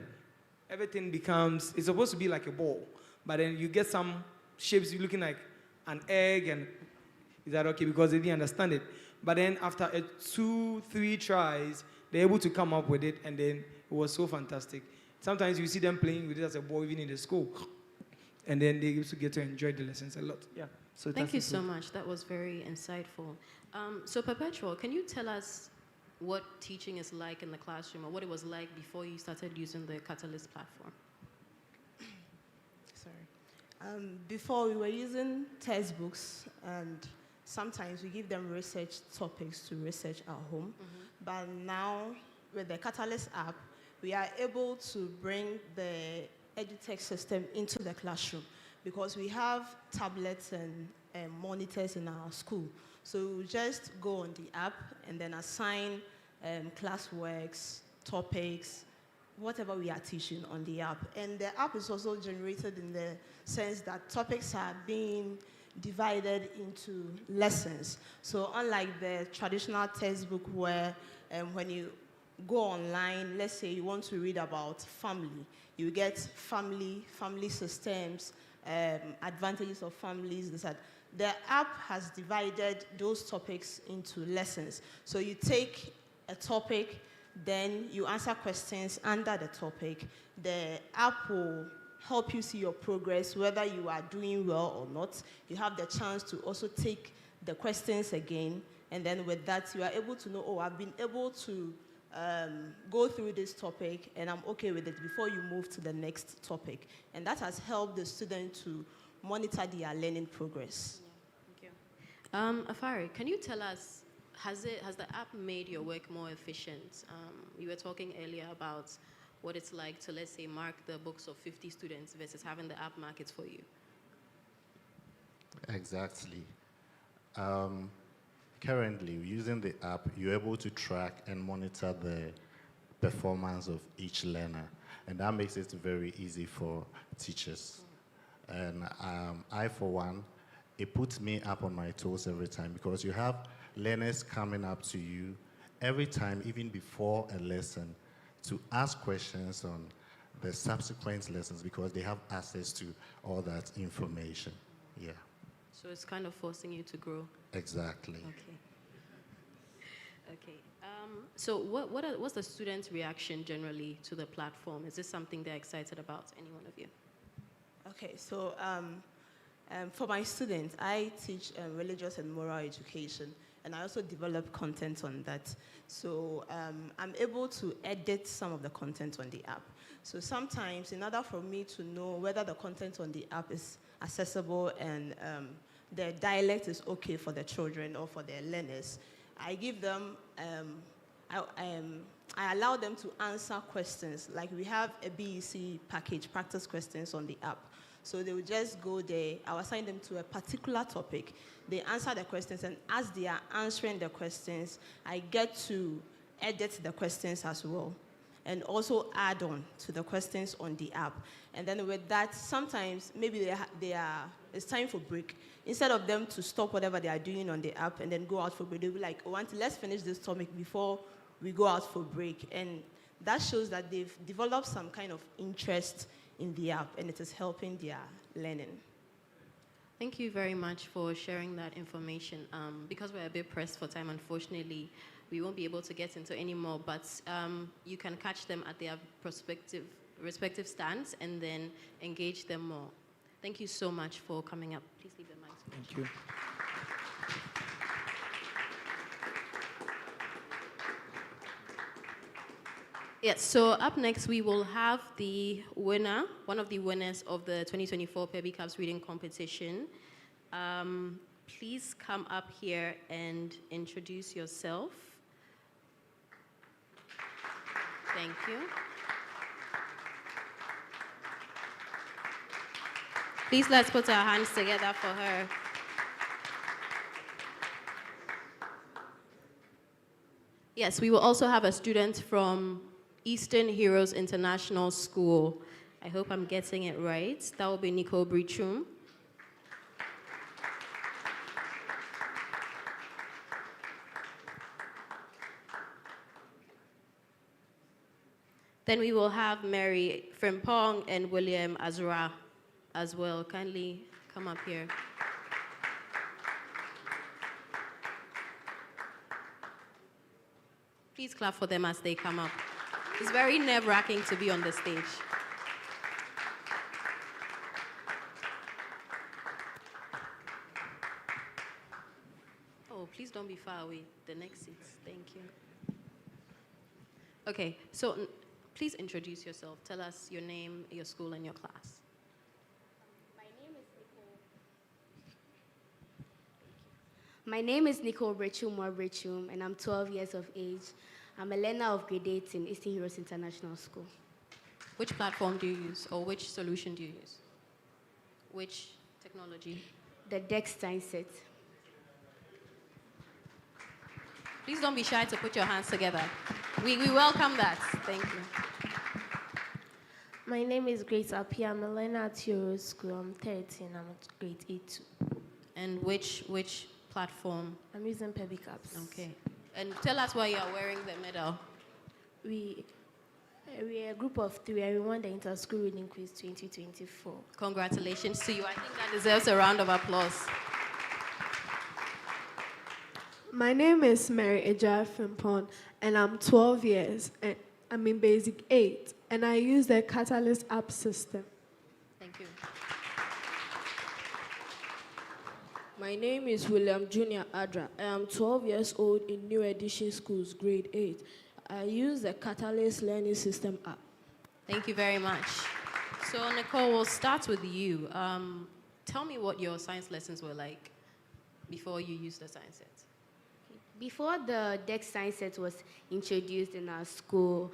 Everything becomes, it's supposed to be like a ball, but then you get some shapes looking like an egg, and is that okay? Because they didn't understand it. But then after 2-3 tries, they're able to come up with it, and then it was so fantastic. Sometimes you see them playing with it as a ball, even in the school, and then they used to get to enjoy the lessons a lot. Yeah. So thank you so much. That was very insightful. So Perpetual, can you tell us what teaching is like in the classroom, or what it was like before you started using the Catalyst platform? Sorry. Before we were using textbooks, and sometimes we give them research topics to research at home. But now, with the Catalyst app, we are able to bring the EdTech system into the classroom, because we have tablets and monitors in our school. So we just go on the app and then assign classworks, topics, whatever we are teaching on the app. And the app is also generated in the sense that topics are being divided into lessons. So unlike the traditional textbook where when you go online, let's say you want to read about family, you get family systems, advantages of families. The app has divided those topics into lessons. So you take a topic, then you answer questions under the topic. The app will help you see your progress, whether you are doing well or not. You have the chance to also take the questions again, and then with that, you are able to know, oh, I've been able to go through this topic, and I'm okay with it before you move to the next topic. And that has helped the student to monitor their learning progress. Thank you. Afari, can you tell us, has the app made your work more efficient? You were talking earlier about what it's like to, let's say, mark the books of 50 students versus having the app mark it for you. Exactly. Currently, using the app, you're able to track and monitor the performance of each learner, and that makes it very easy for teachers. And I, for one, it puts me up on my toes every time, because you have learners coming up to you every time, even before a lesson, to ask questions on the subsequent lessons because they have access to all that information. Yeah. So it's kind of forcing you to grow. Exactly. Okay. Okay. So what's the students' reaction generally to the platform? Is this something they're excited about, any one of you? Okay, so for my students, I teach religious and moral education, and I also develop content on that. So I'm able to edit some of the content on the app. So sometimes, in order for me to know whether the content on the app is accessible and the dialect is okay for the children or for their learners, I give them, I allow them to answer questions. Like we have a BEC package, practice questions on the app. So they will just go there, I'll assign them to a particular topic. They answer the questions, and as they are answering the questions, I get to edit the questions as well, and also add on to the questions on the app. And then with that, sometimes maybe it's time for break. Instead of them to stop whatever they are doing on the app and then go out for break, they'll be like, let's finish this topic before we go out for break. And that shows that they've developed some kind of interest in the app, and it is helping their learning. Thank you very much for sharing that information. Because we're a bit pressed for time, unfortunately, we won't be able to get into any more, but you can catch them at their respective stands and then engage them more. Thank you so much for coming up. Please leave the mic. Thank you. Yes, so up next we will have the winner, one of the winners of the 2024 Pebby Cups reading competition. Please come up here and introduce yourself. Thank you. Please let's put our hands together for her. Yes, we will also have a student from Eastern Heroes International School. I hope I'm getting it right. That will be Nicole Brichum. Then we will have Mary Frimpong and William Azra as well. Kindly come up here. Please clap for them as they come up. It's very nerve-wracking to be on the stage. Oh, please don't be far away. The next seats. Thank you. Okay, so please introduce yourself. Tell us your name, your school, and your class. My name is Nicole Brichum, and I'm 12 years of age. I'm a learner of grade 8 in Eastern Heroes International School. Which platform do you use, or which solution do you use? Which technology? The Dextine set. Please don't be shy to put your hands together. We welcome that. Thank you. My name is Grace Apia. I'm a learner at Heroes School. I'm 13. I'm at grade 8 too. And which platform? I'm using Pebby Cups. Okay. And tell us why you are wearing the medal. We're a group of 3, and we won the Inter-School Reading Quiz 2024. Congratulations to you. I think that deserves a round of applause. My name is Mary Ejai Frimpong, and I'm 12 years, and I'm in Basic 8, and I use the Catalyst app system. Thank you. My name is William Junior Adra. I am 12 years old in New Edition Schools, grade 8. I use the Catalyst Learning System app. Thank you very much. So, Nicole, we'll start with you. Tell me what your science lessons were like before you used the science set. Before the Dextine set was introduced in our school,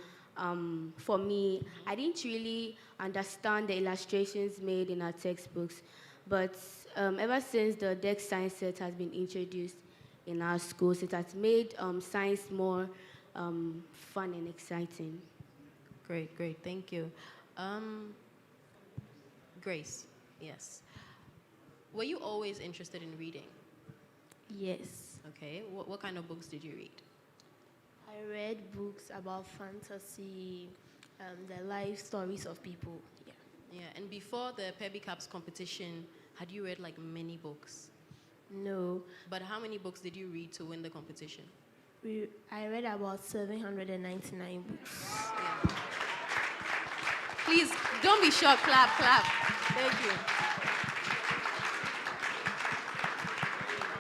for me, I didn't really understand the illustrations made in our textbooks. But ever since the Dextine set has been introduced in our schools, it has made science more fun and exciting. Great, great. Thank you. Grace, yes. Were you always interested in reading? Yes. Okay. What kind of books did you read? I read books about fantasy, the life stories of people. Yeah. Yeah, and before the Pebby Cups competition, had you read like many books? No. But how many books did you read to win the competition? I read about 799 books. Yeah. Please, don't be shocked. Clap, clap. Thank you.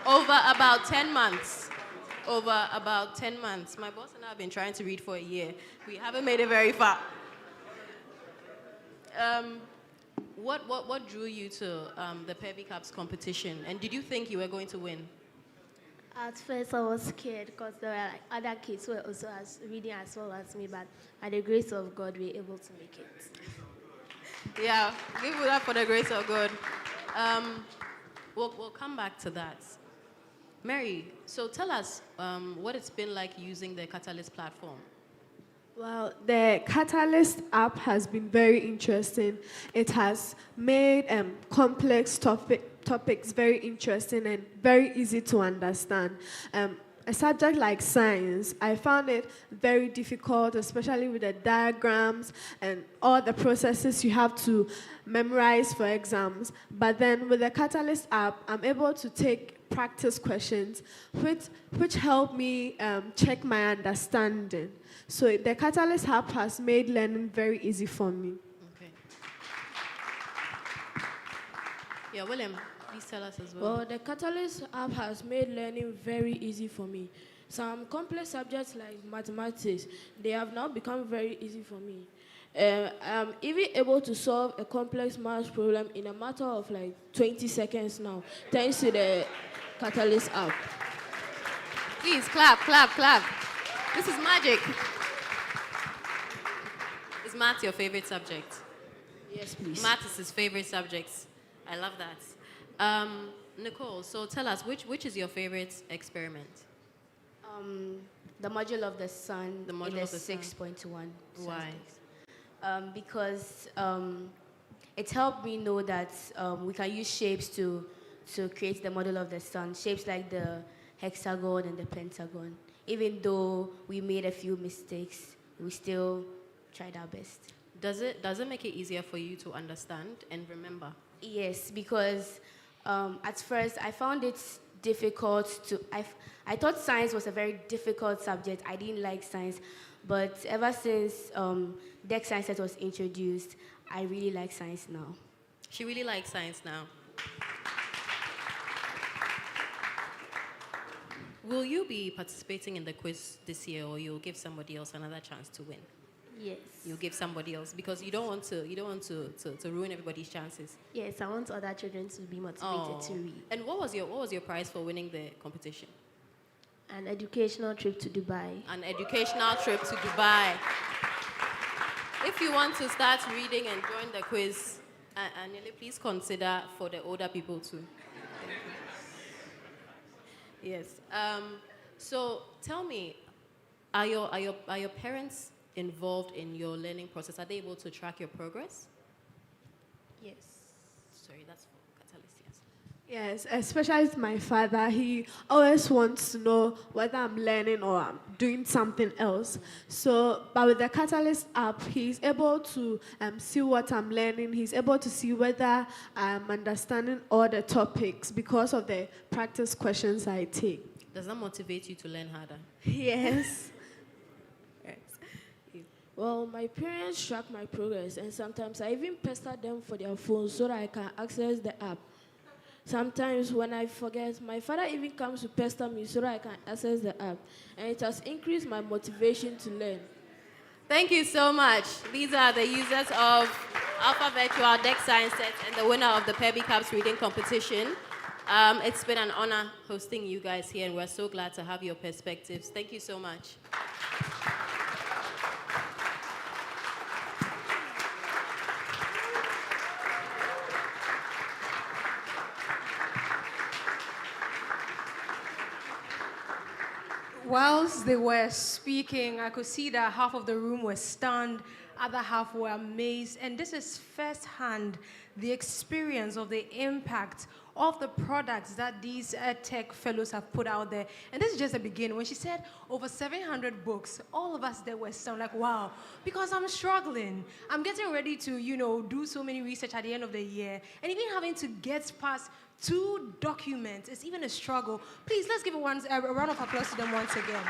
Over about 10 months. Over about 10 months. My boss and I have been trying to read for a year. We haven't made it very far. What drew you to the Pebby Cups competition? And did you think you were going to win? At first, I was scared because there were like other kids who were also reading as well as me, but by the grace of God, we were able to make it. Yeah, give it up for the grace of God. We'll come back to that. Mary, so tell us what it's been like using the Catalyst platform. Well, the Catalyst app has been very interesting. It has made complex topics very interesting and very easy to understand. A subject like science, I found it very difficult, especially with the diagrams and all the processes you have to memorize for exams. But then with the Catalyst app, I'm able to take practice questions, which help me check my understanding. So the Catalyst app has made learning very easy for me. Okay. Yeah, William, please tell us as well. Well, the Catalyst app has made learning very easy for me. Some complex subjects like mathematics, they have now become very easy for me. I'm even able to solve a complex math problem in a matter of like 20 seconds now, thanks to the Catalyst app. Please, clap, clap, clap. This is magic. Is math your favorite subject? Yes, please. Math is his favorite subject. I love that. Nicole, so tell us, which is your favorite experiment? The module of the sun The module in the of the sun. 6.1. Why? Because it helped me know that we can use shapes to create the model of the sun. Shapes like the hexagon and the pentagon. Even though we made a few mistakes, we still tried our best. Does it make it easier for you to understand and remember? Yes, because at first I found it difficult to. I thought science was a very difficult subject. I didn't like science, but ever since Deck Science Set was introduced, I really like science now. She really likes science now. Will you be participating in the quiz this year, or you'll give somebody else another chance to win? Yes. You'll give somebody else because you don't want to ruin everybody's chances. Yes, I want other children to be motivated to read. And what was your prize for winning the competition? An educational trip to Dubai. An educational trip to Dubai. If you want to start reading and join the quiz, Anile, please consider for the older people too. Yes. So tell me, are your parents involved in your learning process? Are they able to track your progress? Yes. Sorry, that's for Catalyst, yes. Yes, especially with my father. He always wants to know whether I'm learning or I'm doing something else. So, but with the Catalyst app, he's able to see what I'm learning. He's able to see whether I'm understanding all the topics because of the practice questions I take. Does that motivate you to learn harder? Yes. Well, my parents track my progress, and sometimes I even pester them for their phones so that I can access the app. Sometimes when I forget, my father even comes to pester me so that I can access the app, and it has increased my motivation to learn. Thank you so much. These are the users of Alpha Virtual Deck Science Set and the winner of the Pebby Cups reading competition. It's been an honor hosting you guys here, and we're so glad to have your perspectives. Thank you so much. Whilst they were speaking, I could see that half of the room was stunned other half were amazed. And this is firsthand the experience of the impact of the products that these EdTech fellows have put out there. And this is just the beginning. When she said over 700 books, all of us there were sound like, wow, because I'm struggling. I'm getting ready to, do so many research at the end of the year. And even having to get past 2 documents, it's even a struggle. Please, let's give a round of applause to them once again.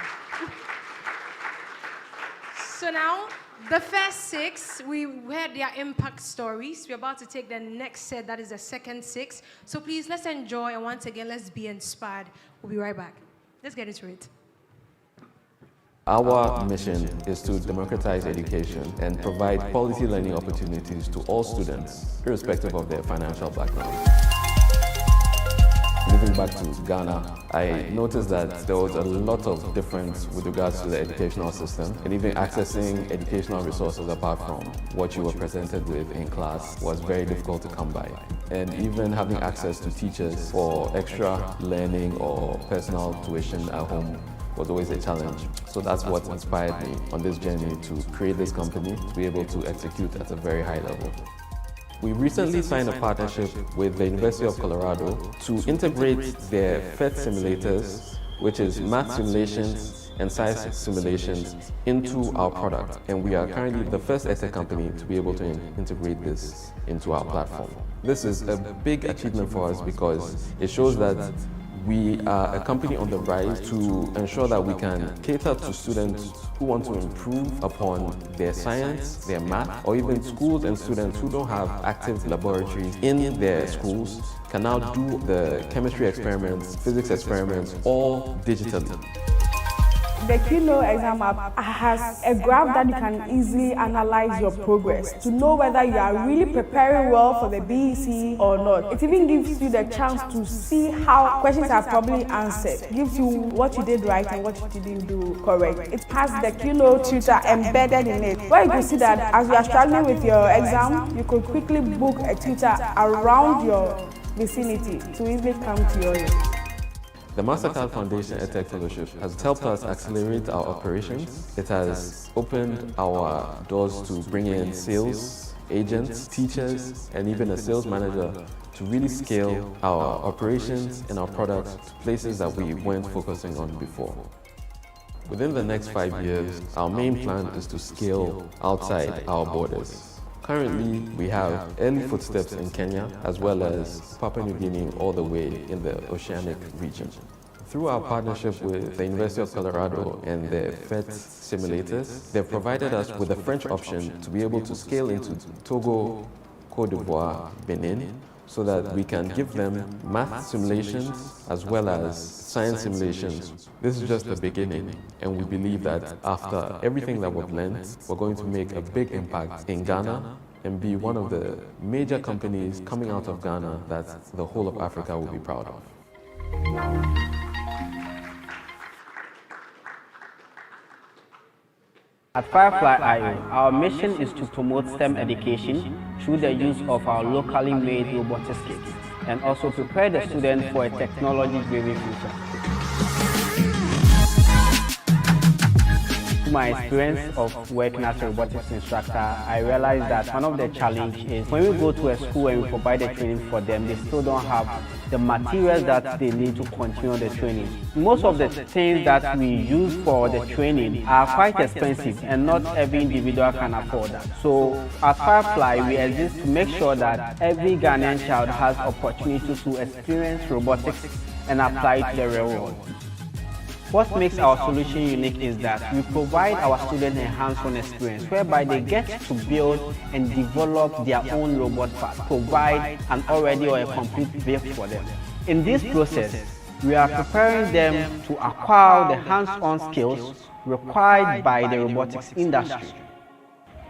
So now, the first 6, we heard their impact stories. We're about to take the next set, that is the second 6. So please, let's enjoy, and once again, let's be inspired. We'll be right back. Let's get into it. Our mission is to democratize education and provide quality learning opportunities to all students, irrespective of their financial background. Moving back to Ghana, I noticed that there was a lot of difference with regards to the educational system, and even accessing educational resources apart from what you were presented with in class was very difficult to come by. And even having access to teachers for extra learning or personal tuition at home was always a challenge. So that's what inspired me on this journey to create this company, to be able to execute at a very high level. We recently signed a partnership with the University of Colorado to integrate their PhET simulators, which is math simulations and science simulations, into our product. And we are currently the first EdTech company to be able to integrate this into our platform. This is a big achievement for us because it shows that we are a company on the rise to ensure that we can cater to students who want to improve upon their science, their math, or even schools and students who don't have active laboratories in their schools can now do the chemistry experiments, physics experiments, all digitally. The Kilo exam app has a graph that you can easily analyze your progress to know whether you are really preparing well for the BEC or not. It even gives you the chance to see how questions are probably answered. It gives you what you did right and what you didn't do correct. It has the Kilo tutor embedded in it, where you can see that as you are struggling with your exam, you could quickly book a tutor around your vicinity to easily come to your aid. The Mastercard Foundation EdTech Fellowship has helped us accelerate our operations. It has opened our doors to bring in sales, agents, teachers, and even a sales manager to really scale our operations and our products to places that we weren't focusing on before. Within the next 5 years, our main plan is to scale outside our borders. Currently, we have early footsteps in Kenya, as well as Papua New Guinea all the way in the Oceanic region. Through our partnership with the University of Colorado and their PhET simulators, they've provided us with a French option to be able to scale into Togo, Côte d'Ivoire, Benin, so that we can give them math simulations as well as science simulations. This is just the beginning, and we believe that after everything that we've learned, we're going to make a big impact in Ghana and be one of the major companies coming out of Ghana that the whole of Africa will be proud of. At Firefly.io, our mission is to promote STEM education through the use of our locally made robotics kits and also prepare the student for a technology-driven future. Through my experience of working as a robotics instructor, I realized that one of the challenges is when we go to a school and we provide the training for them, they still don't have the materials that they need to continue the training. Most of the things that we use for the training are quite expensive and not every individual can afford that. So at Firefly, we exist to make sure that every Ghanaian child has opportunity to experience robotics and apply it to the real world. What makes our solution unique is that we provide our students a hands-on experience whereby they get to build and develop their own robot parts, provide an already or a complete vehicle for them. In this process, we are preparing them to acquire the hands-on skills required by the robotics industry.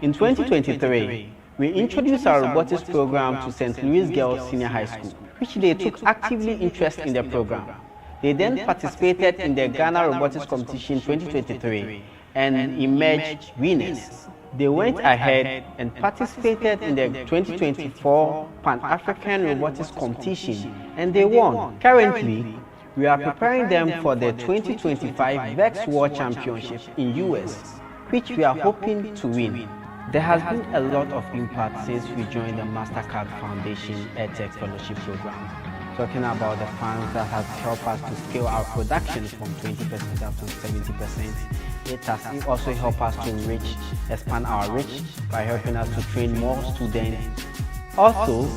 In 2023, we introduced our robotics program to St. Louis Girls Senior High School, which they took actively interest in the program. They then participated in the Ghana Robotics Competition 2023 and emerged winners. They went ahead and participated in the 2024 Pan-African Robotics Competition and they won. Currently, we are preparing them for the 2025 VEX World Championship in US, which we are hoping to win. There has been a lot of impact since we joined the Mastercard Foundation EdTech Fellowship Program. Talking about the funds that have helped us to scale our production from 20% up to 70%. It has also helped us to expand our reach by helping us to train more students. Also,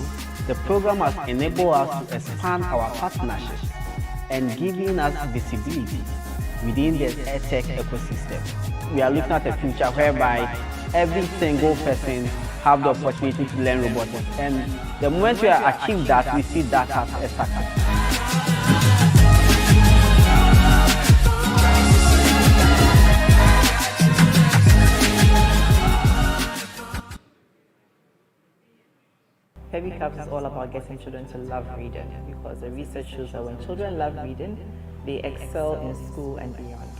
the program has enabled us to expand our partnerships and giving us visibility within the EdTech ecosystem. We are looking at a future whereby every single person have the opportunity to learn robotics, and the moment we achieve that, we see that as a success. Heavy Cups is all about getting children to love reading, because the research shows that when children love reading, they excel in school and beyond.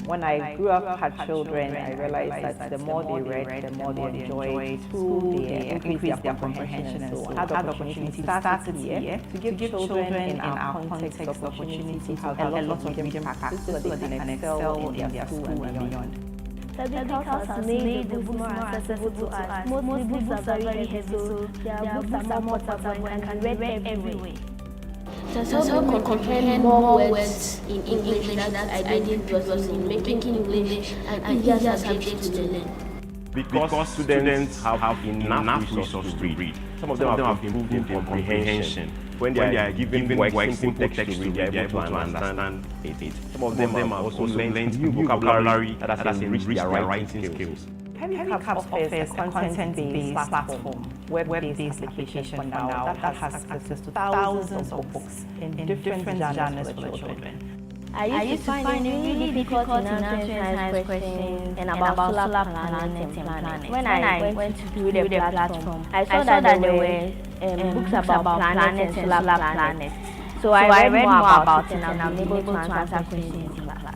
When I grew up, had children, I realized that the more they read, the more they enjoyed school, they increased their comprehension and so on. I had the opportunity to start here to give children in our context the opportunity to have a lot of reading practice so that they can excel in their school and beyond. Heavy Cups has made the books more accessible to us. Mostly books are very heavy, so their books are more portable and can read everywhere. It has helped me comprehend more words in English that I didn't was in making English an easier subject to learn. Because students have enough resources to read. Some of them have improved in comprehension. When they are given simple text to read, they are able to understand it. Some of them have also learned new vocabulary that has enriched their writing skills. Heavy Cups offers a content-based platform, web-based application for now that has access to thousands of books in different genres for the children. I used to find it really difficult to answer science questions and about solar planets and planets. When I went to the platform, I saw that there were books about planets and solar planets. So I read more about it and I've been able to answer questions in class.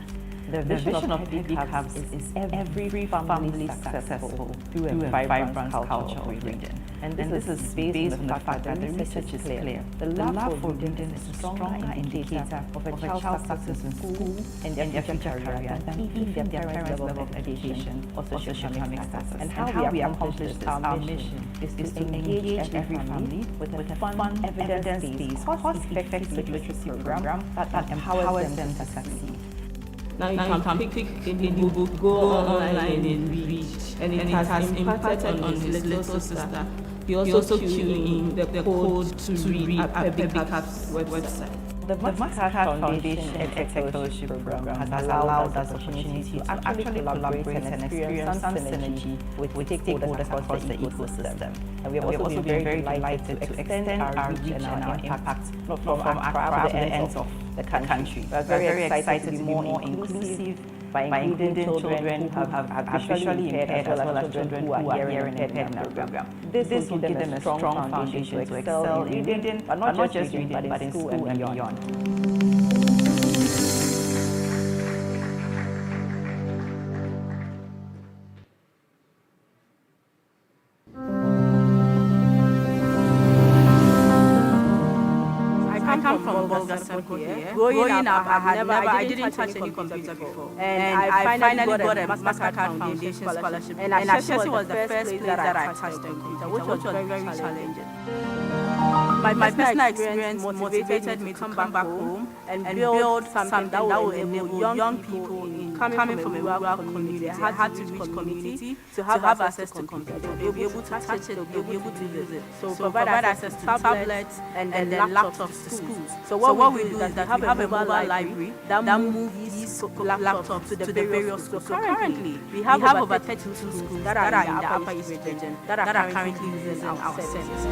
The vision of Heavy Cups is every family successful through a vibrant culture of reading. And this is based on the fact that the research is clear. The love for reading is a stronger indicator of a child's success in school and their future career than even their parents' level of education or socioeconomic status. And how we accomplish our mission is to engage every family with a fun, evidence-based, cost-effective literacy program that empowers them to succeed. Now you can pick any book, go online and read. And it has impacted on his little sister. He also cued in the code to read at Heavy Cups website. The Mastercard Foundation EdTech Fellowship Program has allowed us the opportunity to actually collaborate and experience some synergy with stakeholders across the ecosystem. And we have also been very delighted to extend our reach and our impact from Accra to the ends of the country. We are very excited to be more inclusive by including children who have visually impaired as well as children who are hearing impaired in our program. This will give them a strong foundation to excel in reading, but not just reading, but in school and beyond. I come from Bolga here. Growing up, I didn't touch any computer before. And I finally got a Mastercard Foundation scholarship. And Ashesi was the first place that I touched a computer, which was very challenging. My personal experience motivated me to come back home and build something that will enable young people coming from a rural community, had to reach community, to have access to computers. They'll be able to touch it, they'll be able to use it. So provide access to tablets and laptops to schools. So what we do is that we have a mobile library that moves these laptops to the various schools. So currently, we have over 32 schools that are in the Upper East region that are currently using our service.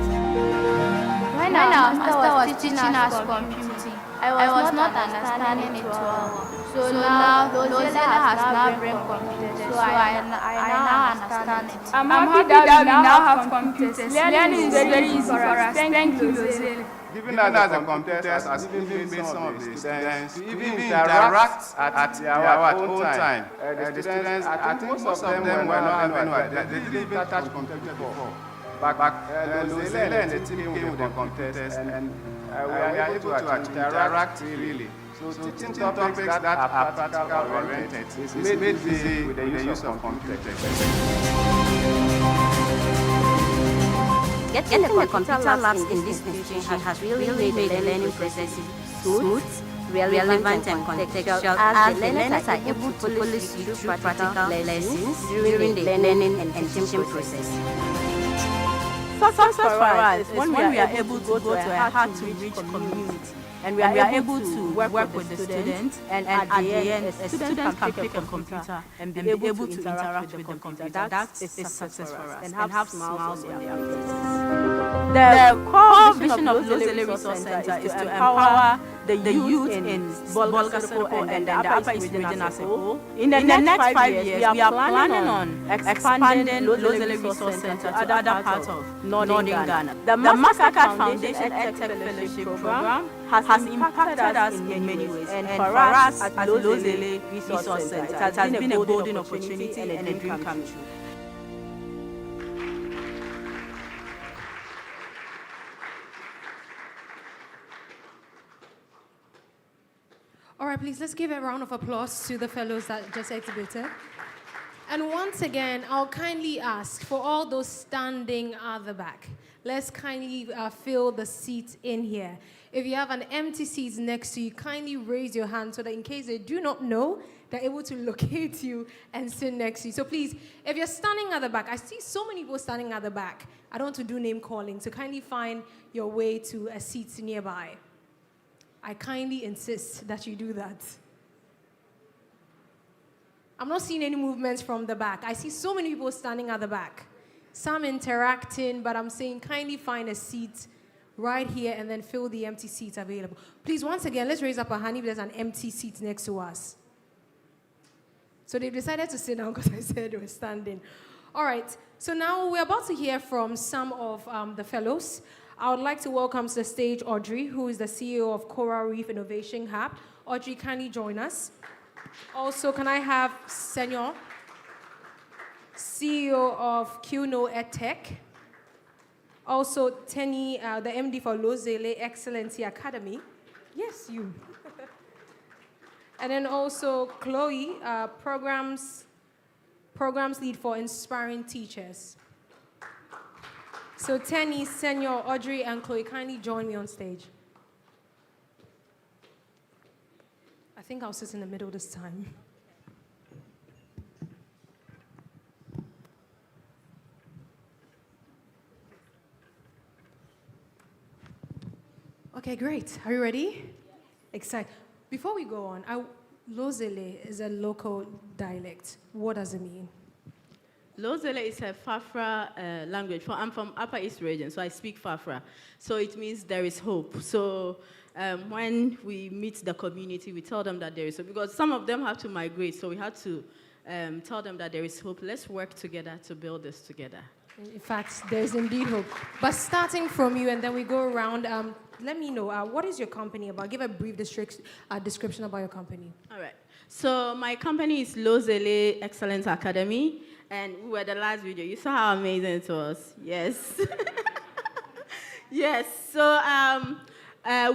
When our master was teaching us computing, I was not understanding it well. So now, Dozella has now brought computers, so I now understand it. I'm happy that we now have computers. Learning is very easy for us. Thank you, Dozella. Given that the computers has even made some of the students to even interact at their own time. The students, I think most of them were not having, they didn't even touch computers before. But Dozella and the team came with the computers and we are able to interact really. So teaching topics that are practical oriented is made easy with the use of computers. Getting the computer labs in this institution has really made the learning process smooth, relevant and contextual as the learners are able to follow through practical lessons during the learning and teaching process. Success for us is when we are able to go to a hard-to-reach community and we are able to work with the students, and at the end, a student can pick a computer and be able to interact with the computer. That is success for us, and have smiles on their faces. The core vision of Lozele Resource Center is to empower the youth in Bolgasoko and the Upper East region as a whole. In the next 5 years, we are planning on expanding Lozele Resource Center to other parts of northern Ghana. The Mastercard Foundation EdTech Fellowship Program has impacted us in many ways, and for us at Lozele Resource Center, it has been a golden opportunity and a dream come true. All right, please, let's give a round of applause to the fellows that just exhibited. And once again, I'll kindly ask for all those standing at the back, let's kindly fill the seats in here. If you have an empty seat next to you, kindly raise your hand so that in case they do not know, they're able to locate you and sit next to you. So please, if you're standing at the back, I see so many people standing at the back. I don't want to do name calling, so kindly find your way to a seat nearby. I kindly insist that you do that. I'm not seeing any movements from the back. I see so many people standing at the back. Some interacting, but I'm saying kindly find a seat right here and then fill the empty seats available. Please, once again, let's raise up our hand if there's an empty seat next to us. So they've decided to sit down because I said they were standing. All right, so now we're about to hear from some of the fellows. I would like to welcome to the stage Audrey, who is the CEO of Coral Reef Innovation Hub. Audrey, kindly join us. Also, can I have Senor, CEO of QNO EdTech. Also, Tenny, the MD for Lozele Excellency Academy. Yes, you. And then also Chloe, programs lead for Inspiring Teachers. So Tenny, Senor, Audrey, and Chloe, kindly join me on stage. I think I'll sit in the middle this time. Okay, great. Are you ready? Excited. Before we go on, Lozele is a local dialect. What does it mean? Lozele is a Fafra language. I'm from Upper East region, so I speak Fafra. So it means there is hope. So when we meet the community, we tell them that there is hope. Because some of them have to migrate, so we had to tell them that there is hope. Let's work together to build this together. In fact, there's indeed hope. But starting from you, and then we go around, let me know, what is your company about? Give a brief description about your company. All right. So my company is Lozele Excellence Academy. And we were the last video. You saw how amazing it was. Yes. Yes. So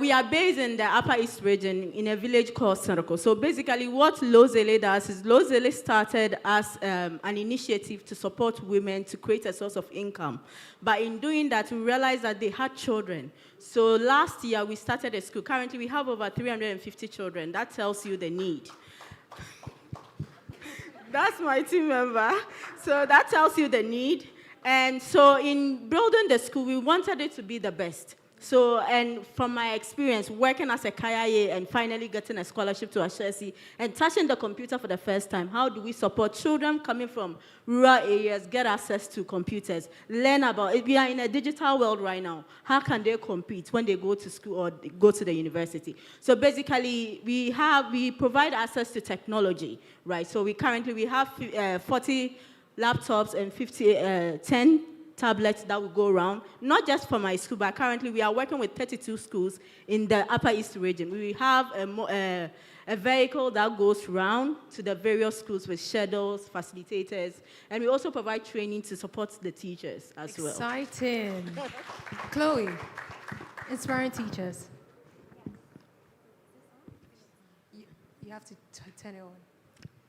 we are based in the Upper East region in a village called Sanroko. So basically what Lozele does is Lozele started as an initiative to support women to create a source of income. But in doing that, we realized that they had children. So last year, we started a school. Currently, we have over 350 children. That tells you the need. That's my team member. So that tells you the need. And so in building the school, we wanted it to be the best. So, and from my experience, working as a KIA and finally getting a scholarship to Ashesi and touching the computer for the first time, how do we support children coming from rural areas, get access to computers, learn about it? We are in a digital world right now. How can they compete when they go to school or go to the university? So basically, we provide access to technology, right? So we have 40 laptops and 10 tablets that will go around, not just for my school, but currently we are working with 32 schools in the Upper East region. We have a vehicle that goes around to the various schools with schedules, facilitators, and we also provide training to support the teachers as well. Exciting. Chloe, Inspiring Teachers. have to turn it on.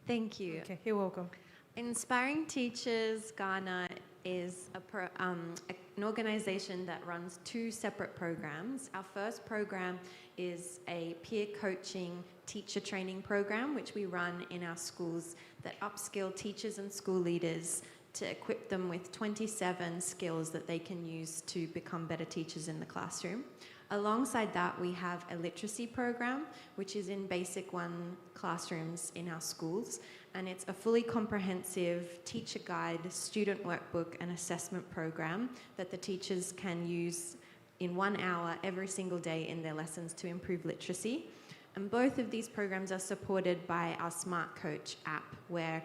Thank you. Okay, you're welcome. Inspiring Teachers Ghana is an organization that runs 2 separate programs. Our first program is a peer coaching teacher training program, which we run in our schools that upskill teachers and school leaders to equip them with 27 skills that they can use to become better teachers in the classroom. Alongside that, we have a literacy program, which is in Basic 1 classrooms in our schools, and it's a fully comprehensive teacher guide, student workbook, and assessment program that the teachers can use in 1 hour every single day in their lessons to improve literacy. And both of these programs are supported by our Smart Coach app, where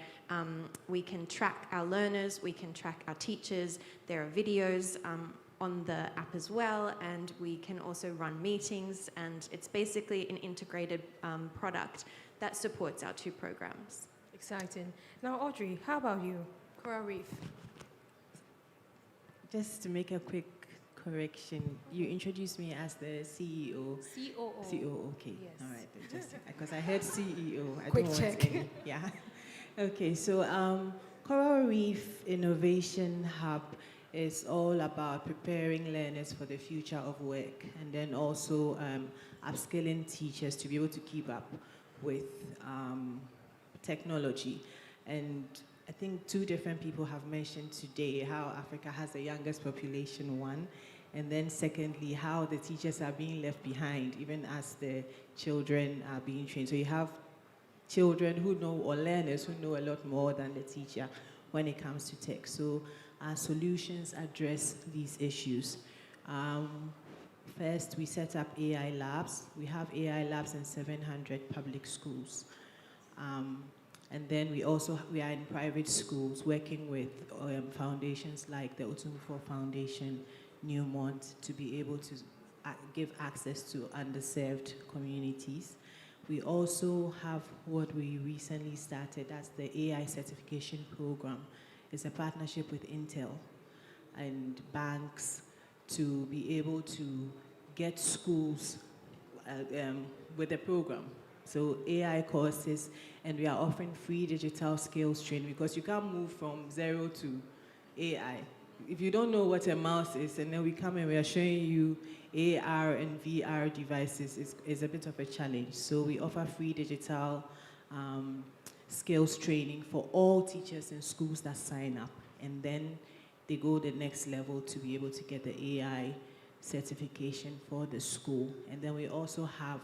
we can track our learners, we can track our teachers. There are videos on the app as well, and we can also run meetings, and it's basically an integrated product that supports our 2 programs. Exciting. Now, Audrey, how about you? Coral Reef. Just to make a quick correction, you introduced me as the CEO. COO. COO, okay. Yes. All right, then just because I heard CEO. I Quick don't check. Want any. Yeah. Okay, so Coral Reef Innovation Hub is all about preparing learners for the future of work, and then also upskilling teachers to be able to keep up with technology. And I think 2 different people have mentioned today how Africa has the youngest population, 1, and then secondly, how the teachers are being left behind, even as the children are being trained. So you have children who know, or learners who know a lot more than the teacher when it comes to tech. So our solutions address these issues. First, we set up AI labs. We have AI labs in 700 public schools. And then we are in private schools working with foundations like the Otumfuo Foundation, Newmont, to be able to give access to underserved communities. We also have what we recently started as the AI certification program. It's a partnership with Intel and banks to be able to get schools with the program. So AI courses, and we are offering free digital skills training, because you can't move from 0 to AI. If you don't know what a mouse is, and then we come and we are showing you AR and VR devices, is a bit of a challenge. So we offer free digital skills training for all teachers in schools that sign up, and then they go the next level to be able to get the AI certification for the school. And then we also have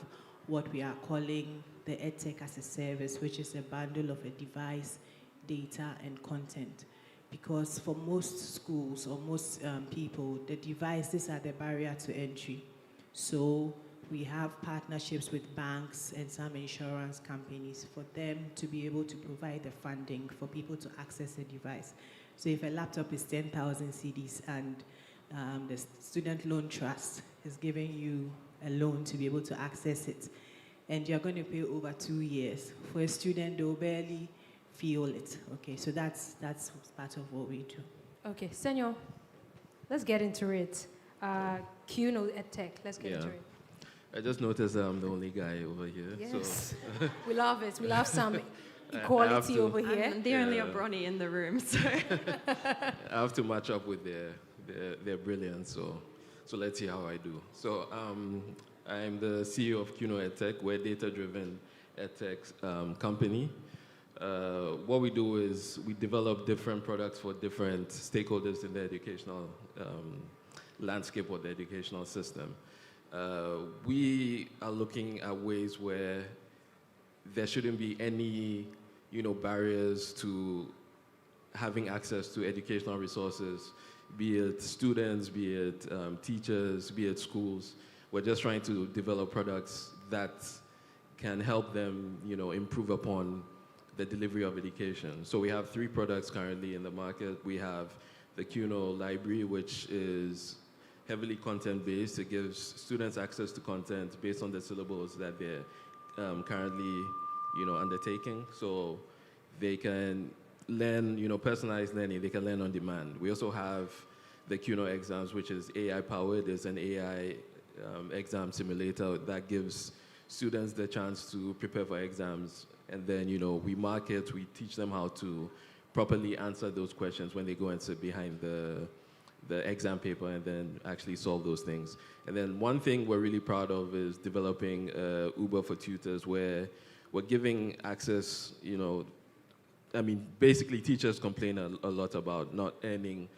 what we are calling the EdTech as a service, which is a bundle of a device, data, and content. Because for most schools or most people, the devices are the barrier to entry. So we have partnerships with banks and some insurance companies for them to be able to provide the funding for people to access a device. So if a laptop is 10,000 cedis and the Student Loan Trust is giving you a loan to be able to access it, and you're going to pay over 2 years. For a student, they'll barely feel it. Okay, so that's part of what we do. Okay, Senor, let's get into it. QNO EdTech, let's get into it. I just noticed I'm the only guy over here. Yes, so we love it. We love some equality over here. I'm the only Obroni in the room, so. I have to match up with their brilliance, so let's see how I do. So I'm the CEO of QNO EdTech. We're a data-driven EdTech company. What we do is we develop different products for different stakeholders in the educational landscape or the educational system. We are looking at ways where there shouldn't be any, barriers to having access to educational resources, be it students, be it teachers, be it schools. We're just trying to develop products that can help them, improve upon the delivery of education. So we have 3 products currently in the market. We have the QNO Library, which is heavily content-based. It gives students access to content based on the syllables that they're currently, undertaking. So they can learn, personalized learning. They can learn on demand. We also have the QNO Exams, which is AI-powered. It's an AI exam simulator that gives students the chance to prepare for exams. And then, we mark it, we teach them how to properly answer those questions when they go and sit behind the exam paper and then actually solve those things. And then one thing we're really proud of is developing Uber for tutors, where we're giving access, basically teachers complain a lot about not earning,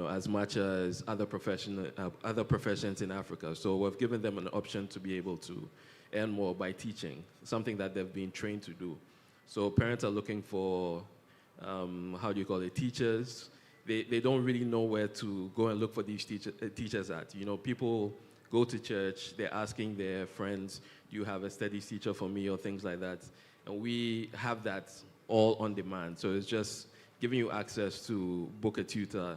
as much as other professions in Africa. So we've given them an option to be able to earn more by teaching, something that they've been trained to do. So parents are looking for, teachers. They don't really know where to go and look for these teachers at. People go to church, they're asking their friends, do you have a studies teacher for me, or things like that. And we have that all on demand. So it's just giving you access to book a tutor.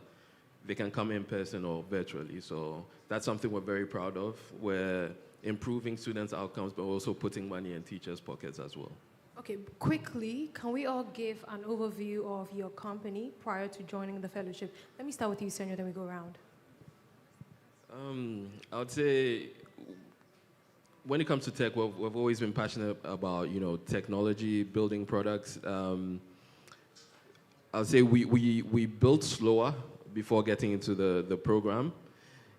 They can come in person or virtually. So that's something we're very proud of. We're improving students' outcomes, but also putting money in teachers' pockets as well. Okay, quickly, can we all give an overview of your company prior to joining the fellowship? Let me start with you, Senor, then we go around. I would say when it comes to tech, we've always been passionate about, technology, building products. I would say we built slower before getting into the program.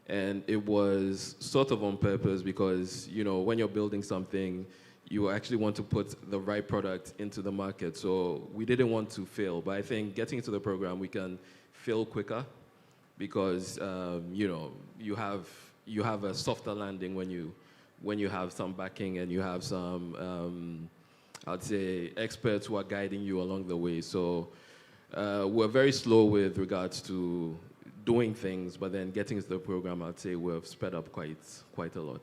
And it was sort of on purpose because, when you're building something, you actually want to put the right product into the market. So we didn't want to fail. But I think getting into the program, we can fail quicker because, you have a softer landing when you have some backing and you have some, I'd say, experts who are guiding you along the way. So we're very slow with regards to doing things, but then getting into the program, I'd say we've sped up quite a lot.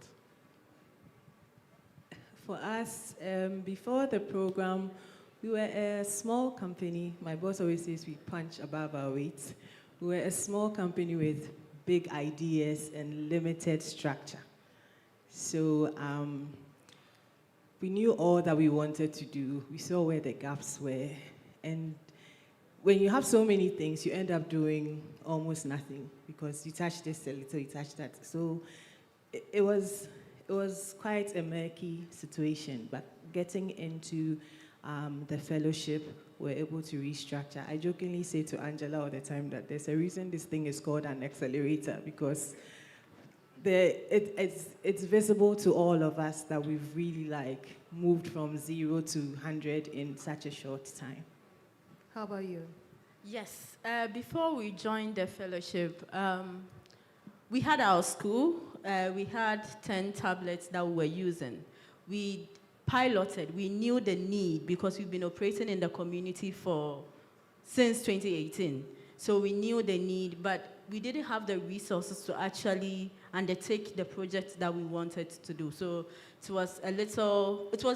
For us, before the program, we were a small company. My boss always says we punch above our weight. We were a small company with big ideas and limited structure. So we knew all that we wanted to do. We saw where the gaps were. And when you have so many things, you end up doing almost nothing because you touch this a little, you touch that. So it was quite a murky situation, but getting into the fellowship, we're able to restructure. I jokingly say to Angela all the time that there's a reason this thing is called an accelerator, because it's visible to all of us that we've really moved from 0 to 100 in such a short time. How about you? Yes. Before we joined the fellowship, we had our school. We had 10 tablets that we were using. We piloted. We knew the need because we've been operating in the community since 2018. So we knew the need, but we didn't have the resources to actually undertake the project that we wanted to do. So it was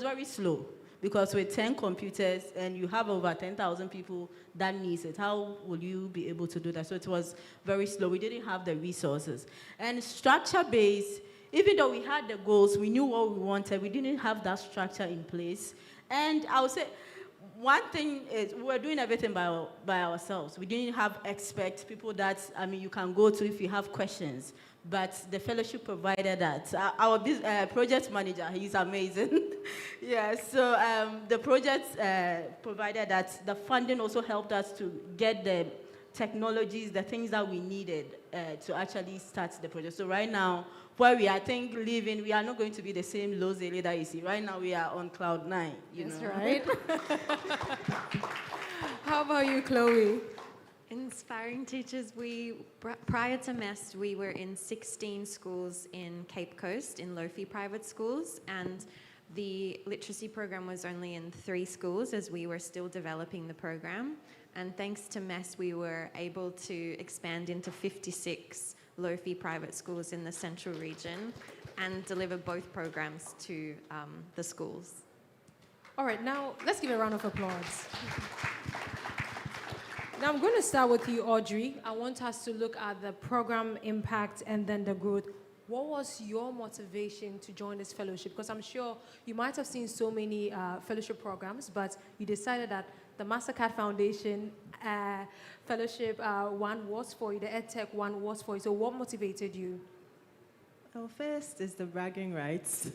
very slow. Because with 10 computers and you have over 10,000 people that needs it, how will you be able to do that? So it was very slow. We didn't have the resources. And structure-based, even though we had the goals, we knew what we wanted, we didn't have that structure in place. And I would say one thing is we were doing everything by ourselves. We didn't have experts, people that, you can go to if you have questions. But the fellowship provided that. Our project manager, he's amazing. Yeah, so the project provided that. The funding also helped us to get the technologies, the things that we needed to actually start the project. So right now, where we are, I think, living, we are not going to be the same low zele that you see. Right now, we are on cloud 9. That's right. How about you, Chloe? Inspiring teachers, prior to MEST, we were in 16 schools in Cape Coast, in Lofi private schools, and the literacy program was only in 3 schools as we were still developing the program. And thanks to MEST, we were able to expand into 56 Lofi private schools in the central region and deliver both programs to the schools. All right, now let's give a round of applause. Now I'm going to start with you, Audrey. I want us to look at the program impact and then the growth. What was your motivation to join this fellowship? Because I'm sure you might have seen so many fellowship programs, but you decided that the Mastercard Foundation fellowship one was for you, the EdTech one was for you. So what motivated you? Well, first is the bragging rights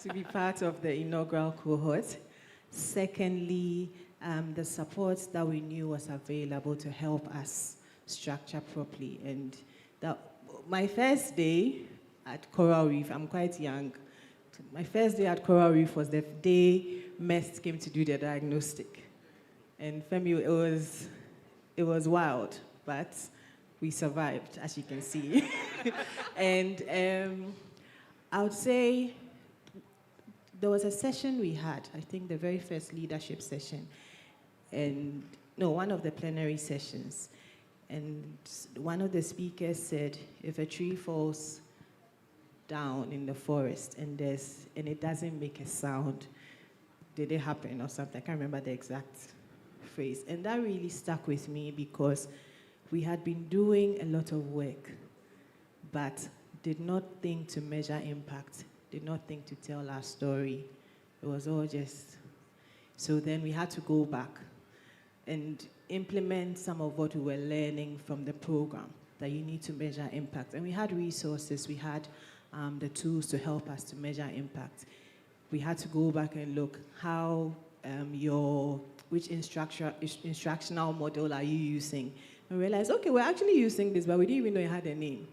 to be part of the inaugural cohort. Secondly, the support that we knew was available to help us structure properly. And my first day at Coral Reef, I'm quite young. My first day at Coral Reef was the day MEST came to do their diagnostic. And Femi, it was wild, but we survived, as you can see. And I would say there was a session we had, I think the very first leadership session, and no, one of the plenary sessions. And one of the speakers said, if a tree falls down in the forest and it doesn't make a sound, did it happen or something? I can't remember the exact phrase. And that really stuck with me because we had been doing a lot of work, but did not think to measure impact, did not think to tell our story. It was all just, so then we had to go back and implement some of what we were learning from the program, that you need to measure impact. And we had resources, we had the tools to help us to measure impact. We had to go back and look how which instructional model are you using? And we realized, okay, we're actually using this, but we didn't even know it had a name.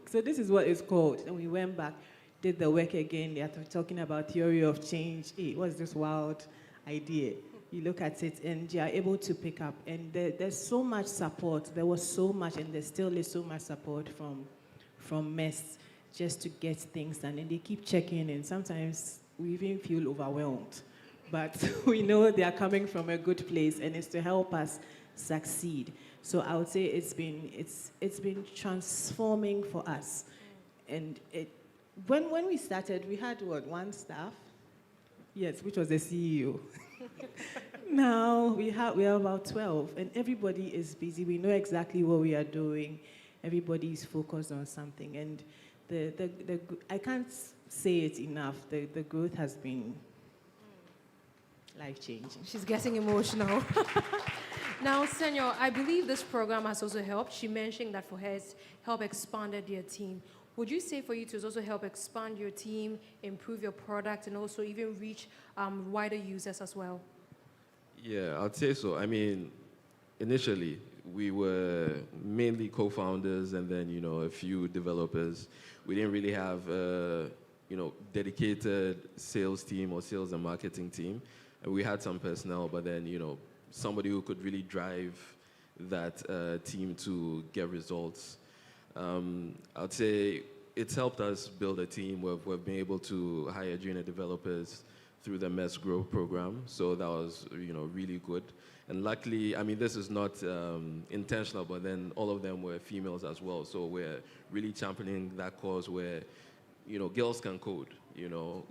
So this is what it's called. And we went back, did the work again. They are talking about theory of change. Hey, what's this wild idea? You look at it and you are able to pick up. And there's so much support. There was so much, and there still is so much support from MEST just to get things done. And they keep checking in. Sometimes we even feel overwhelmed. But we know they are coming from a good place, and it's to help us succeed. So I would say it's been transforming for us. And when we started, we had one staff? Yes, which was the CEO. Now we are about 12, and everybody is busy. We know exactly what we are doing. Everybody is focused on something, and I can't say it enough. The growth has been life-changing. She's getting emotional. Now, Senor, I believe this program has also helped. She mentioned that for her, it's helped expanded your team. Would you say for you to also help expand your team, improve your product, and also even reach wider users as well? Yeah, I'd say so. I mean, initially, we were mainly co-founders and then, a few developers. We didn't really have a, dedicated sales team or sales and marketing team. And we had some personnel, but then, somebody who could really drive that team to get results. I'd say it's helped us build a team. We've been able to hire junior developers through the MEST Grow program, so that was really good. And luckily, I mean, this is not intentional, but then all of them were females as well. So we're really championing that cause where girls can code.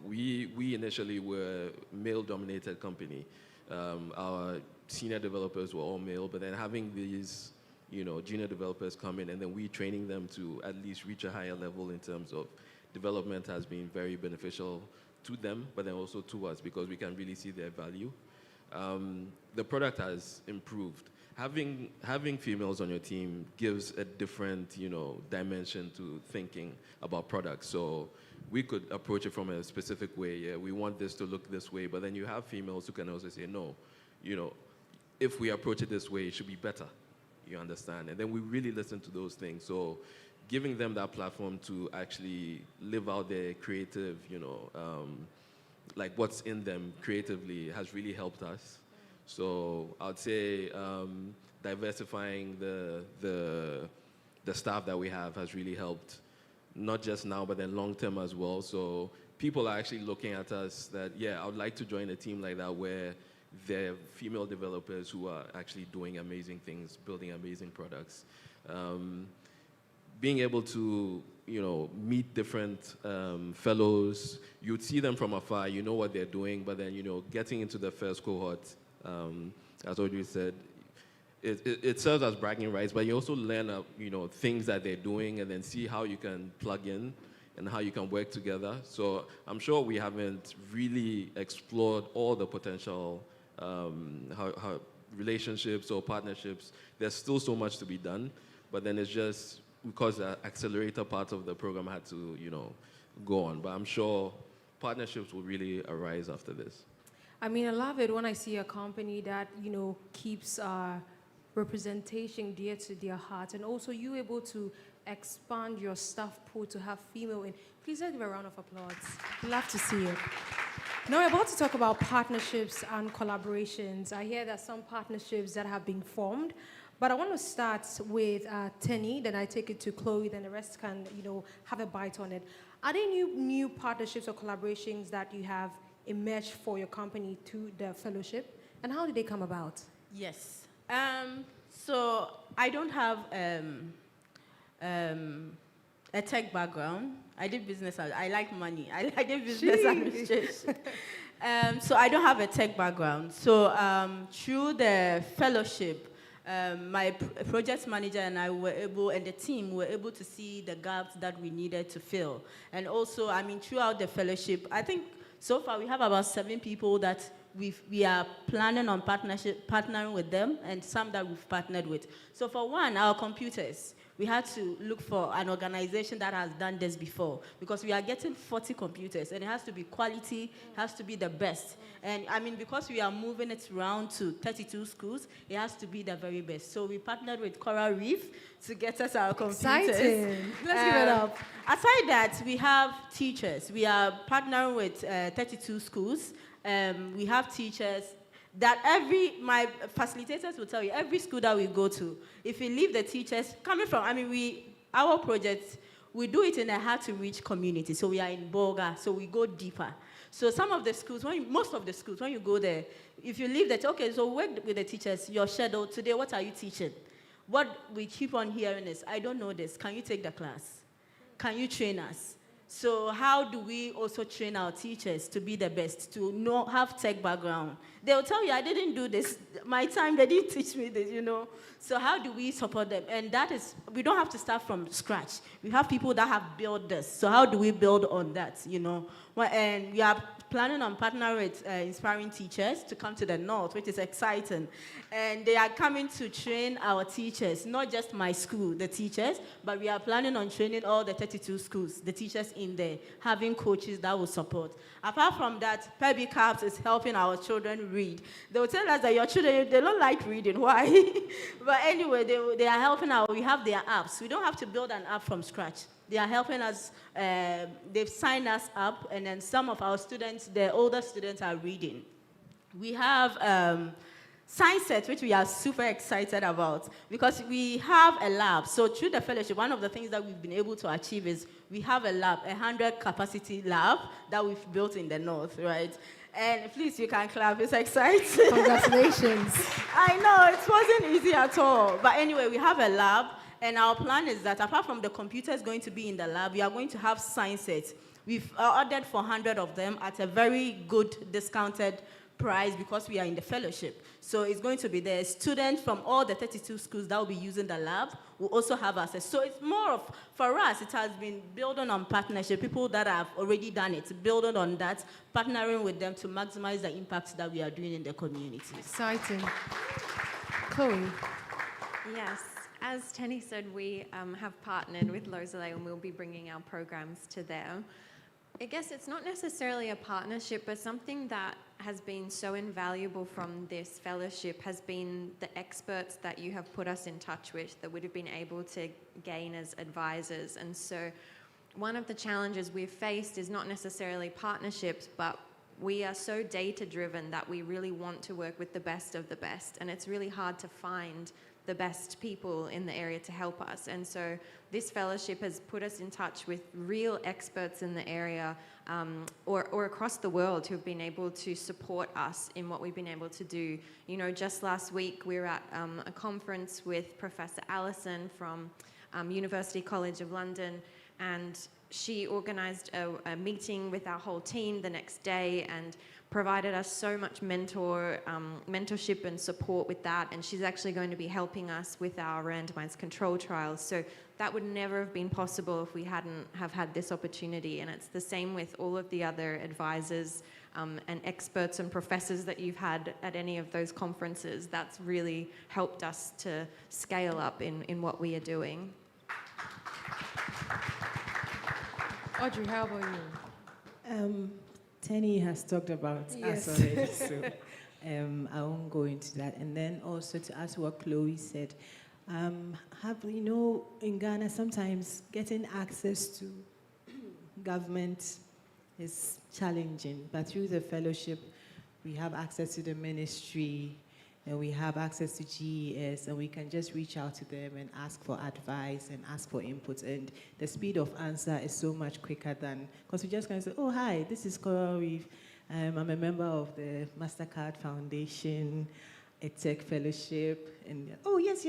We initially were a male-dominated company. Our senior developers were all male, but then having these junior developers come in and then we training them to at least reach a higher level in terms of development has been very beneficial to them, but then also to us because we can really see their value. The product has improved. Having females on your team gives a different, dimension to thinking about products. So we could approach it from a specific way. Yeah, we want this to look this way, but then you have females who can also say, no, if we approach it this way, it should be better. You understand? And then we really listen to those things. So giving them that platform to actually live out their creative, like what's in them creatively has really helped us. So I'd say diversifying the staff that we have has really helped, not just now, but then long term as well. So people are actually looking at us that, yeah, I would like to join a team like that where there are female developers who are actually doing amazing things, building amazing products. Being able to, meet different fellows, you'd see them from afar, you know what they're doing, but then, getting into the first cohort, as Audrey said, it serves as bragging rights, but you also learn, things that they're doing and then see how you can plug in and how you can work together. So I'm sure we haven't really explored all the potential how relationships or partnerships. There's still so much to be done, but then it's just because the accelerator part of the program had to, go on. But I'm sure partnerships will really arise after this. I mean, I love it when I see a company that, keeps representation dear to their heart, and also you able to expand your staff pool to have female in. Please let's give a round of applause. Love to see it. Now we're about to talk about partnerships and collaborations. I hear that some partnerships that have been formed, but I want to start with Tenny, then I take it to Chloe, then the rest can, have a bite on it. Are there new partnerships or collaborations that you have emerged for your company to the fellowship, and how did they come about? Yes. So I don't have a tech background. I did business. I like money. I did business administration. So I don't have a tech background. So through the fellowship, my project manager and I were able, and the team were able to see the gaps that we needed to fill. And also, throughout the fellowship, I think so far we have about 7 people that we are planning on partnering with them, and some that we've partnered with. So for one, our computers, we had to look for an organization that has done this before, because we are getting 40 computers, and it has to be quality, it has to be the best. And because we are moving it around to 32 schools, it has to be the very best. So we partnered with Coral Reef to get us our computers. Exciting. Let's give it up. Aside that, we have teachers. We are partnering with 32 schools. We have teachers that my facilitators will tell you, every school that we go to, if we leave the teachers coming from, our project, we do it in a hard-to-reach community. So we are in Boga, so we go deeper. So some of the schools, most of the schools, when you go there, if you leave that, okay, so work with the teachers, your schedule, today, what are you teaching? What we keep on hearing is, I don't know this, can you take the class? Can you train us? So how do we also train our teachers to be the best, to have tech background? They'll tell you, I didn't do this. My time, they didn't teach me this, So how do we support them? And that is, we don't have to start from scratch. We have people that have built this. So how do we build on that, And we are planning on partnering with inspiring teachers to come to the north, which is exciting. And they are coming to train our teachers, not just my school, the teachers, but we are planning on training all the 32 schools, the teachers in there, having coaches that will support. Apart from that, Pebby Caps is helping our children read. They will tell us that your children, they don't like reading. Why? But anyway, they are helping out. We have their apps. We don't have to build an app from scratch. They are helping us. They've signed us up, and then some of our students, the older students, are reading. We have Science Set, which we are super excited about, because we have a lab. So through the fellowship, one of the things that we've been able to achieve is we have a lab, 100-capacity lab that we've built in the north, right? And please, you can clap. It's exciting. Congratulations. I know, it wasn't easy at all. But anyway, we have a lab. And our plan is that apart from the computers going to be in the lab, we are going to have science sets. We've ordered 400 of them at a very good discounted price because we are in the fellowship. So it's going to be there. Students from all the 32 schools that will be using the lab will also have access. So it's more of, for us, it has been building on partnership, people that have already done it, building on that, partnering with them to maximize the impact that we are doing in the community. Exciting. Chloe. Yes. As Tenny said, we have partnered with Lozele, and we'll be bringing our programs to them. I guess it's not necessarily a partnership, but something that has been so invaluable from this fellowship has been the experts that you have put us in touch with that would have been able to gain as advisors. And so one of the challenges we've faced is not necessarily partnerships, but we are so data-driven that we really want to work with the best of the best, and it's really hard to find the best people in the area to help us. And so this fellowship has put us in touch with real experts in the area or across the world who have been able to support us in what we've been able to do. Just last week we were at a conference with Professor Allison from University College of London, and she organized a meeting with our whole team the next day and provided us so much mentorship and support with that, and she's actually going to be helping us with our randomized control trials. So that would never have been possible if we hadn't have had this opportunity, and it's the same with all of the other advisors and experts and professors that you've had at any of those conferences. That's really helped us to scale up in what we are doing. Audrey, how about you? Tenny has talked about Yes. us already, so I won't go into that. And then also to ask what Chloe said, in Ghana, sometimes getting access to government is challenging, but through the fellowship, we have access to the ministry, and we have access to GES, and we can just reach out to them and ask for advice and ask for input. And the speed of answer is so much quicker than, because we just kind of say, oh, hi, this is Coral Reef. I'm a member of the Mastercard Foundation, EdTech Fellowship, and oh, yes.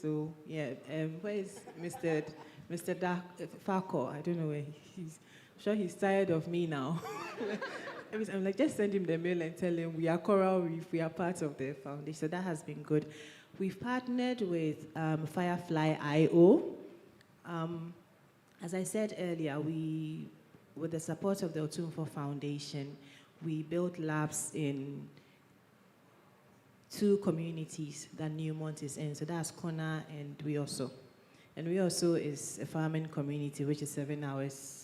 So, yeah, where is Mr. Farco? I don't know where he's. I'm sure he's tired of me now. I'm like, just send him the mail and tell him we are Coral Reef, we are part of the foundation. So that has been good. We've partnered with Firefly IO. As I said earlier, with the support of the Otumfo Foundation, we built labs in 2 communities that Newmont is in. So that's Kona and Wioso. And Wioso is a farming community, which is 7 hours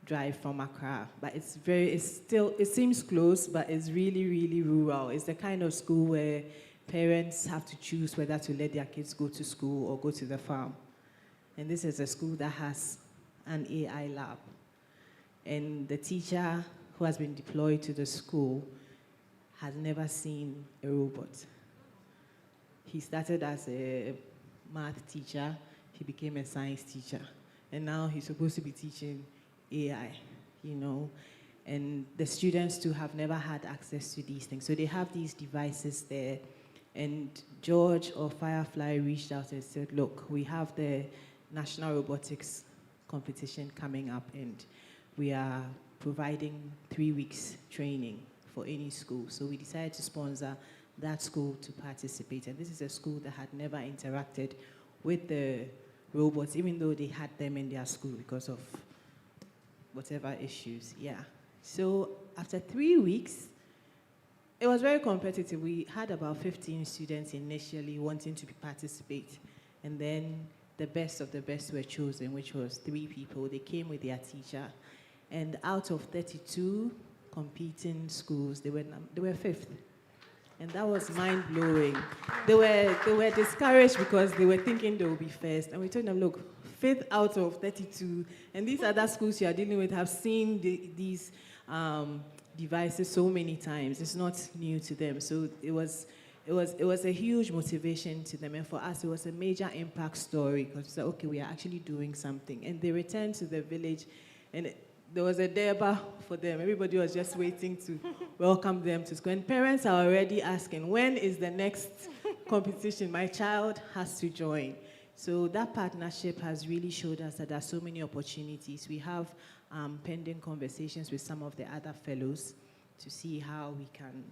drive from Accra, but it seems close, but it's really, really rural. It's the kind of school where parents have to choose whether to let their kids go to school or go to the farm. And this is a school that has an AI lab. And the teacher who has been deployed to the school has never seen a robot. He started as a math teacher, he became a science teacher, and now he's supposed to be teaching AI, and the students too have never had access to these things. So they have these devices there, and George or Firefly reached out and said, look, we have the National Robotics competition coming up, and we are providing 3 weeks training for any school. So we decided to sponsor that school to participate, and this is a school that had never interacted with the robots, even though they had them in their school because of whatever issues, yeah. So after 3 weeks, it was very competitive. We had about 15 students initially wanting to participate, and then the best of the best were chosen, which was 3 people. They came with their teacher, and out of 32 competing schools, they were 5th. And that was mind-blowing. They were discouraged because they were thinking they would be first, and we told them, look, 5th out of 32, and these other schools you are dealing with have seen these devices so many times. It's not new to them. So it was a huge motivation to them, and for us it was a major impact story, because we said, okay, we are actually doing something. And they returned to the village, and there was a deba for them. Everybody was just waiting to welcome them to school. And parents are already asking, when is the next competition? My child has to join. So that partnership has really showed us that there are so many opportunities. We have pending conversations with some of the other fellows to see how we can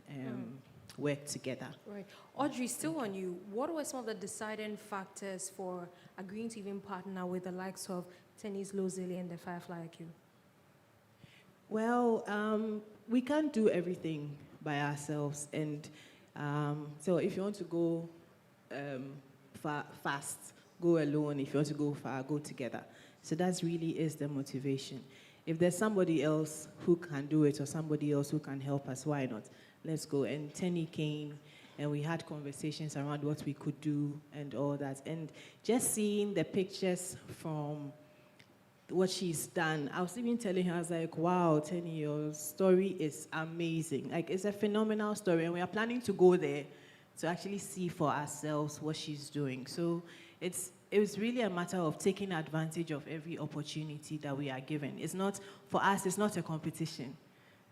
work together. Right. Audrey, still on you, what were some of the deciding factors for agreeing to even partner with the likes of Tenny's Lozili and the Firefly IQ? Well, we can't do everything by ourselves. And so if you want to go fast, go alone. If you want to go far, go together. So that really is the motivation. If there's somebody else who can do it or somebody else who can help us, why not? Let's go. And Tenny came, and we had conversations around what we could do and all that. And just seeing the pictures from what she's done, I was even telling her, I was like, wow, Tenny, your story is amazing. Like, it's a phenomenal story, and we are planning to go there to actually see for ourselves what she's doing. So it was really a matter of taking advantage of every opportunity that we are given. It's not, for us, it's not a competition.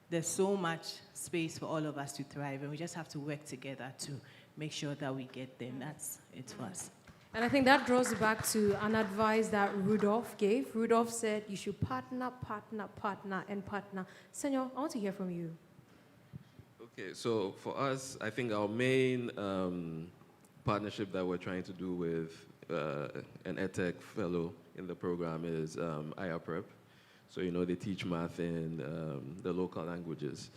There's so much space for all of us to thrive, and we just have to work together to make sure that we get there, and that's it for us. And I think that draws back to an advice that Rudolph gave. Rudolph said you should partner, and partner. Senor, I want to hear from you. Okay, so for us, I think our main partnership that we're trying to do with an EdTech fellow in the program is IRPrep. So, they teach math in the local languages.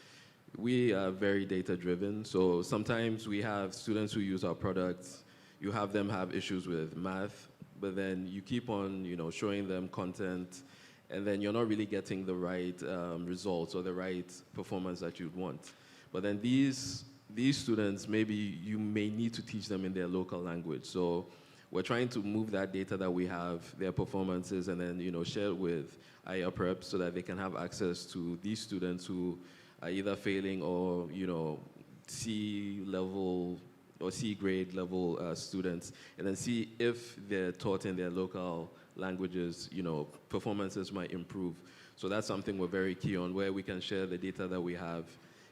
We are very data-driven, so sometimes we have students who use our products. You have them have issues with math, but then you keep on, showing them content, and then you're not really getting the right results or the right performance that you'd want. But then these students, maybe you may need to teach them in their local language. So we're trying to move that data that we have, their performances, and then share it with higher prep so that they can have access to these students who are either failing or C level or C grade level students, and then see if they're taught in their local languages, performances might improve. So that's something we're very key on, where we can share the data that we have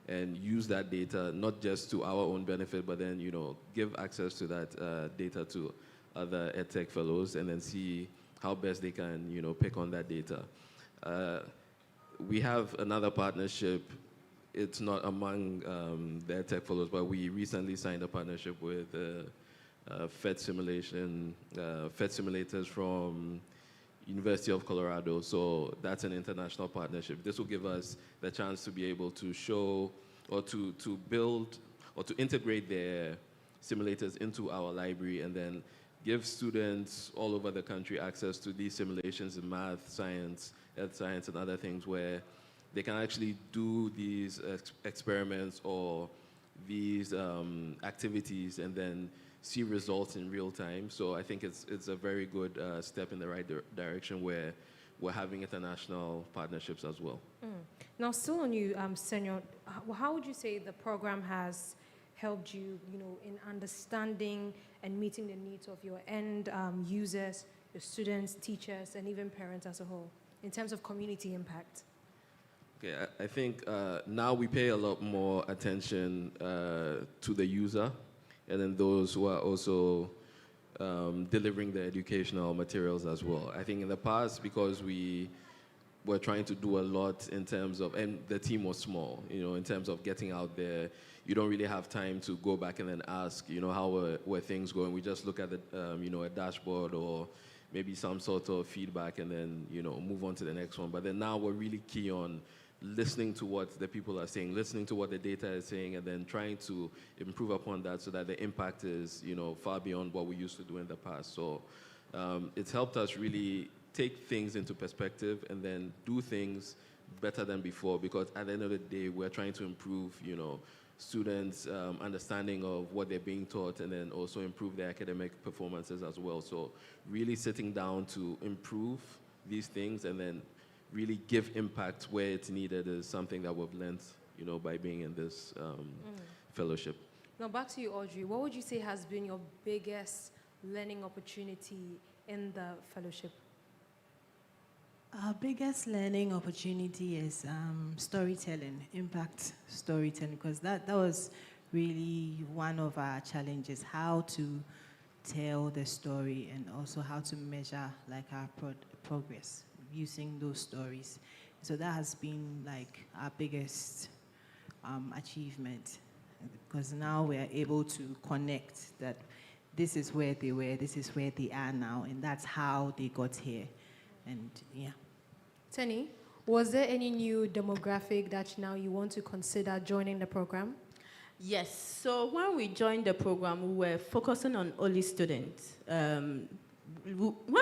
and use that data not just to our own benefit, but then give access to that data to other EdTech fellows, and then see how best they can pick on that data. We have another partnership. It's not among the EdTech fellows, but we recently signed a partnership with Fed simulators from University of Colorado. So that's an international partnership. This will give us the chance to be able to show or to build or to integrate their simulators into our library, and then give students all over the country access to these simulations in math, science, earth science, and other things, where they can actually do these experiments or these activities and then see results in real time. So I think it's a very good step in the right direction, where we're having international partnerships as well. Now, still on you, Senor, how would you say the program has helped you, in understanding and meeting the needs of your end users, your students, teachers, and even parents as a whole, in terms of community impact? Okay, I think now we pay a lot more attention to the user, and then those who are also delivering the educational materials as well. I think in the past, because we were trying to do a lot in terms of, and the team was small, in terms of getting out there, you don't really have time to go back and then ask, how were things going. We just look at the, a dashboard or maybe some sort of feedback, and then, move on to the next one. But then now we're really key on listening to what the people are saying, listening to what the data is saying, and then trying to improve upon that so that the impact is, far beyond what we used to do in the past. So it's helped us really take things into perspective and then do things better than before, because at the end of the day, we're trying to improve, students' understanding of what they're being taught, and then also improve their academic performances as well. So really sitting down to improve these things and then really give impact where it's needed is something that we've learned, by being in this fellowship. Now back to you, Audrey. What would you say has been your biggest learning opportunity in the fellowship? Our biggest learning opportunity is storytelling, impact storytelling, because that was really one of our challenges, how to tell the story and also how to measure our progress using those stories. So that has been our biggest achievement, because now we are able to connect that this is where they were, this is where they are now, and that's how they got here. And yeah. Tenny, was there any new demographic that now you want to consider joining the program? Yes. So when we joined the program, we were focusing on only students. When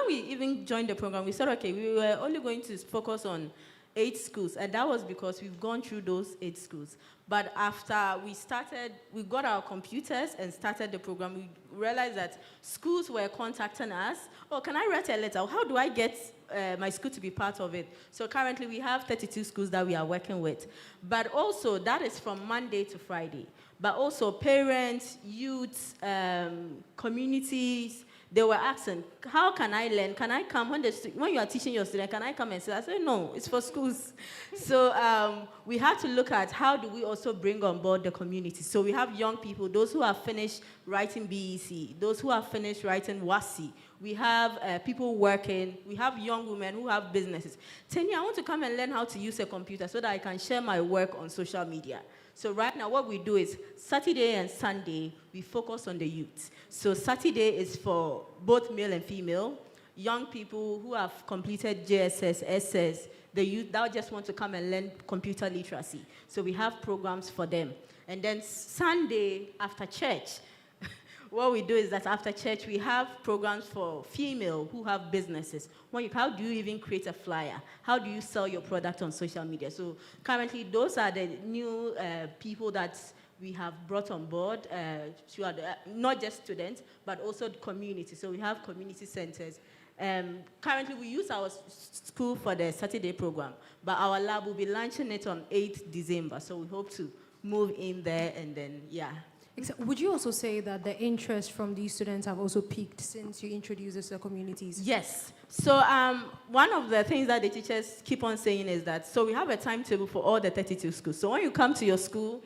we even joined the program, we said, okay, we were only going to focus on 8 schools, and that was because we've gone through those 8 schools. But after we got our computers and started the program, we realized that schools were contacting us. Oh, can I write a letter? How do I get my school to be part of it? So currently we have 32 schools that we are working with. But also that is from Monday to Friday. But also parents, youths, communities, they were asking, how can I learn? Can I come? When you are teaching your student, can I come and say? I said, no, it's for schools. So we had to look at how do we also bring on board the community. So we have young people, those who have finished writing BEC, those who have finished writing WASI. We have people working. We have young women who have businesses. Tenny, I want to come and learn how to use a computer so that I can share my work on social media. So right now what we do is Saturday and Sunday, we focus on the youth. So Saturday is for both male and female, young people who have completed JSS, SS, the youth that just want to come and learn computer literacy. So we have programs for them. And then Sunday after church, what we do is that after church, we have programs for female who have businesses. How do you even create a flyer? How do you sell your product on social media? So currently, those are the new people that we have brought on board, not just students, but also the community. So we have community centers. Currently, we use our school for the Saturday program, but our lab will be launching it on 8th December. So we hope to move in there and then, yeah. Would you also say that the interest from these students have also peaked since you introduced this to the communities? Yes. So one of the things that the teachers keep on saying is that, so we have a timetable for all the 32 schools. So when you come to your school,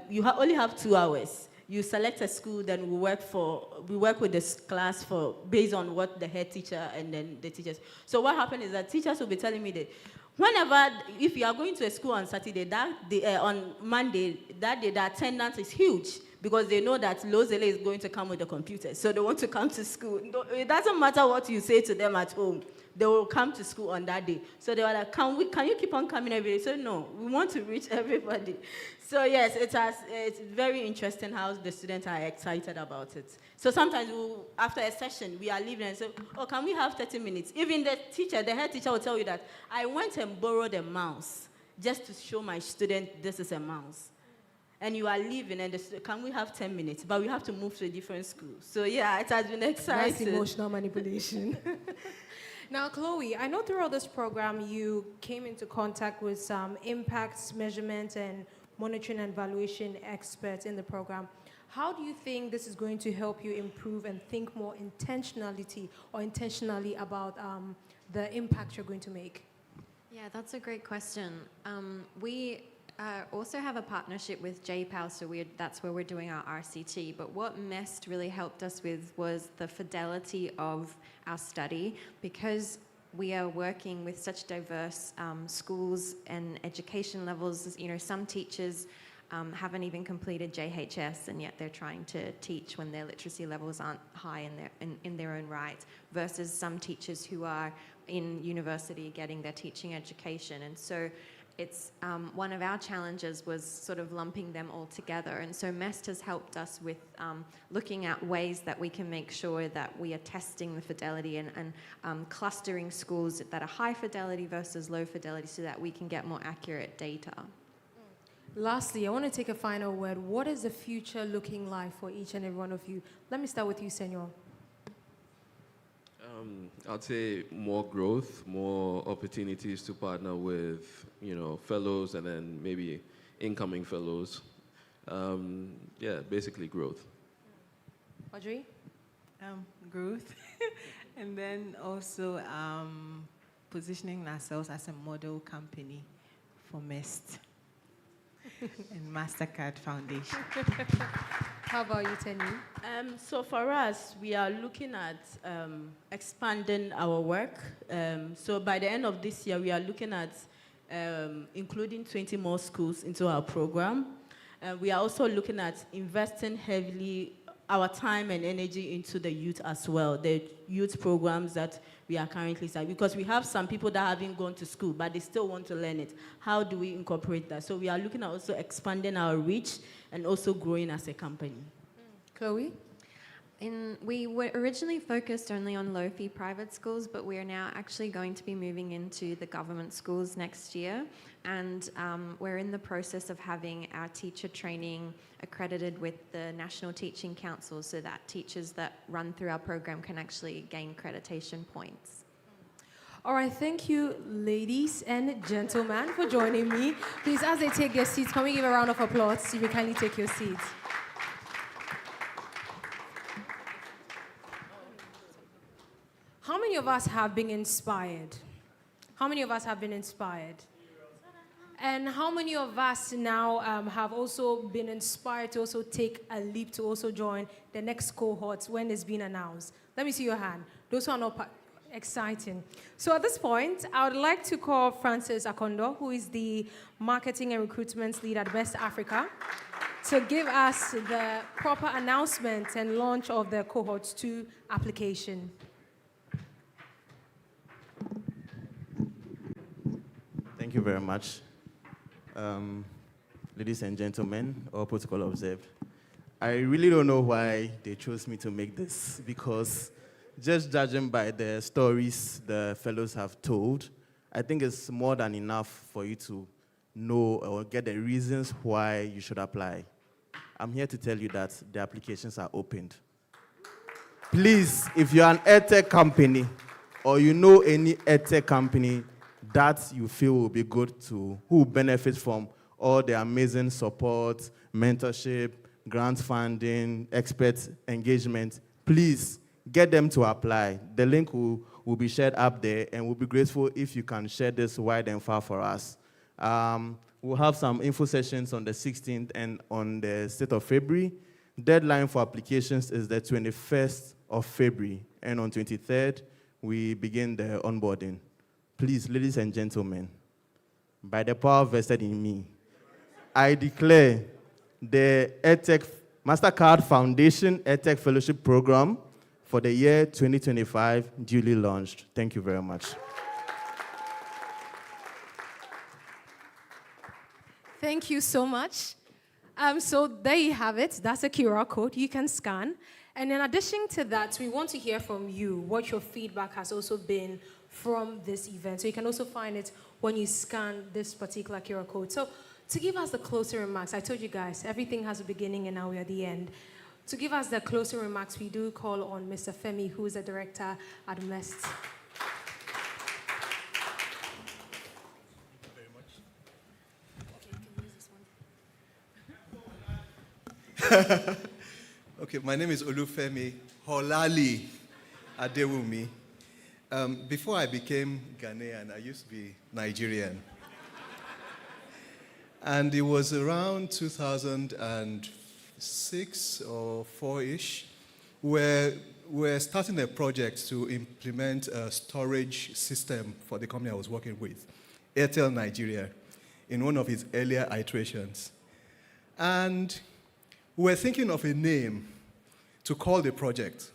you only have 2 hours. You select a school, then we work with this class based on what the head teacher and then the teachers. So what happened is that teachers will be telling me that if you are going to a school on Saturday, on Monday, that day, the attendance is huge because they know that Lozele is going to come with the computer. So they want to come to school. It doesn't matter what you say to them at home. They will come to school on that day. So they were like, can you keep on coming every day? So no, we want to reach everybody. So yes, it's very interesting how the students are excited about it. So sometimes after a session, we are leaving and say, oh, can we have 30 minutes? Even the head teacher will tell you that I went and borrowed a mouse just to show my student this is a mouse. And you are leaving, and can we have 10 minutes? But we have to move to a different school. So yeah, it has been exciting. That's emotional manipulation. Now, Chloe, I know throughout this program you came into contact with some impacts, measurement, and monitoring and evaluation experts in the program. How do you think this is going to help you improve and think more intentionally about the impact you're going to make? Yeah, that's a great question. We also have a partnership with JPAL, so that's where we're doing our RCT. But what MEST really helped us with was the fidelity of our study, because we are working with such diverse schools and education levels. Some teachers haven't even completed JHS, and yet they're trying to teach when their literacy levels aren't high in their own right, versus some teachers who are in university getting their teaching education. And so it's one of our challenges was sort of lumping them all together. And so MEST has helped us with looking at ways that we can make sure that we are testing the fidelity and clustering schools that are high fidelity versus low fidelity so that we can get more accurate data. Lastly, I want to take a final word. What is the future looking like for each and every one of you? Let me start with you, Senor. I'd say more growth, more opportunities to partner with, fellows and then maybe incoming fellows. Basically growth. Audrey? Growth. And then also positioning ourselves as a model company for MEST and Mastercard Foundation. How about you, Tenny? So for us, we are looking at expanding our work. So by the end of this year, we are looking at including 20 more schools into our program. We are also looking at investing heavily our time and energy into the youth as well, the youth programs that we are currently starting, because we have some people that haven't gone to school, but they still want to learn it. How do we incorporate that? So we are looking at also expanding our reach and also growing as a company. Chloe? We were originally focused only on low-fee private schools, but we are now actually going to be moving into the government schools next year. And we're in the process of having our teacher training accredited with the National Teaching Council so that teachers that run through our program can actually gain accreditation points. All right, thank you, ladies and gentlemen, for joining me. Please, as they take their seats, can we give a round of applause? You may kindly take your seats. How many of us have been inspired? How many of us have been inspired? And how many of us now have also been inspired to also take a leap to also join the next cohort when it's been announced? Let me see your hand. Those who are not exciting. So at this point, I would like to call Francis Akondo, who is the Marketing and Recruitment Lead at West Africa, to give us the proper announcement and launch of the Cohort 2 application. Thank you very much. Ladies and gentlemen, all protocol observed. I really don't know why they chose me to make this, because just judging by the stories the fellows have told, I think it's more than enough for you to know or get the reasons why you should apply. I'm here to tell you that the applications are opened. Please, if you're an EdTech company or you know any EdTech company that you feel will be good to, who benefits from all the amazing support, mentorship, grant funding, expert engagement, please get them to apply. The link will be shared up there, and we'll be grateful if you can share this wide and far for us. We'll have some info sessions on the 16th and on the 6th of February. Deadline for applications is the 21st of February, and on 23rd, we begin the onboarding. Please, ladies and gentlemen, by the power vested in me, I declare the EdTech Mastercard Foundation EdTech Fellowship Program for the year 2025 duly launched. Thank you very much. Thank you so much. So there you have it. That's a QR code you can scan. And in addition to that, we want to hear from you what your feedback has also been from this event. So you can also find it when you scan this particular QR code. So to give us the closing remarks, I told you guys, everything has a beginning and now we're at the end. To give us the closing remarks, we do call on Mr. Femi, who is the director at MEST. Okay, my name is Olufemi Holali Adewumi. Before I became Ghanaian, I used to be Nigerian. And it was around 2006 or 4-ish, where we're starting a project to implement a storage system for the company I was working with, Airtel Nigeria, in one of its earlier iterations. And we're thinking of a name to call the project.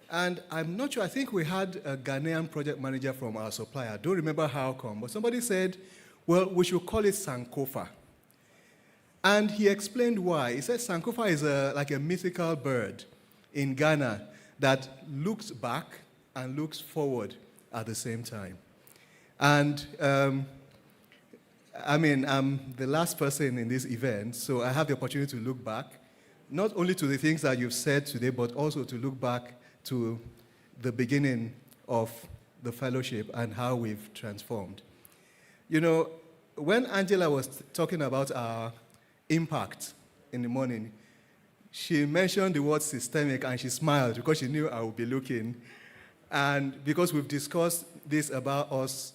And I'm not sure, I think we had a Ghanaian project manager from our supplier. I don't remember how come, but somebody said, well, we should call it Sankofa. And he explained why. He said Sankofa is like a mythical bird in Ghana that looks back and looks forward at the same time. And I'm the last person in this event, so I have the opportunity to look back, not only to the things that you've said today, but also to look back to the beginning of the fellowship and how we've transformed. You know, when Angela was talking about our impact in the morning, she mentioned the word systemic and she smiled because she knew I would be looking. And because we've discussed this about us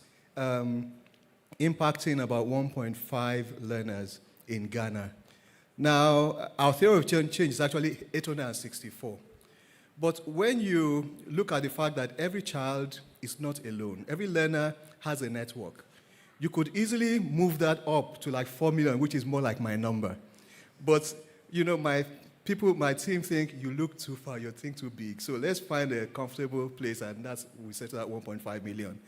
impacting about 1.5 learners in Ghana. Now, our theory of change is actually 864. But when you look at the fact that every child is not alone, every learner has a network, you could easily move that up to like 4 million, which is more like my number. But, you know, my team think you look too far, you think too big. So let's find a comfortable place, and we settle at 1.5 million.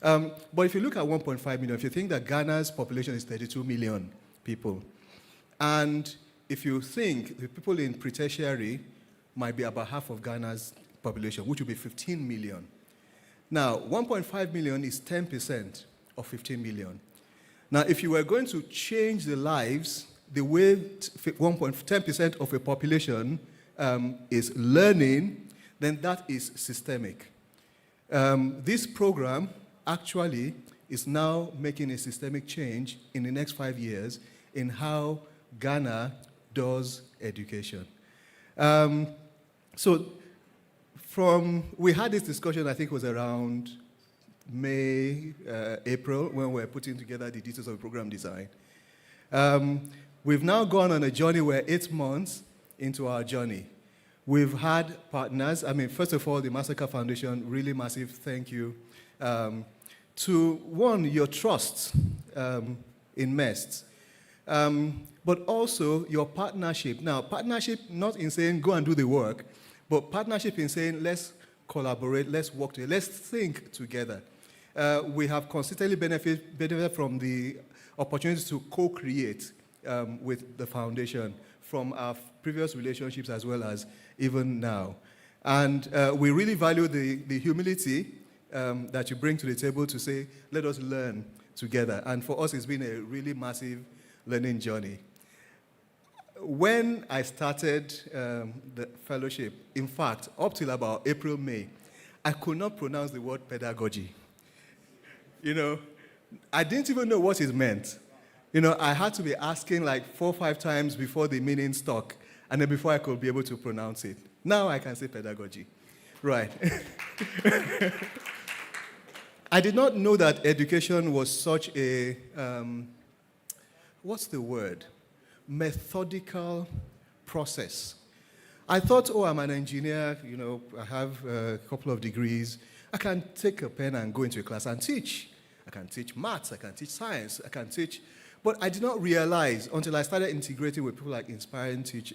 But if you look at 1.5 million, if you think that Ghana's population is 32 million people, and if you think the people in pre-tertiary might be about half of Ghana's population, which would be 15 million. Now, 1.5 million is 10% of 15 million. Now, if you were going to change the lives the way 10% of a population is learning, then that is systemic. This program actually is now making a systemic change in the next 5 years in how Ghana does education. So we had this discussion, I think it was around May, April, when we were putting together the details of the program design. We've now gone on a journey. We're 8 months into our journey. We've had partners. I mean, first of all, the Mastercard Foundation, really massive thank you to, one, your trust in MEST, but also your partnership. Now, partnership not in saying go and do the work, but partnership in saying let's collaborate, let's work together, let's think together. We have consistently benefited from the opportunity to co-create with the foundation from our previous relationships as well as even now. And we really value the humility that you bring to the table to say, let us learn together. And for us, it's been a really massive learning journey. When I started the fellowship, in fact, up till about April, May, I could not pronounce the word pedagogy. You know, I didn't even know what it meant. You know, I had to be asking like 4 or 5 times before the meaning stuck, and then before I could be able to pronounce it. Now I can say pedagogy. Right. I did not know that education was such a, what's the word? Methodical process. I thought, oh, I'm an engineer, you know, I have a couple of degrees. I can take a pen and go into a class and teach. I can teach maths, I can teach science, I can teach. But I did not realize until I started integrating with people like Inspiring Teachers,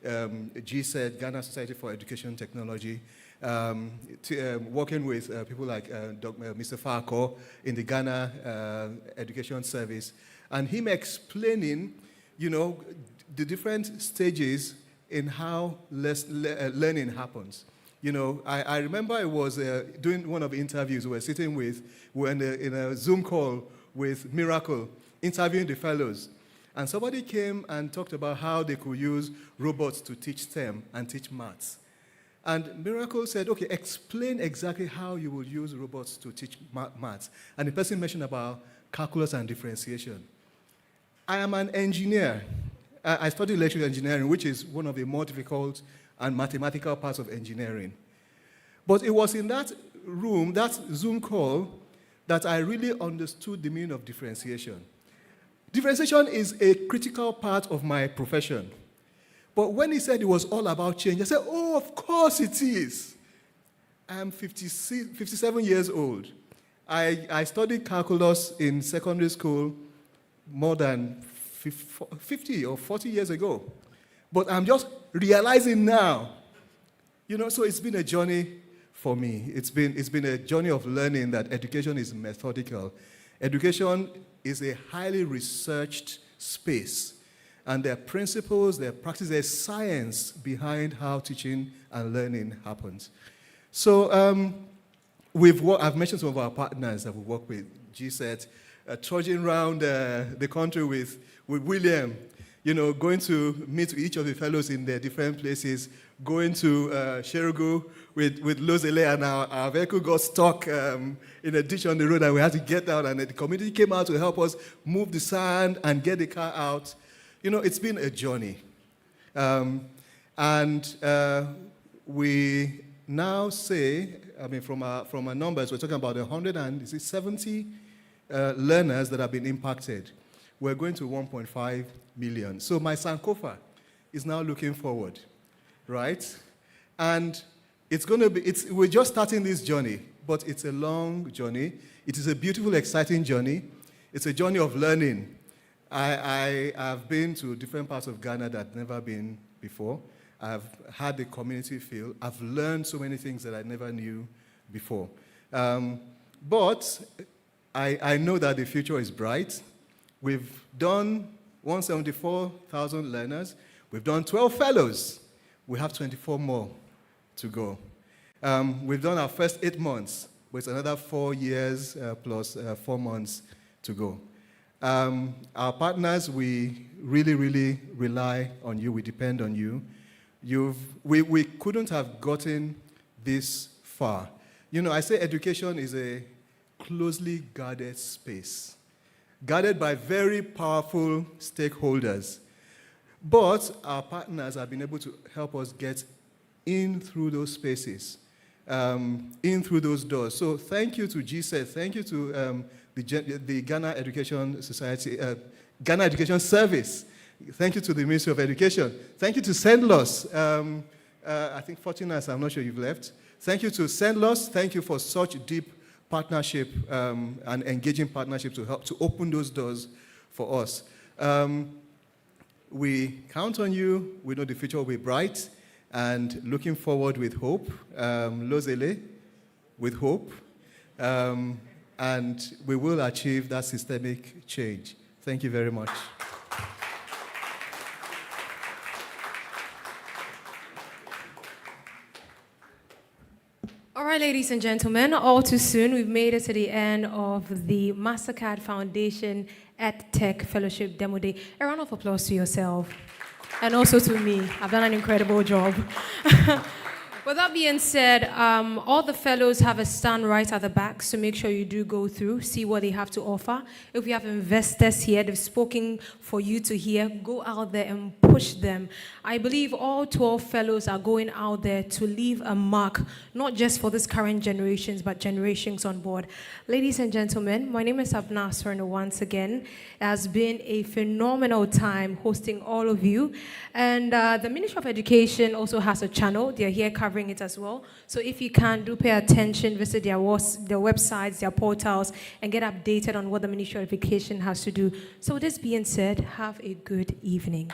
GSET, Ghana Society for Education Technology, working with people like Mr. Farko in the Ghana Education Service, and him explaining, you know, the different stages in how learning happens. You know, I remember I was doing one of the interviews. We were in a Zoom call with Miracle, interviewing the fellows. And somebody came and talked about how they could use robots to teach STEM and teach maths. And Miracle said, okay, explain exactly how you will use robots to teach maths. And the person mentioned about calculus and differentiation. I am an engineer. I studied electrical engineering, which is one of the more difficult and mathematical parts of engineering. But it was in that room, that Zoom call, that I really understood the meaning of differentiation. Differentiation is a critical part of my profession. But when he said it was all about change, I said, oh, of course it is. I'm 57 years old. I studied calculus in secondary school more than 50 or 40 years ago. But I'm just realizing now, you know, so it's been a journey for me. It's been a journey of learning that education is methodical. Education is a highly researched space. And there are principles, there are practices, there's science behind how teaching and learning happens. So I've mentioned some of our partners that we work with, GSET, trudging around the country with William, you know, going to meet each of the fellows in their different places, going to Sherugu with Lozele, and our vehicle got stuck in a ditch on the road, and we had to get out, and the community came out to help us move the sand and get the car out. You know, it's been a journey. We now say, I mean, from our numbers, we're talking about 170 learners that have been impacted. We're going to 1.5 million. So my Sankofa is now looking forward, right? And we're just starting this journey, but it's a long journey. It is a beautiful, exciting journey. It's a journey of learning. I have been to different parts of Ghana that I've never been before. I've had the community feel. I've learned so many things that I never knew before. But I know that the future is bright. We've done 174,000 learners. We've done 12 fellows. We have 24 more to go. We've done our first 8 months, with another 4 years plus 4 months to go. Our partners, we really, really rely on you. We depend on you. We couldn't have gotten this far. You know, I say education is a closely guarded space, guarded by very powerful stakeholders. But our partners have been able to help us get in through those spaces, in through those doors. So thank you to GSET, thank you to the Ghana Education Society, Ghana Education Service. Thank you to the Ministry of Education. Thank you to SENDLOS. I think Fortunas, I'm not sure you've left. Thank you to SENDLOS. Thank you for such deep partnership and engaging partnership to help to open those doors for us. We count on you. We know the future will be bright, and looking forward with hope. Lozele, with hope. And we will achieve that systemic change. Thank you very much. All right, ladies and gentlemen, all too soon, we've made it to the end of the Mastercard Foundation EdTech Fellowship Demo Day. A round of applause to yourself and also to me. I've done an incredible job. With that being said, all the fellows have a stand right at the back, so make sure you do go through, see what they have to offer. If we have investors here, they've spoken for you to hear, go out there and push them. I believe all 12 fellows are going out there to leave a mark, not just for this current generations, but generations on board. Ladies and gentlemen, my name is Abna Sorno once again. It has been a phenomenal time hosting all of you. And the Ministry of Education also has a channel. They're here covering it as well. So if you can, do pay attention, visit their websites, their portals, and get updated on what the Ministry of Education has to do. So with this being said, have a good evening.